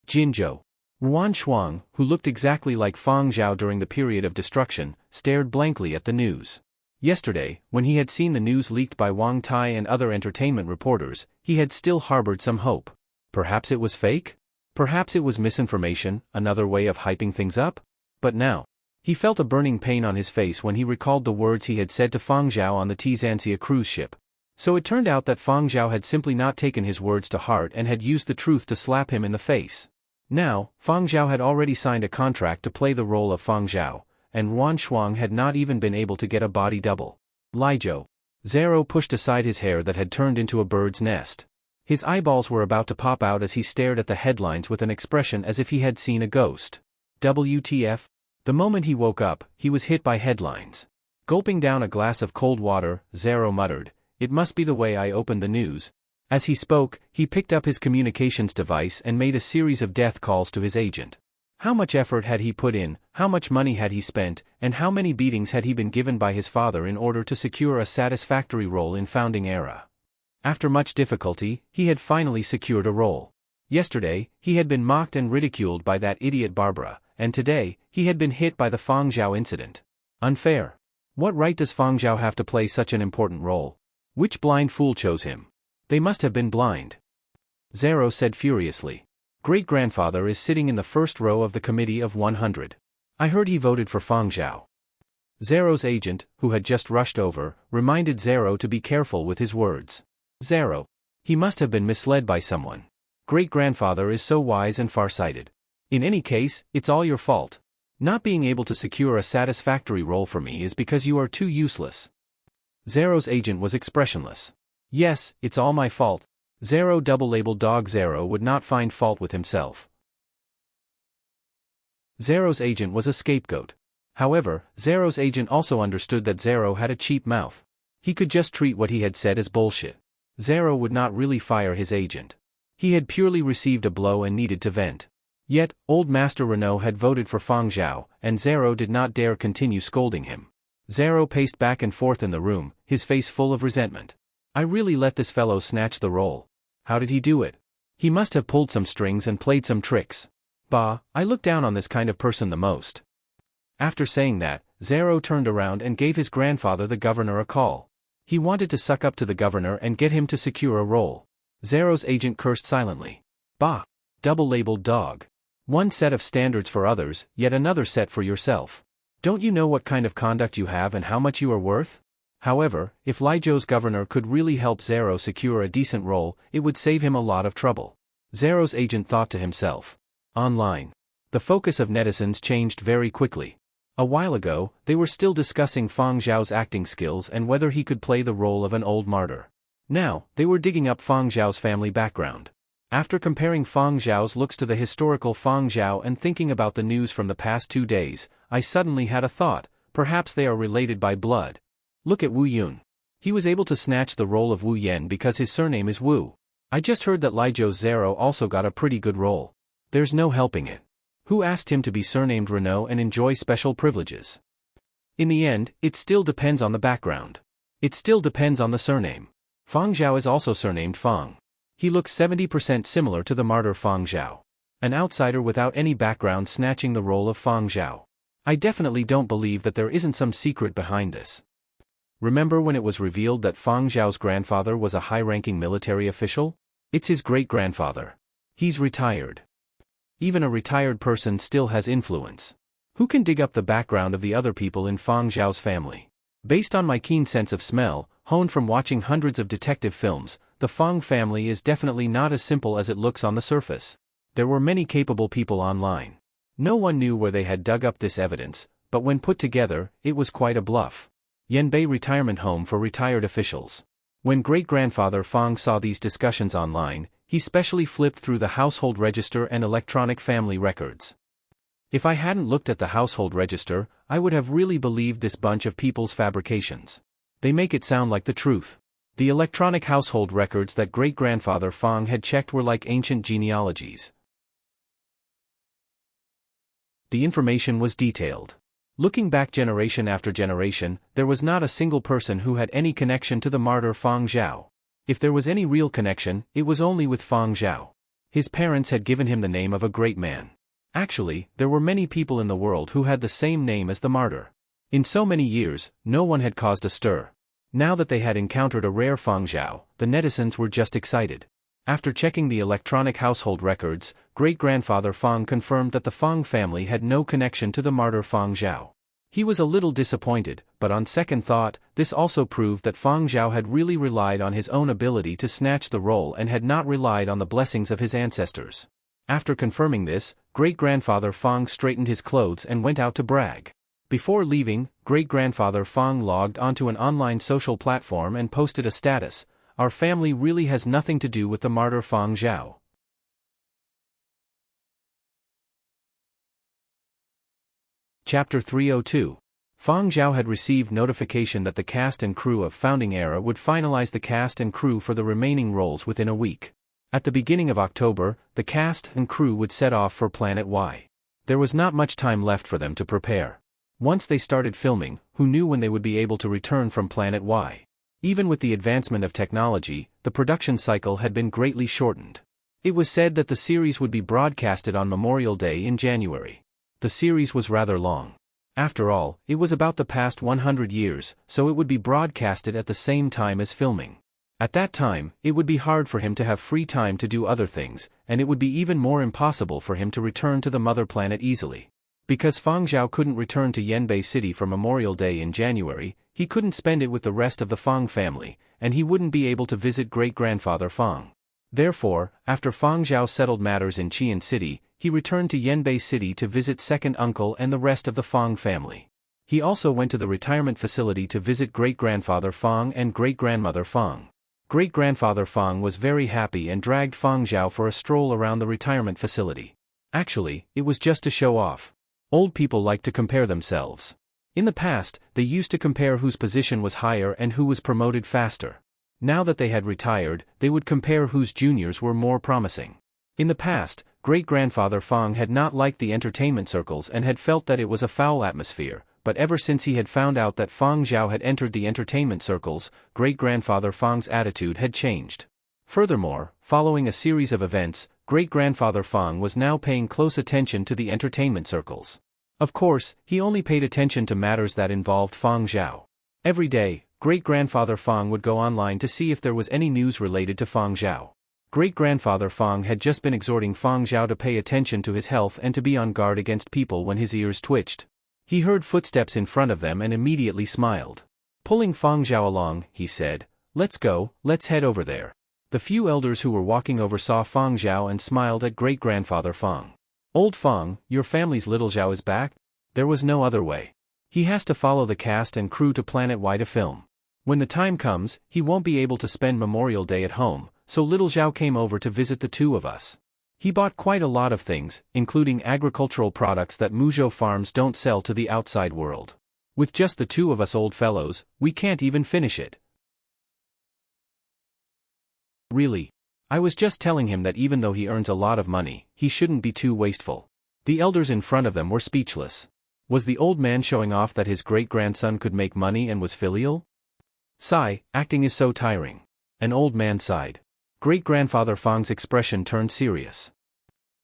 A: Jinzhou. Ruan Shuang, who looked exactly like Fang Zhao during the period of destruction, stared blankly at the news. Yesterday, when he had seen the news leaked by Wang Tai and other entertainment reporters, he had still harbored some hope. Perhaps it was fake? Perhaps it was misinformation, another way of hyping things up? But now, he felt a burning pain on his face when he recalled the words he had said to Fang Zhao on the Tizanxia cruise ship. So it turned out that Fang Zhao had simply not taken his words to heart and had used the truth to slap him in the face. Now, Fang Zhao had already signed a contract to play the role of Fang Zhao, and Ruan Shuang had not even been able to get a body double. Lijo. Zero pushed aside his hair that had turned into a bird's nest. His eyeballs were about to pop out as he stared at the headlines with an expression as if he had seen a ghost. WTF? The moment he woke up, he was hit by headlines. Gulping down a glass of cold water, Zero muttered, "It must be the way I opened the news." As he spoke, he picked up his communications device and made a series of death calls to his agent. How much effort had he put in, how much money had he spent, and how many beatings had he been given by his father in order to secure a satisfactory role in Founding Era? After much difficulty, he had finally secured a role. Yesterday, he had been mocked and ridiculed by that idiot Barbara, and today, he had been hit by the Fang Zhao incident. Unfair. What right does Fang Zhao have to play such an important role? Which blind fool chose him? They must have been blind. Zero said furiously. Great-grandfather is sitting in the first row of the committee of 100. I heard he voted for Fang Zhao. Zero's agent, who had just rushed over, reminded Zero to be careful with his words. Zero. He must have been misled by someone. Great-grandfather is so wise and far-sighted. In any case, it's all your fault. Not being able to secure a satisfactory role for me is because you are too useless. Zero's agent was expressionless. Yes, it's all my fault. Zero double-labeled dog. Zero would not find fault with himself. Zero's agent was a scapegoat. However, Zero's agent also understood that Zero had a cheap mouth. He could just treat what he had said as bullshit. Zero would not really fire his agent. He had purely received a blow and needed to vent. Yet, old Master Renault had voted for Fang Zhao, and Zero did not dare continue scolding him. Zero paced back and forth in the room, his face full of resentment. I really let this fellow snatch the role. How did he do it? He must have pulled some strings and played some tricks. Bah, I look down on this kind of person the most. After saying that, Zero turned around and gave his grandfather the governor a call. He wanted to suck up to the governor and get him to secure a role. Zero's agent cursed silently. Bah! Double-labeled dog. One set of standards for others, yet another set for yourself. Don't you know what kind of conduct you have and how much you are worth? However, if Lijo's governor could really help Zero secure a decent role, it would save him a lot of trouble. Zero's agent thought to himself. Online. The focus of netizens changed very quickly. A while ago, they were still discussing Fang Zhao's acting skills and whether he could play the role of an old martyr. Now, they were digging up Fang Zhao's family background. After comparing Fang Zhao's looks to the historical Fang Zhao and thinking about the news from the past 2 days, I suddenly had a thought, perhaps they are related by blood. Look at Wu Yun. He was able to snatch the role of Wu Yen because his surname is Wu. I just heard that Lijo's Zero also got a pretty good role. There's no helping it. Who asked him to be surnamed Renault and enjoy special privileges? In the end, it still depends on the background. It still depends on the surname. Fang Zhao is also surnamed Fang. He looks 70% similar to the martyr Fang Zhao. An outsider without any background snatching the role of Fang Zhao. I definitely don't believe that there isn't some secret behind this. Remember when it was revealed that Fang Zhao's grandfather was a high-ranking military official? It's his great-grandfather. He's retired. Even a retired person still has influence. Who can dig up the background of the other people in Fang Zhao's family? Based on my keen sense of smell, honed from watching hundreds of detective films, the Fang family is definitely not as simple as it looks on the surface. There were many capable people online. No one knew where they had dug up this evidence, but when put together, it was quite a bluff. Yanbei Retirement Home for Retired Officials. When great-grandfather Fang saw these discussions online, he specially flipped through the household register and electronic family records. If I hadn't looked at the household register, I would have really believed this bunch of people's fabrications. They make it sound like the truth. The electronic household records that great-grandfather Fang had checked were like ancient genealogies. The information was detailed. Looking back generation after generation, there was not a single person who had any connection to the martyr Fang Zhao. If there was any real connection, it was only with Fang Zhao. His parents had given him the name of a great man. Actually, there were many people in the world who had the same name as the martyr. In so many years, no one had caused a stir. Now that they had encountered a rare Fang Zhao, the netizens were just excited. After checking the electronic household records, great-grandfather Fang confirmed that the Fang family had no connection to the martyr Fang Zhao. He was a little disappointed, but on second thought, this also proved that Fang Zhao had really relied on his own ability to snatch the role and had not relied on the blessings of his ancestors. After confirming this, great-grandfather Fang straightened his clothes and went out to brag. Before leaving, great-grandfather Fang logged onto an online social platform and posted a status: "Our family really has nothing to do with the martyr Fang Zhao." Chapter 302. Fang Zhao had received notification that the cast and crew of Founding Era would finalize the cast and crew for the remaining roles within a week. At the beginning of October, the cast and crew would set off for Planet Y. There was not much time left for them to prepare. Once they started filming, who knew when they would be able to return from Planet Y? Even with the advancement of technology, the production cycle had been greatly shortened. It was said that the series would be broadcasted on Memorial Day in January. The series was rather long. After all, it was about the past 100 years, so it would be broadcasted at the same time as filming. At that time, it would be hard for him to have free time to do other things, and it would be even more impossible for him to return to the mother planet easily. Because Fang Zhao couldn't return to Yanbei City for Memorial Day in January, he couldn't spend it with the rest of the Fang family, and he wouldn't be able to visit great-grandfather Fang. Therefore, after Fang Zhao settled matters in Qian City, he returned to Yanbei City to visit second uncle and the rest of the Fang family. He also went to the retirement facility to visit great-grandfather Fang and great-grandmother Fang. Great-grandfather Fang was very happy and dragged Fang Zhao for a stroll around the retirement facility. Actually, it was just to show off. Old people like to compare themselves. In the past, they used to compare whose position was higher and who was promoted faster. Now that they had retired, they would compare whose juniors were more promising. In the past, great-grandfather Fang had not liked the entertainment circles and had felt that it was a foul atmosphere, but ever since he had found out that Fang Zhao had entered the entertainment circles, great-grandfather Fang's attitude had changed. Furthermore, following a series of events, great-grandfather Fang was now paying close attention to the entertainment circles. Of course, he only paid attention to matters that involved Fang Zhao. Every day, great-grandfather Fang would go online to see if there was any news related to Fang Zhao. Great-grandfather Fang had just been exhorting Fang Zhao to pay attention to his health and to be on guard against people when his ears twitched. He heard footsteps in front of them and immediately smiled. Pulling Fang Zhao along, he said, "Let's go, let's head over there." The few elders who were walking over saw Fang Zhao and smiled at great-grandfather Fang. "Old Fang, your family's little Zhao is back?" There was no other way. He has to follow the cast and crew to Planet Y to film. When the time comes, he won't be able to spend Memorial Day at home, so little Zhao came over to visit the two of us. He bought quite a lot of things, including agricultural products that Muzhou farms don't sell to the outside world. With just the two of us old fellows, we can't even finish it. Really? I was just telling him that even though he earns a lot of money, he shouldn't be too wasteful. The elders in front of them were speechless. Was the old man showing off that his great-grandson could make money and was filial? Sigh, acting is so tiring. An old man sighed. Great-grandfather Fang's expression turned serious.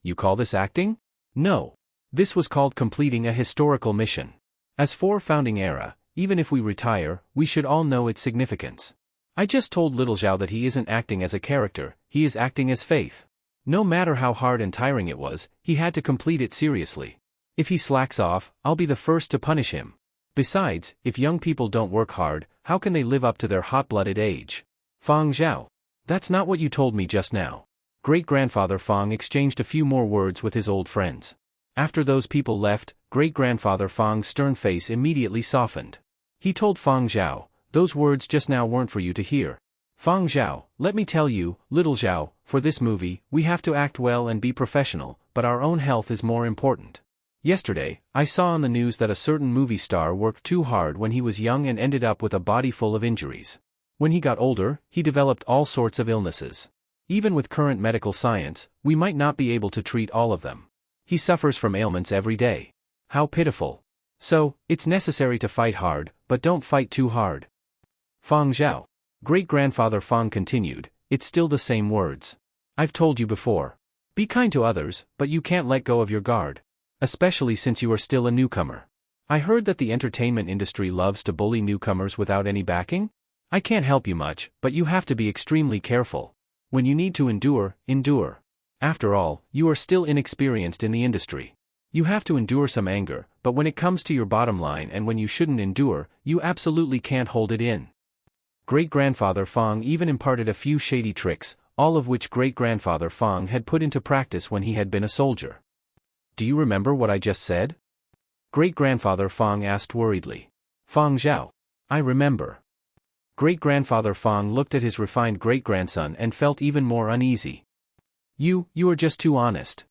A: You call this acting? No. This was called completing a historical mission. As for founding era, even if we retire, we should all know its significance. I just told little Zhao that he isn't acting as a character, he is acting as faith. No matter how hard and tiring it was, he had to complete it seriously. If he slacks off, I'll be the first to punish him. Besides, if young people don't work hard, how can they live up to their hot-blooded age? Fang Zhao. That's not what you told me just now. Great-grandfather Fang exchanged a few more words with his old friends. After those people left, great-grandfather Fang's stern face immediately softened. He told Fang Zhao, "Those words just now weren't for you to hear. Fang Zhao, let me tell you, little Zhao, for this movie, we have to act well and be professional, but our own health is more important. Yesterday, I saw on the news that a certain movie star worked too hard when he was young and ended up with a body full of injuries. When he got older, he developed all sorts of illnesses. Even with current medical science, we might not be able to treat all of them. He suffers from ailments every day. How pitiful. So, it's necessary to fight hard, but don't fight too hard." Fang Zhao. Great-grandfather Fang continued, "It's still the same words. I've told you before. Be kind to others, but you can't let go of your guard. Especially since you are still a newcomer. I heard that the entertainment industry loves to bully newcomers without any backing? I can't help you much, but you have to be extremely careful. When you need to endure, endure. After all, you are still inexperienced in the industry. You have to endure some anger, but when it comes to your bottom line and when you shouldn't endure, you absolutely can't hold it in." Great-grandfather Fang even imparted a few shady tricks, all of which great-grandfather Fang had put into practice when he had been a soldier. "Do you remember what I just said?" Great-grandfather Fang asked worriedly. Fang Zhao. "I remember." Great-grandfather Fang looked at his refined great-grandson and felt even more uneasy. You are just too honest."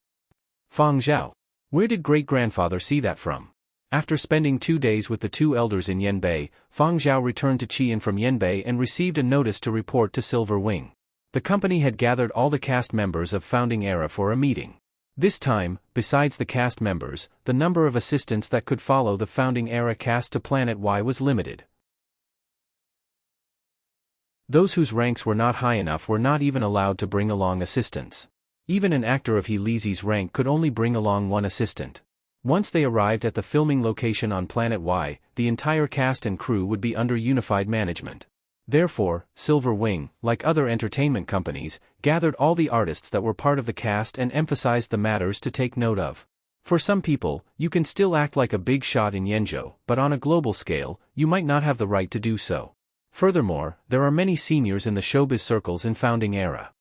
A: Fang Zhao. Where did great-grandfather see that from? After spending 2 days with the two elders in Yanbei, Fang Zhao returned to Qian from Yanbei and received a notice to report to Silver Wing. The company had gathered all the cast members of Founding Era for a meeting. This time, besides the cast members, the number of assistants that could follow the Founding Era cast to Planet Y was limited. Those whose ranks were not high enough were not even allowed to bring along assistants. Even an actor of Heelys's rank could only bring along one assistant. Once they arrived at the filming location on Planet Y, the entire cast and crew would be under unified management. Therefore, Silver Wing, like other entertainment companies, gathered all the artists that were part of the cast and emphasized the matters to take note of. For some people, you can still act like a big shot in Yenzhou, but on a global scale, you might not have the right to do so. Furthermore, there are many seniors in the showbiz circles in Founding Era.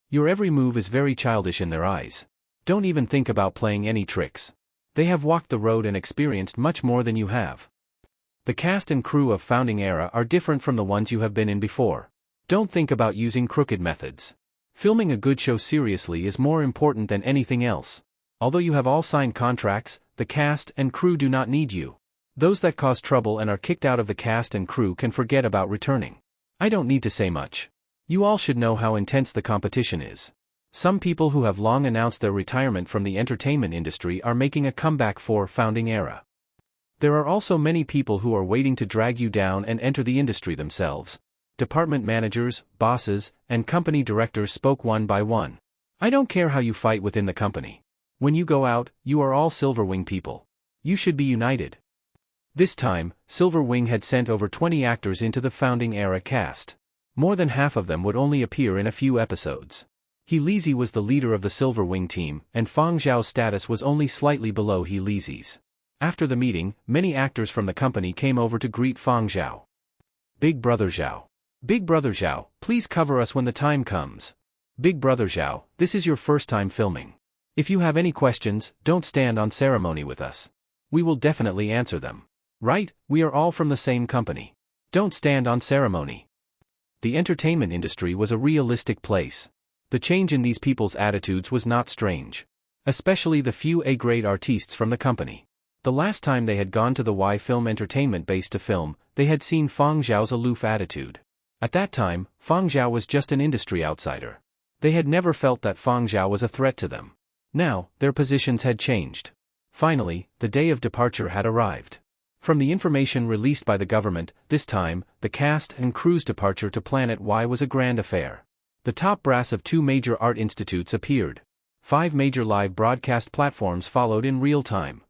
A: Your every move is very childish in their eyes. Don't even think about playing any tricks. They have walked the road and experienced much more than you have. The cast and crew of Founding Era are different from the ones you have been in before. Don't think about using crooked methods. Filming a good show seriously is more important than anything else. Although you have all signed contracts, the cast and crew do not need you. Those that cause trouble and are kicked out of the cast and crew can forget about returning. I don't need to say much. You all should know how intense the competition is. Some people who have long announced their retirement from the entertainment industry are making a comeback for Founding Era. There are also many people who are waiting to drag you down and enter the industry themselves. Department managers, bosses, and company directors spoke one by one. I don't care how you fight within the company. When you go out, you are all Silver Wing people. You should be united. This time, Silver Wing had sent over 20 actors into the Founding Era cast. More than half of them would only appear in a few episodes. Heelys was the leader of the Silver Wing team, and Fang Zhao's status was only slightly below Heelys's. After the meeting, many actors from the company came over to greet Fang Zhao. Big Brother Zhao. Big Brother Zhao, please cover us when the time comes. Big Brother Zhao, this is your first time filming. If you have any questions, don't stand on ceremony with us. We will definitely answer them. Right, we are all from the same company. Don't stand on ceremony. The entertainment industry was a realistic place. The change in these people's attitudes was not strange. Especially the few A-grade artistes from the company. The last time they had gone to the Y Film Entertainment base to film, they had seen Fang Zhao's aloof attitude. At that time, Fang Zhao was just an industry outsider. They had never felt that Fang Zhao was a threat to them. Now, their positions had changed. Finally, the day of departure had arrived. From the information released by the government, this time, the cast and crew's departure to Planet Y was a grand affair. The top brass of 2 major art institutes appeared. 5 major live broadcast platforms followed in real time.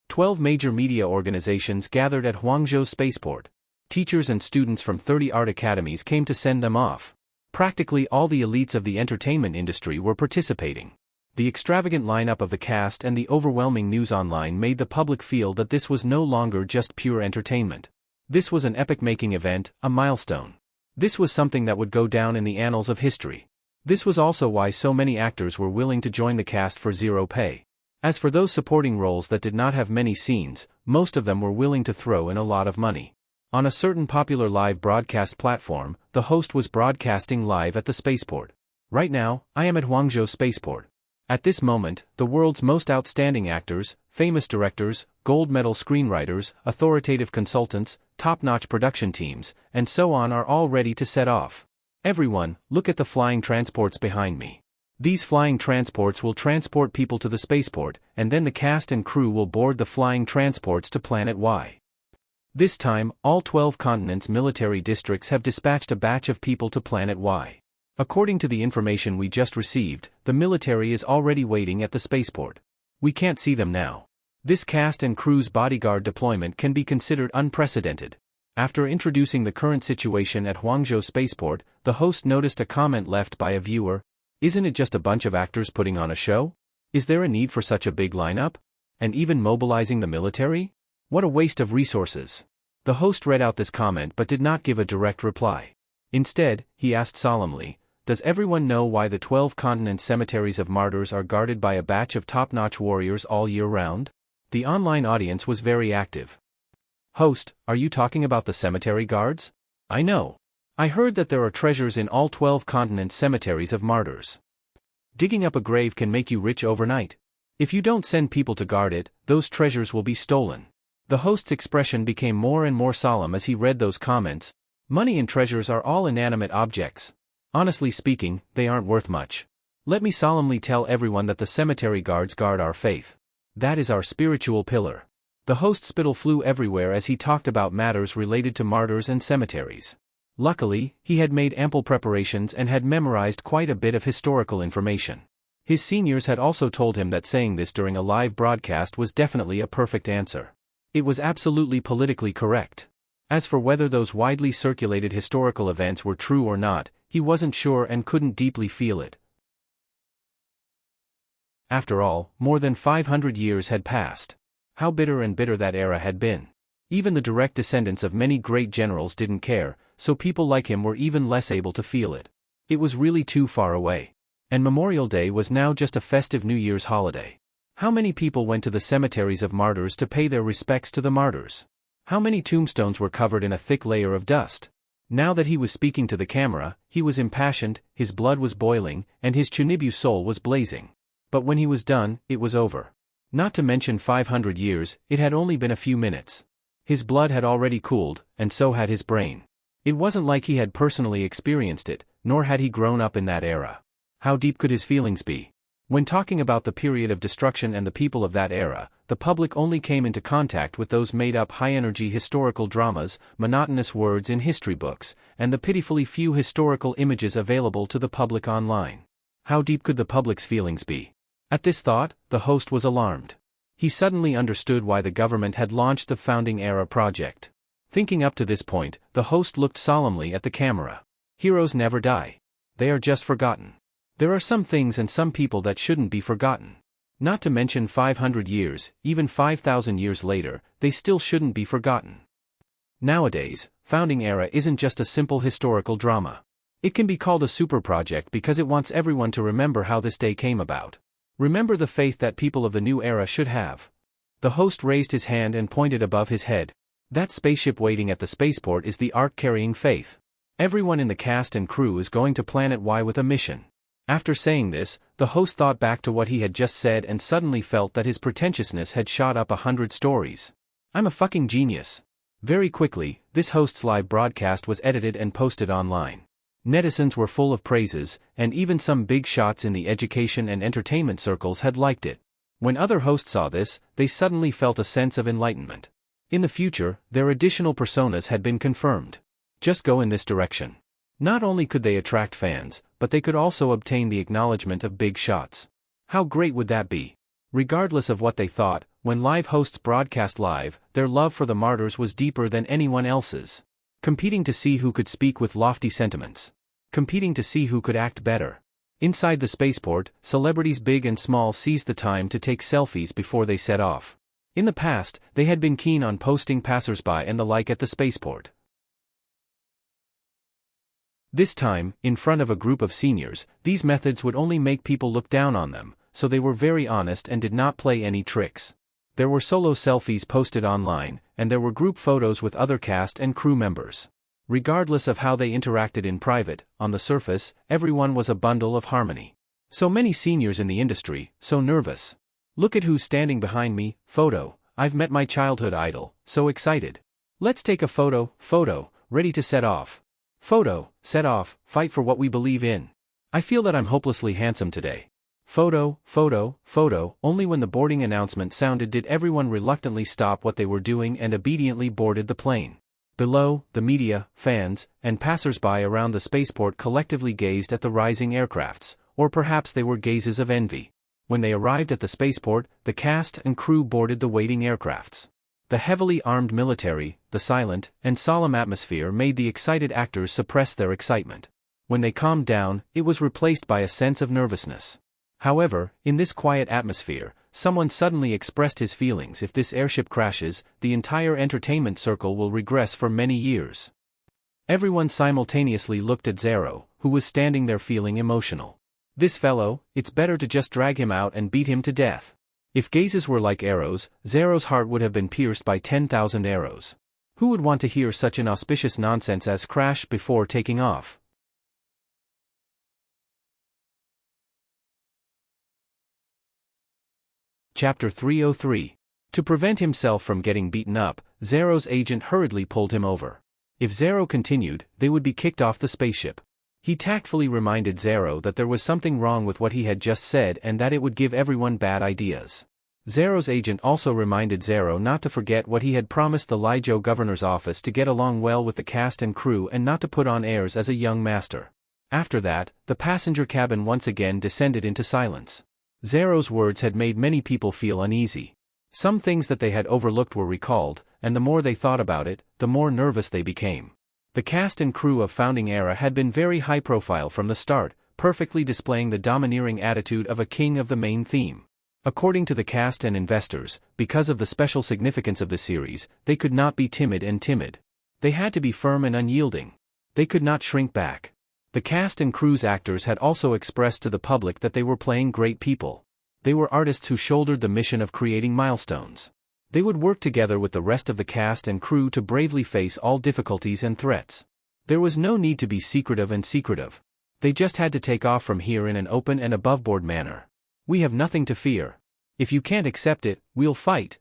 A: 12 major media organizations gathered at Huangzhou Spaceport. Teachers and students from 30 art academies came to send them off. Practically all the elites of the entertainment industry were participating. The extravagant lineup of the cast and the overwhelming news online made the public feel that this was no longer just pure entertainment. This was an epoch-making event, a milestone. This was something that would go down in the annals of history. This was also why so many actors were willing to join the cast for zero pay. As for those supporting roles that did not have many scenes, most of them were willing to throw in a lot of money. On a certain popular live broadcast platform, the host was broadcasting live at the spaceport. Right now, I am at Huangzhou Spaceport. At this moment, the world's most outstanding actors, famous directors, gold medal screenwriters, authoritative consultants, top-notch production teams, and so on are all ready to set off. Everyone, look at the flying transports behind me. These flying transports will transport people to the spaceport, and then the cast and crew will board the flying transports to Planet Y. This time, all 12 continents' military districts have dispatched a batch of people to Planet Y. According to the information we just received, the military is already waiting at the spaceport. We can't see them now. This cast and crew's bodyguard deployment can be considered unprecedented. After introducing the current situation at Huangzhou Spaceport, the host noticed a comment left by a viewer. Isn't it just a bunch of actors putting on a show? Is there a need for such a big lineup? And even mobilizing the military? What a waste of resources. The host read out this comment but did not give a direct reply. Instead, he asked solemnly, does everyone know why the 12 continent cemeteries of martyrs are guarded by a batch of top-notch warriors all year round? The online audience was very active. Host, are you talking about the cemetery guards? I know. I heard that there are treasures in all 12 continent cemeteries of martyrs. Digging up a grave can make you rich overnight. If you don't send people to guard it, those treasures will be stolen. The host's expression became more and more solemn as he read those comments. Money and treasures are all inanimate objects. Honestly speaking, they aren't worth much. Let me solemnly tell everyone that the cemetery guards guard our faith. That is our spiritual pillar. The host's spittle flew everywhere as he talked about matters related to martyrs and cemeteries. Luckily, he had made ample preparations and had memorized quite a bit of historical information. His seniors had also told him that saying this during a live broadcast was definitely a perfect answer. It was absolutely politically correct. As for whether those widely circulated historical events were true or not, he wasn't sure and couldn't deeply feel it. After all, more than 500 years had passed. How bitter and bitter that era had been. Even the direct descendants of many great generals didn't care, so people like him were even less able to feel it. It was really too far away. And Memorial Day was now just a festive New Year's holiday. How many people went to the cemeteries of martyrs to pay their respects to the martyrs? How many tombstones were covered in a thick layer of dust? Now that he was speaking to the camera, he was impassioned, his blood was boiling, and his Chunibu soul was blazing. But when he was done, it was over. Not to mention 500 years, it had only been a few minutes. His blood had already cooled, and so had his brain. It wasn't like he had personally experienced it, nor had he grown up in that era. How deep could his feelings be? When talking about the period of destruction and the people of that era, the public only came into contact with those made-up high-energy historical dramas, monotonous words in history books, and the pitifully few historical images available to the public online. How deep could the public's feelings be? At this thought, the host was alarmed. He suddenly understood why the government had launched the Founding Era project. Thinking up to this point, the host looked solemnly at the camera. Heroes never die. They are just forgotten. There are some things and some people that shouldn't be forgotten. Not to mention 500 years, even 5,000 years later, they still shouldn't be forgotten. Nowadays, Founding Era isn't just a simple historical drama. It can be called a super project because it wants everyone to remember how this day came about. Remember the faith that people of the new era should have. The host raised his hand and pointed above his head. That spaceship waiting at the spaceport is the Ark carrying faith. Everyone in the cast and crew is going to Planet Y with a mission. After saying this, the host thought back to what he had just said and suddenly felt that his pretentiousness had shot up 100 stories. I'm a fucking genius. Very quickly, this host's live broadcast was edited and posted online. Netizens were full of praises, and even some big shots in the education and entertainment circles had liked it. When other hosts saw this, they suddenly felt a sense of enlightenment. In the future, their additional personas had been confirmed. Just go in this direction. Not only could they attract fans, but they could also obtain the acknowledgement of big shots. How great would that be? Regardless of what they thought, when live hosts broadcast live, their love for the martyrs was deeper than anyone else's. Competing to see who could speak with lofty sentiments. Competing to see who could act better. Inside the spaceport, celebrities big and small seized the time to take selfies before they set off. In the past, they had been keen on posting passersby and the like at the spaceport. This time, in front of a group of seniors, these methods would only make people look down on them, so they were very honest and did not play any tricks. There were solo selfies posted online, and there were group photos with other cast and crew members. Regardless of how they interacted in private, on the surface, everyone was a bundle of harmony. So many seniors in the industry, so nervous. Look at who's standing behind me, photo, I've met my childhood idol, so excited. Let's take a photo, ready to set off. Photo, set off, fight for what we believe in. I feel that I'm hopelessly handsome today. Photo, only when the boarding announcement sounded did everyone reluctantly stop what they were doing and obediently boarded the plane. Below, the media, fans, and passers-by around the spaceport collectively gazed at the rising aircrafts, or perhaps they were gazes of envy. When they arrived at the spaceport, the cast and crew boarded the waiting aircrafts. The heavily armed military, the silent and solemn atmosphere made the excited actors suppress their excitement. When they calmed down, it was replaced by a sense of nervousness. However, in this quiet atmosphere, someone suddenly expressed his feelings: if this airship crashes, the entire entertainment circle will regress for many years. Everyone simultaneously looked at Zero, who was standing there feeling emotional. This fellow, it's better to just drag him out and beat him to death. If gazes were like arrows, Zero's heart would have been pierced by 10,000 arrows. Who would want to hear such inauspicious nonsense as crash before taking off? Chapter 303. To prevent himself from getting beaten up, Zero's agent hurriedly pulled him over. If Zero continued, they would be kicked off the spaceship. He tactfully reminded Zero that there was something wrong with what he had just said and that it would give everyone bad ideas. Zero's agent also reminded Zero not to forget what he had promised the Lijo governor's office, to get along well with the cast and crew and not to put on airs as a young master. After that, the passenger cabin once again descended into silence. Zero's words had made many people feel uneasy. Some things that they had overlooked were recalled, and the more they thought about it, the more nervous they became. The cast and crew of Founding Era had been very high profile from the start, perfectly displaying the domineering attitude of a king of the main theme. According to the cast and investors, because of the special significance of the series, they could not be timid and timid. They had to be firm and unyielding. They could not shrink back. The cast and crew's actors had also expressed to the public that they were playing great people. They were artists who shouldered the mission of creating milestones. They would work together with the rest of the cast and crew to bravely face all difficulties and threats. There was no need to be secretive. They just had to take off from here in an open and aboveboard manner. We have nothing to fear. If you can't accept it, we'll fight.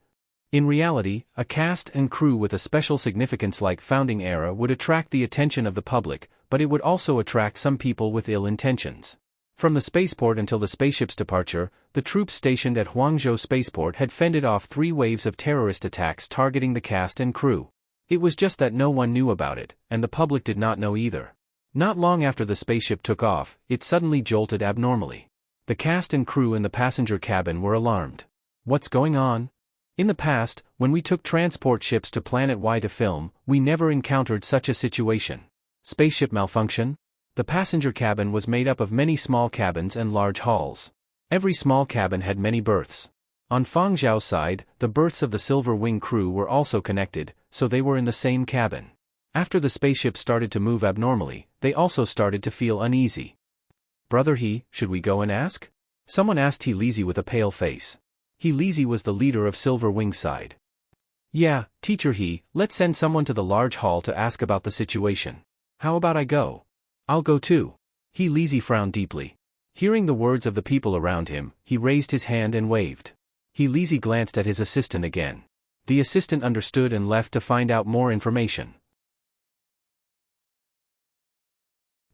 A: In reality, a cast and crew with a special significance like Founding Era would attract the attention of the public, but it would also attract some people with ill intentions. From the spaceport until the spaceship's departure, the troops stationed at Huangzhou Spaceport had fended off 3 waves of terrorist attacks targeting the cast and crew. It was just that no one knew about it, and the public did not know either. Not long after the spaceship took off, it suddenly jolted abnormally. The cast and crew in the passenger cabin were alarmed. What's going on? In the past, when we took transport ships to Planet Y to film, we never encountered such a situation. Spaceship malfunction? The passenger cabin was made up of many small cabins and large halls. Every small cabin had many berths. On Fang Zhao's side, the berths of the Silver Wing crew were also connected, so they were in the same cabin. After the spaceship started to move abnormally, they also started to feel uneasy. Brother He, should we go and ask? Someone asked He Lizzy with a pale face. He Lizzy was the leader of Silver Wing's side. Yeah, Teacher He, let's send someone to the large hall to ask about the situation. How about I go? I'll go too. He Lizzy frowned deeply. Hearing the words of the people around him, he raised his hand and waved. He Lizzy glanced at his assistant again. The assistant understood and left to find out more information.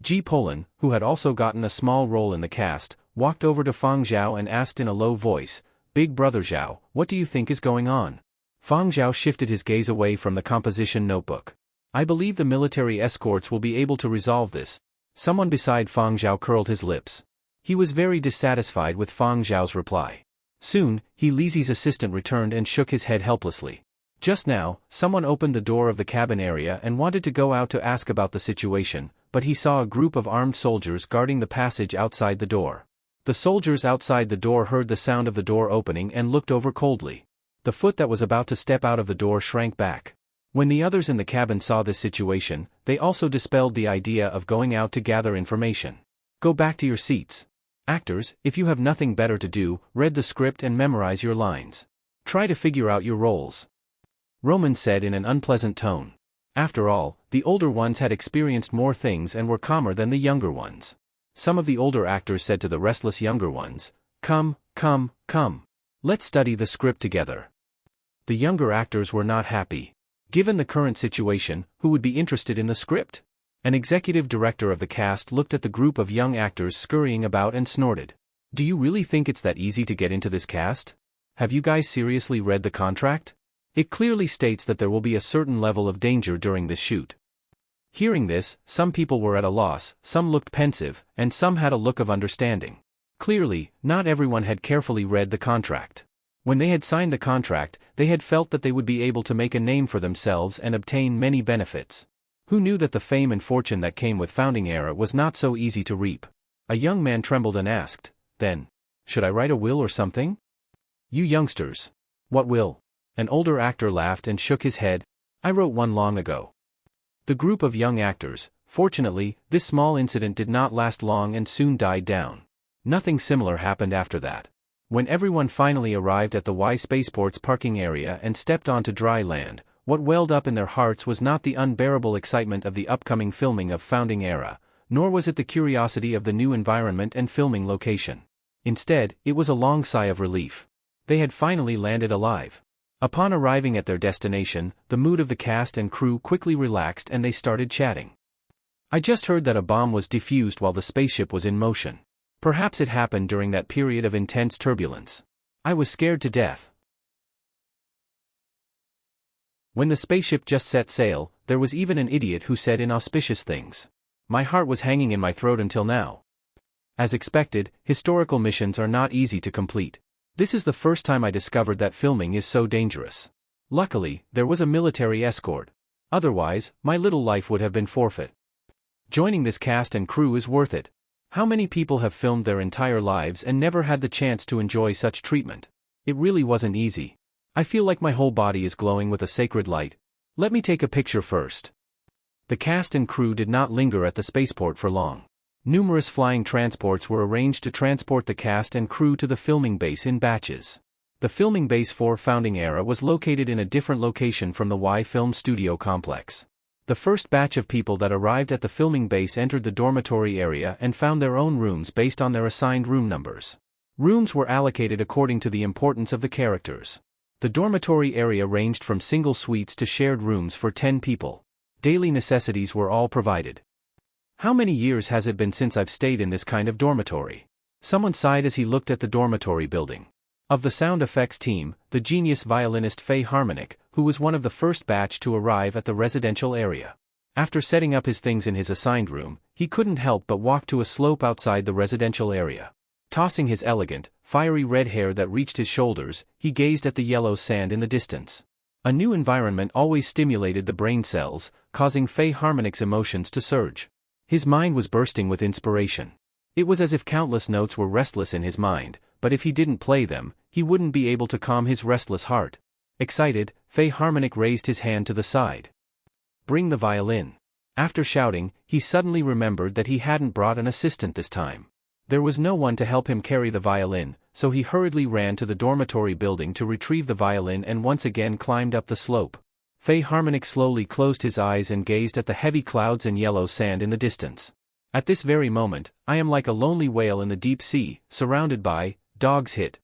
A: Ji Polan, who had also gotten a small role in the cast, walked over to Fang Zhao and asked in a low voice, Big Brother Zhao, what do you think is going on? Fang Zhao shifted his gaze away from the composition notebook. I believe the military escorts will be able to resolve this. Someone beside Fang Zhao curled his lips. He was very dissatisfied with Fang Zhao's reply. Soon, He Lizzy's assistant returned and shook his head helplessly. Just now, someone opened the door of the cabin area and wanted to go out to ask about the situation, but he saw a group of armed soldiers guarding the passage outside the door. The soldiers outside the door heard the sound of the door opening and looked over coldly. The foot that was about to step out of the door shrank back. When the others in the cabin saw this situation, they also dispelled the idea of going out to gather information. Go back to your seats. Actors, if you have nothing better to do, read the script and memorize your lines. Try to figure out your roles. Roman said in an unpleasant tone. After all, the older ones had experienced more things and were calmer than the younger ones. Some of the older actors said to the restless younger ones, Come. Let's study the script together. The younger actors were not happy. Given the current situation, who would be interested in the script? An executive director of the cast looked at the group of young actors scurrying about and snorted. Do you really think it's that easy to get into this cast? Have you guys seriously read the contract? It clearly states that there will be a certain level of danger during this shoot. Hearing this, some people were at a loss, some looked pensive, and some had a look of understanding. Clearly, not everyone had carefully read the contract. When they had signed the contract, they had felt that they would be able to make a name for themselves and obtain many benefits. Who knew that the fame and fortune that came with Founding Era was not so easy to reap? A young man trembled and asked, Then, should I write a will or something? You youngsters. What will? An older actor laughed and shook his head. I wrote one long ago. The group of young actors, fortunately, this small incident did not last long and soon died down. Nothing similar happened after that. When everyone finally arrived at the Y Spaceport's parking area and stepped onto dry land, what welled up in their hearts was not the unbearable excitement of the upcoming filming of Founding Era, nor was it the curiosity of the new environment and filming location. Instead, it was a long sigh of relief. They had finally landed alive. Upon arriving at their destination, the mood of the cast and crew quickly relaxed and they started chatting. I just heard that a bomb was defused while the spaceship was in motion. Perhaps it happened during that period of intense turbulence. I was scared to death. When the spaceship just set sail, there was even an idiot who said inauspicious things. My heart was hanging in my throat until now. As expected, historical missions are not easy to complete. This is the first time I discovered that filming is so dangerous. Luckily, there was a military escort. Otherwise, my little life would have been forfeit. Joining this cast and crew is worth it. How many people have filmed their entire lives and never had the chance to enjoy such treatment? It really wasn't easy. I feel like my whole body is glowing with a sacred light. Let me take a picture first. The cast and crew did not linger at the spaceport for long. Numerous flying transports were arranged to transport the cast and crew to the filming base in batches. The filming base for Founding Era was located in a different location from the Y Film Studio complex. The first batch of people that arrived at the filming base entered the dormitory area and found their own rooms based on their assigned room numbers. Rooms were allocated according to the importance of the characters. The dormitory area ranged from single suites to shared rooms for 10 people. Daily necessities were all provided. How many years has it been since I've stayed in this kind of dormitory? Someone sighed as he looked at the dormitory building. Of the sound effects team, the genius violinist Faye Harmonic, who was one of the first batch to arrive at the residential area. After setting up his things in his assigned room, he couldn't help but walk to a slope outside the residential area. Tossing his elegant, fiery red hair that reached his shoulders, he gazed at the yellow sand in the distance. A new environment always stimulated the brain cells, causing Faye Harmonic's emotions to surge. His mind was bursting with inspiration. It was as if countless notes were restless in his mind, but if he didn't play them, he wouldn't be able to calm his restless heart. Excited, Faye Harmonic raised his hand to the side. "Bring the violin." After shouting, he suddenly remembered that he hadn't brought an assistant this time. There was no one to help him carry the violin, so he hurriedly ran to the dormitory building to retrieve the violin and once again climbed up the slope. Faye Harmonic slowly closed his eyes and gazed at the heavy clouds and yellow sand in the distance. At this very moment, I am like a lonely whale in the deep sea, surrounded by dogs. Hit.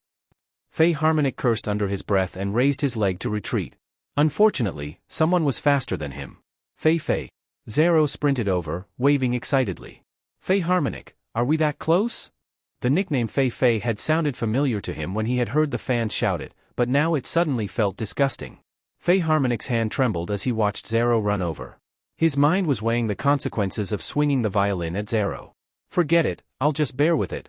A: Faye Harmonic cursed under his breath and raised his leg to retreat. Unfortunately, someone was faster than him. Faye. Zero sprinted over, waving excitedly. "Faye Harmonic, are we that close?" The nickname Faye had sounded familiar to him when he had heard the fans shout it, but now it suddenly felt disgusting. Faye Harmonic's hand trembled as he watched Zero run over. His mind was weighing the consequences of swinging the violin at Zero. "Forget it, I'll just bear with it.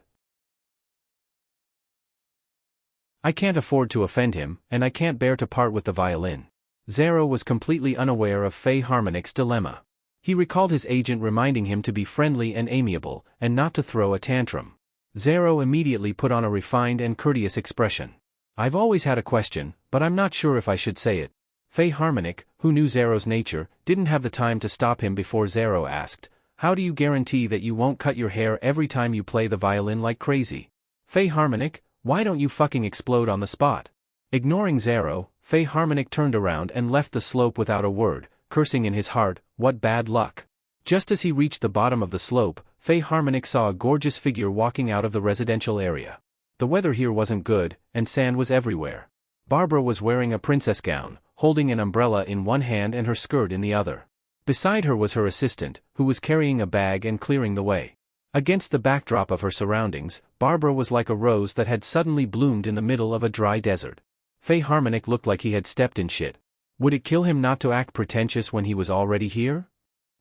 A: I can't afford to offend him, and I can't bear to part with the violin." Zero was completely unaware of Faye Harmonic's dilemma. He recalled his agent reminding him to be friendly and amiable, and not to throw a tantrum. Zero immediately put on a refined and courteous expression. "I've always had a question, but I'm not sure if I should say it." Faye Harmonic, who knew Zero's nature, didn't have the time to stop him before Zero asked, "How do you guarantee that you won't cut your hair every time you play the violin like crazy?" "Faye Harmonic, why don't you fucking explode on the spot?" Ignoring Zero, Faye Harmonic turned around and left the slope without a word, cursing in his heart, "What bad luck." Just as he reached the bottom of the slope, Faye Harmonic saw a gorgeous figure walking out of the residential area. The weather here wasn't good, and sand was everywhere. Barbara was wearing a princess gown, holding an umbrella in one hand and her skirt in the other. Beside her was her assistant, who was carrying a bag and clearing the way. Against the backdrop of her surroundings, Barbara was like a rose that had suddenly bloomed in the middle of a dry desert. Faye Harmonic looked like he had stepped in shit. Would it kill him not to act pretentious when he was already here?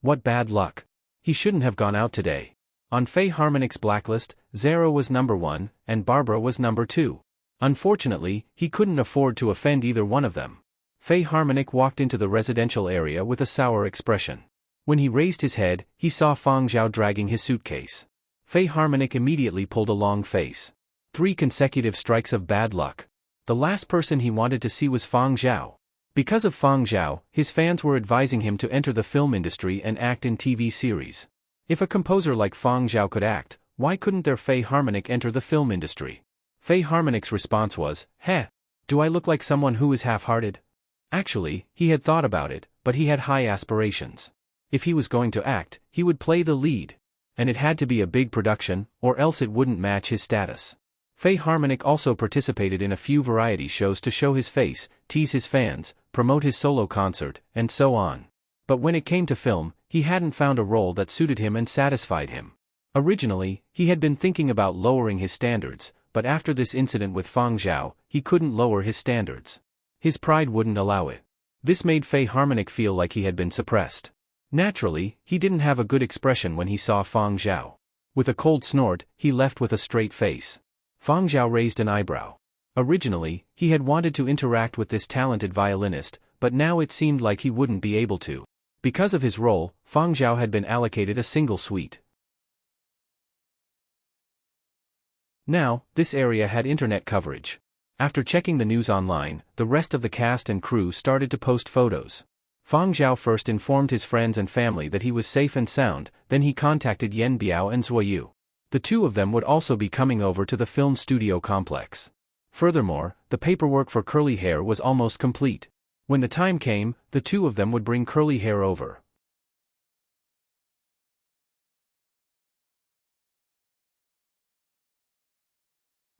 A: What bad luck. He shouldn't have gone out today. On Faye Harmonic's blacklist, Zero was number 1, and Barbara was number 2. Unfortunately, he couldn't afford to offend either one of them. Faye Harmonic walked into the residential area with a sour expression. When he raised his head, he saw Fang Zhao dragging his suitcase. Faye Harmonic immediately pulled a long face. 3 consecutive strikes of bad luck. The last person he wanted to see was Fang Zhao. Because of Fang Zhao, his fans were advising him to enter the film industry and act in TV series. If a composer like Fang Zhao could act, why couldn't their Faye Harmonic enter the film industry? Faye Harmonic's response was, "Heh, do I look like someone who is half-hearted?" Actually, he had thought about it, but he had high aspirations. If he was going to act, he would play the lead. And it had to be a big production, or else it wouldn't match his status. Faye Harmonic also participated in a few variety shows to show his face, tease his fans, promote his solo concert, and so on. But when it came to film, he hadn't found a role that suited him and satisfied him. Originally, he had been thinking about lowering his standards, but after this incident with Fang Zhao, he couldn't lower his standards. His pride wouldn't allow it. This made Fei Harmonic feel like he had been suppressed. Naturally, he didn't have a good expression when he saw Fang Zhao. With a cold snort, he left with a straight face. Fang Zhao raised an eyebrow. Originally, he had wanted to interact with this talented violinist, but now it seemed like he wouldn't be able to. Because of his role, Fang Zhao had been allocated a single suite. Now, this area had internet coverage. After checking the news online, the rest of the cast and crew started to post photos. Fang Zhao first informed his friends and family that he was safe and sound, then he contacted Yan Biao and Zuoyu. The two of them would also be coming over to the film studio complex. Furthermore, the paperwork for curly hair was almost complete. When the time came, the two of them would bring curly hair over.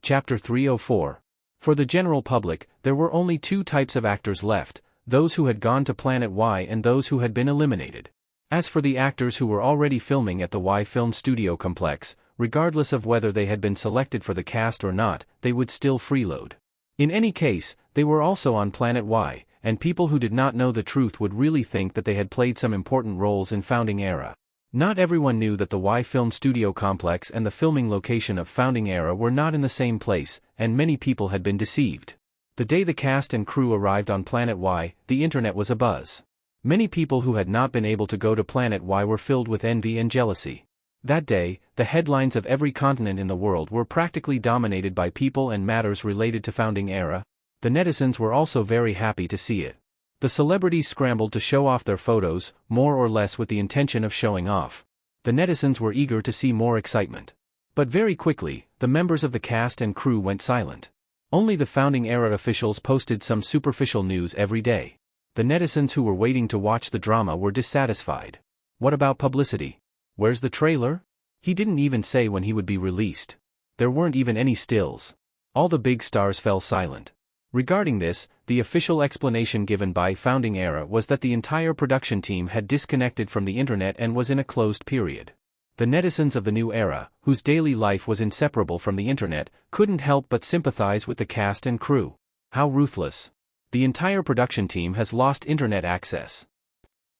A: Chapter 304. For the general public, there were only two types of actors left, those who had gone to Planet Y and those who had been eliminated. As for the actors who were already filming at the Y Film Studio Complex, regardless of whether they had been selected for the cast or not, they would still freeload. In any case, they were also on Planet Y, and people who did not know the truth would really think that they had played some important roles in Founding Era. Not everyone knew that the Y Film Studio Complex and the filming location of Founding Era were not in the same place, and many people had been deceived. The day the cast and crew arrived on Planet Y, the internet was abuzz. Many people who had not been able to go to Planet Y were filled with envy and jealousy. That day, the headlines of every continent in the world were practically dominated by people and matters related to Founding Era. The netizens were also very happy to see it. The celebrities scrambled to show off their photos, more or less with the intention of showing off. The netizens were eager to see more excitement. But very quickly, the members of the cast and crew went silent. Only the Founding Era officials posted some superficial news every day. The netizens who were waiting to watch the drama were dissatisfied. What about publicity? Where's the trailer? He didn't even say when he would be released. There weren't even any stills. All the big stars fell silent. Regarding this, the official explanation given by Founding Era was that the entire production team had disconnected from the internet and was in a closed period. The netizens of the new era, whose daily life was inseparable from the internet, couldn't help but sympathize with the cast and crew. How ruthless. The entire production team has lost internet access.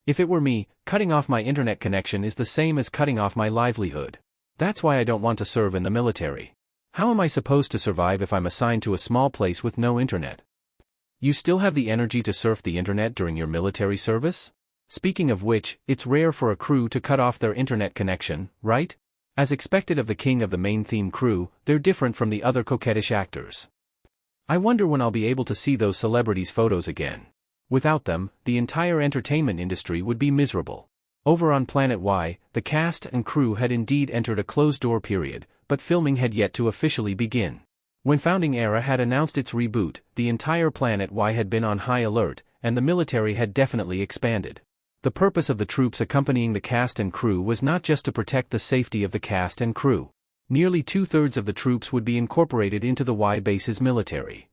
A: If it were me, cutting off my internet connection is the same as cutting off my livelihood. That's why I don't want to serve in the military. How am I supposed to survive if I'm assigned to a small place with no internet? You still have the energy to surf the internet during your military service? Speaking of which, it's rare for a crew to cut off their internet connection, right? As expected of the king of the main theme crew, they're different from the other coquettish actors. I wonder when I'll be able to see those celebrities' photos again. Without them, the entire entertainment industry would be miserable. Over on Planet Y, the cast and crew had indeed entered a closed-door period, but filming had yet to officially begin. When Founding Era had announced its reboot, the entire Planet Y had been on high alert, and the military had definitely expanded. The purpose of the troops accompanying the cast and crew was not just to protect the safety of the cast and crew. Nearly two-thirds of the troops would be incorporated into the Y base's military.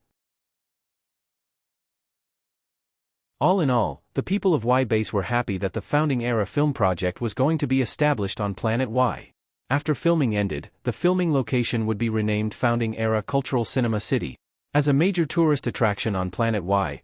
A: All in all, the people of Y base were happy that the Founding Era film project was going to be established on Planet Y. After filming ended, the filming location would be renamed Founding Era Cultural Cinema City. As a major tourist attraction on Planet Y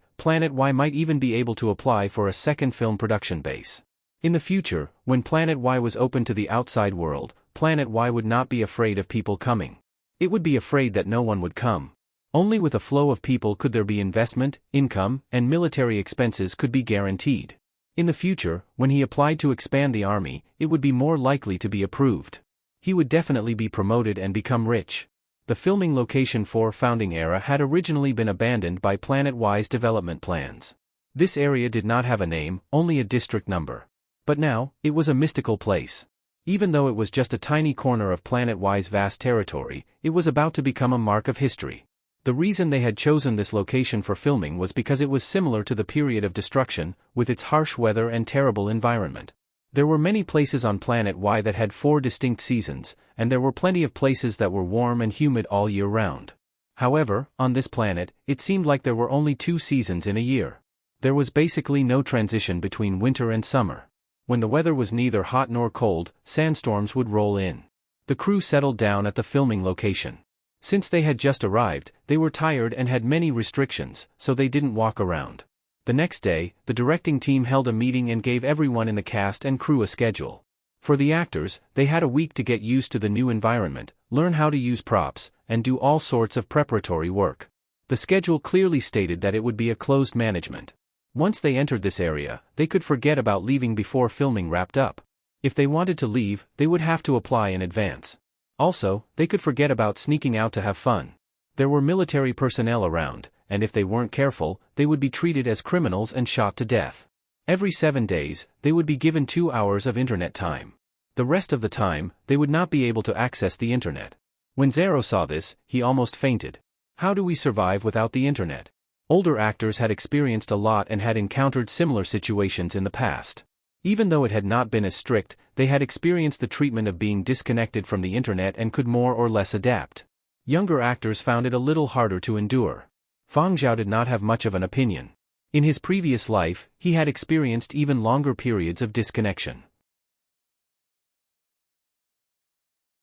A: might even be able to apply for a second film production base. In the future, when Planet Y was open to the outside world, Planet Y would not be afraid of people coming. It would be afraid that no one would come. Only with a flow of people could there be investment, income, and military expenses could be guaranteed. In the future, when he applied to expand the army, it would be more likely to be approved. He would definitely be promoted and become rich. The filming location for Founding Era had originally been abandoned by Planet Y's development plans. This area did not have a name, only a district number. But now, it was a mystical place. Even though it was just a tiny corner of Planet Y's vast territory, it was about to become a mark of history. The reason they had chosen this location for filming was because it was similar to the period of destruction, with its harsh weather and terrible environment. There were many places on Planet Y that had 4 distinct seasons, and there were plenty of places that were warm and humid all year round. However, on this planet, it seemed like there were only 2 seasons in a year. There was basically no transition between winter and summer. When the weather was neither hot nor cold, sandstorms would roll in. The crew settled down at the filming location. Since they had just arrived, they were tired and had many restrictions, so they didn't walk around. The next day, the directing team held a meeting and gave everyone in the cast and crew a schedule. For the actors, they had a week to get used to the new environment, learn how to use props, and do all sorts of preparatory work. The schedule clearly stated that it would be a closed management. Once they entered this area, they could forget about leaving before filming wrapped up. If they wanted to leave, they would have to apply in advance. Also, they could forget about sneaking out to have fun. There were military personnel around, and if they weren't careful, they would be treated as criminals and shot to death. Every 7 days, they would be given 2 hours of internet time. The rest of the time, they would not be able to access the internet. When Zero saw this, he almost fainted. How do we survive without the internet? Older actors had experienced a lot and had encountered similar situations in the past. Even though it had not been as strict, they had experienced the treatment of being disconnected from the internet and could more or less adapt. Younger actors found it a little harder to endure. Fang Zhao did not have much of an opinion. In his previous life, he had experienced even longer periods of disconnection.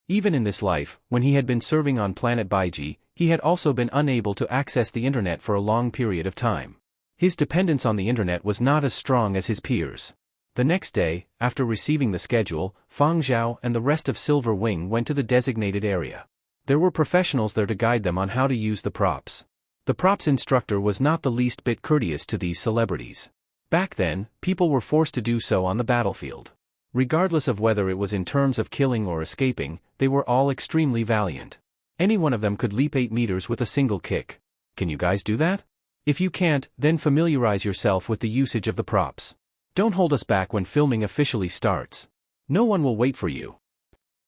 A: Even in this life, when he had been serving on planet Baiji, he had also been unable to access the internet for a long period of time. His dependence on the internet was not as strong as his peers. The next day, after receiving the schedule, Fang Zhao and the rest of Silver Wing went to the designated area. There were professionals there to guide them on how to use the props. The props instructor was not the least bit courteous to these celebrities. Back then, people were forced to do so on the battlefield. Regardless of whether it was in terms of killing or escaping, they were all extremely valiant. Any one of them could leap 8 meters with a single kick. Can you guys do that? If you can't, then familiarize yourself with the usage of the props. Don't hold us back when filming officially starts. No one will wait for you.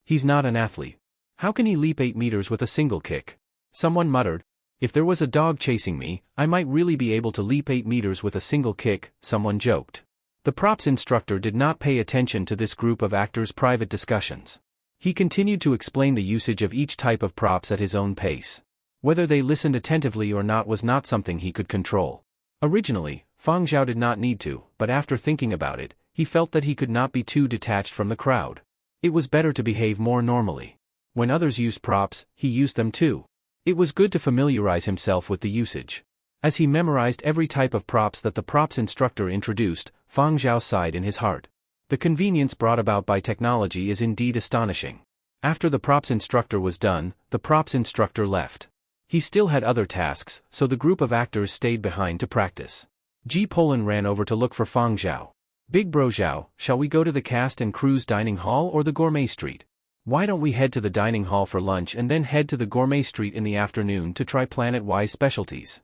A: He's not an athlete. How can he leap 8 meters with a single kick? Someone muttered. If there was a dog chasing me, I might really be able to leap 8 meters with a single kick, someone joked. The props instructor did not pay attention to this group of actors' private discussions. He continued to explain the usage of each type of props at his own pace. Whether they listened attentively or not was not something he could control. Originally, Fang Zhao did not need to, but after thinking about it, he felt that he could not be too detached from the crowd. It was better to behave more normally. When others used props, he used them too. It was good to familiarize himself with the usage. As he memorized every type of props that the props instructor introduced, Fang Zhao sighed in his heart. The convenience brought about by technology is indeed astonishing. After the props instructor was done, the props instructor left. He still had other tasks, so the group of actors stayed behind to practice. Ji Polan ran over to look for Fang Zhao. Big Bro Zhao, shall we go to the cast and crew's dining hall or the gourmet street? Why don't we head to the dining hall for lunch and then head to the gourmet street in the afternoon to try Planet Y's specialties?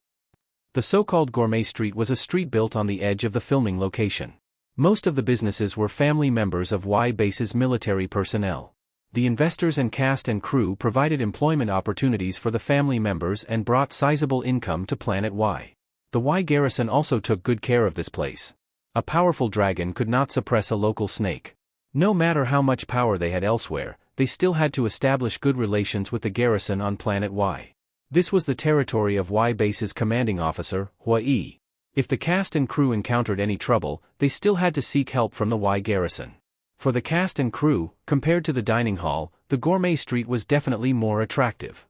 A: The so-called gourmet street was a street built on the edge of the filming location. Most of the businesses were family members of Y base's military personnel. The investors and cast and crew provided employment opportunities for the family members and brought sizable income to Planet Y. The Y garrison also took good care of this place. A powerful dragon could not suppress a local snake. No matter how much power they had elsewhere, they still had to establish good relations with the garrison on Planet Y. This was the territory of Y base's commanding officer, Hua Yi. If the cast and crew encountered any trouble, they still had to seek help from the Y garrison. For the cast and crew, compared to the dining hall, the gourmet street was definitely more attractive.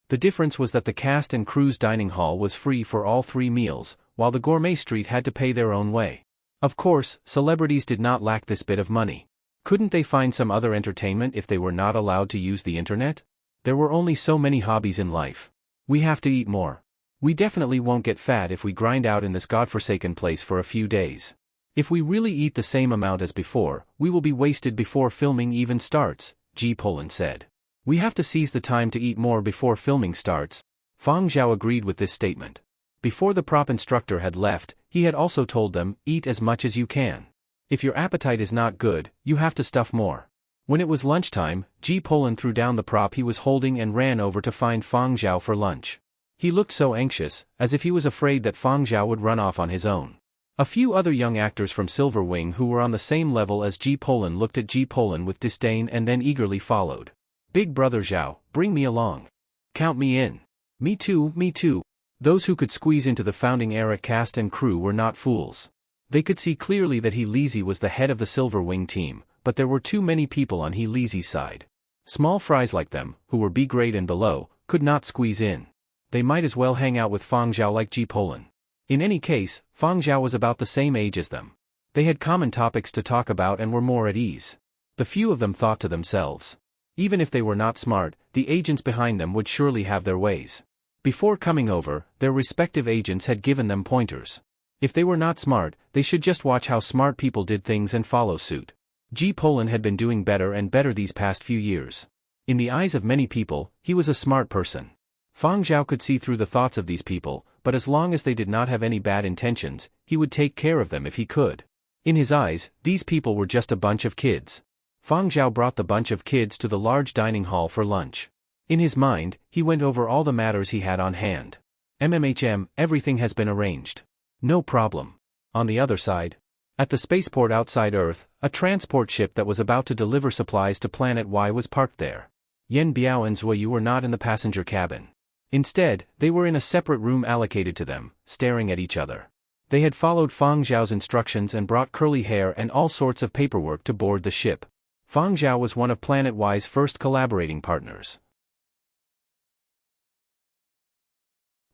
A: The difference was that the cast and crew's dining hall was free for all 3 meals, while the gourmet street had to pay their own way. Of course, celebrities did not lack this bit of money. Couldn't they find some other entertainment if they were not allowed to use the internet? There were only so many hobbies in life. We have to eat more. We definitely won't get fat if we grind out in this godforsaken place for a few days. If we really eat the same amount as before, we will be wasted before filming even starts, Ji Polan said. We have to seize the time to eat more before filming starts. Fang Zhao agreed with this statement. Before the prop instructor had left, he had also told them, eat as much as you can. If your appetite is not good, you have to stuff more. When it was lunchtime, Ji Polan threw down the prop he was holding and ran over to find Fang Zhao for lunch. He looked so anxious, as if he was afraid that Fang Zhao would run off on his own. A few other young actors from Silver Wing who were on the same level as Ji Polan looked at Ji Polan with disdain and then eagerly followed. Big brother Zhao, bring me along. Count me in. Me too, me too. Those who could squeeze into the founding era cast and crew were not fools. They could see clearly that He Leezy was the head of the Silver Wing team, but there were too many people on He Leezy's side. Small fries like them, who were B grade and below, could not squeeze in. They might as well hang out with Fang Zhao like Ji Polan. In any case, Fang Zhao was about the same age as them. They had common topics to talk about and were more at ease. The few of them thought to themselves. Even if they were not smart, the agents behind them would surely have their ways. Before coming over, their respective agents had given them pointers. If they were not smart, they should just watch how smart people did things and follow suit. Ji Polan had been doing better and better these past few years. In the eyes of many people, he was a smart person. Fang Zhao could see through the thoughts of these people, but as long as they did not have any bad intentions, he would take care of them if he could. In his eyes, these people were just a bunch of kids. Fang Zhao brought the bunch of kids to the large dining hall for lunch. In his mind, he went over all the matters he had on hand. Everything has been arranged. No problem. On the other side, at the spaceport outside Earth, a transport ship that was about to deliver supplies to Planet Y was parked there. Yen Biao and Zuoyu were not in the passenger cabin. Instead, they were in a separate room allocated to them, staring at each other. They had followed Fang Zhao's instructions and brought curly hair and all sorts of paperwork to board the ship. Fang Zhao was one of Planet Y's first collaborating partners.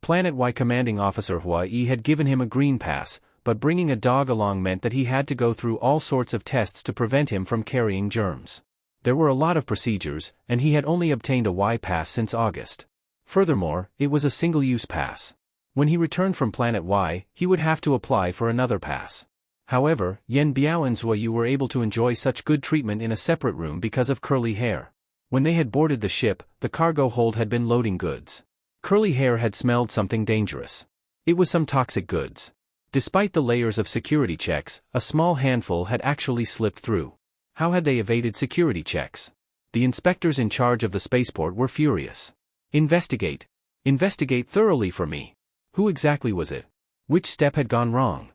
A: Planet Y commanding officer Hua Yi had given him a green pass, but bringing a dog along meant that he had to go through all sorts of tests to prevent him from carrying germs. There were a lot of procedures, and he had only obtained a Y pass since August. Furthermore, it was a single-use pass. When he returned from Planet Y, he would have to apply for another pass. However, Yen Biao and Zuoyu were able to enjoy such good treatment in a separate room because of curly hair. When they had boarded the ship, the cargo hold had been loading goods. Curly hair had smelled something dangerous. It was some toxic goods. Despite the layers of security checks, a small handful had actually slipped through. How had they evaded security checks? The inspectors in charge of the spaceport were furious. Investigate. Investigate thoroughly for me. Who exactly was it? Which step had gone wrong?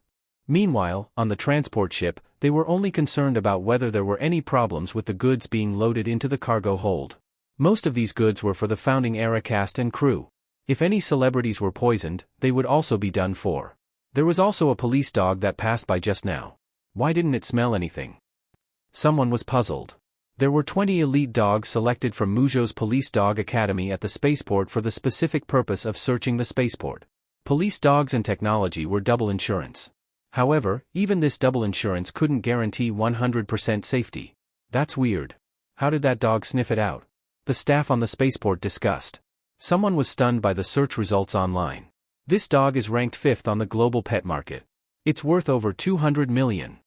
A: Meanwhile, on the transport ship, they were only concerned about whether there were any problems with the goods being loaded into the cargo hold. Most of these goods were for the founding era cast and crew. If any celebrities were poisoned, they would also be done for. There was also a police dog that passed by just now. Why didn't it smell anything? Someone was puzzled. There were 20 elite dogs selected from Muzhou's Police Dog Academy at the spaceport for the specific purpose of searching the spaceport. Police dogs and technology were double insurance. However, even this double insurance couldn't guarantee 100% safety. That's weird. How did that dog sniff it out? The staff on the spaceport discussed. Someone was stunned by the search results online. This dog is ranked 5th on the global pet market. It's worth over 200 million.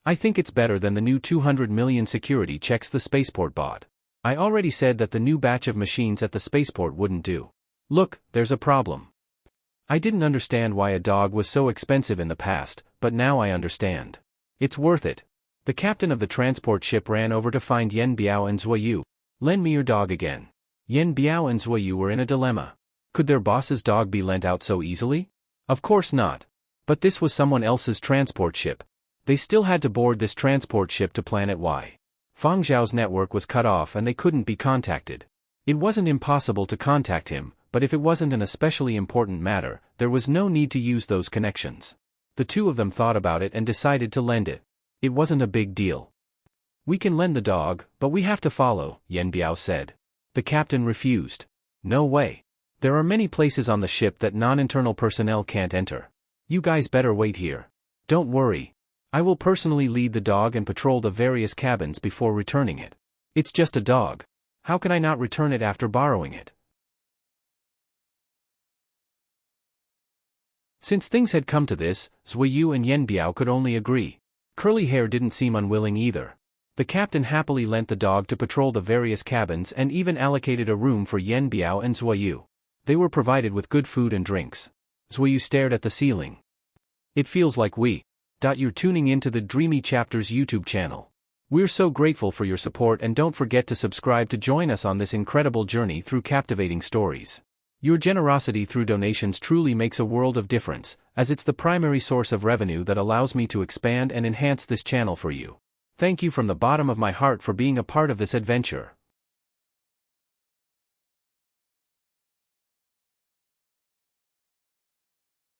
A: I think it's better than the new 200 million security checks the spaceport bought. I already said that the new batch of machines at the spaceport wouldn't do. Look, there's a problem. I didn't understand why a dog was so expensive in the past, but now I understand. It's worth it. The captain of the transport ship ran over to find Yen Biao and Zuoyu. Lend me your dog again. Yen Biao and Zuoyu were in a dilemma. Could their boss's dog be lent out so easily? Of course not. But this was someone else's transport ship. They still had to board this transport ship to Planet Y. Fang Zhao's network was cut off and they couldn't be contacted. It wasn't impossible to contact him, but if it wasn't an especially important matter, there was no need to use those connections. The two of them thought about it and decided to lend it. It wasn't a big deal. We can lend the dog, but we have to follow, Yen Biao said. The captain refused. No way. There are many places on the ship that non-internal personnel can't enter. You guys better wait here. Don't worry. I will personally lead the dog and patrol the various cabins before returning it. It's just a dog. How can I not return it after borrowing it? Since things had come to this, Zuoyu and Yen Biao could only agree. Curly Hair didn't seem unwilling either. The captain happily lent the dog to patrol the various cabins and even allocated a room for Yen Biao and Zuoyu. They were provided with good food and drinks. Zuoyu stared at the ceiling. It feels like you're tuning into the Dreamy Chapters YouTube channel. We're so grateful for your support and don't forget to subscribe to join us on this incredible journey through captivating stories. Your generosity through donations truly makes a world of difference, as it's the primary source of revenue that allows me to expand and enhance this channel for you. Thank you from the bottom of my heart for being a part of this adventure.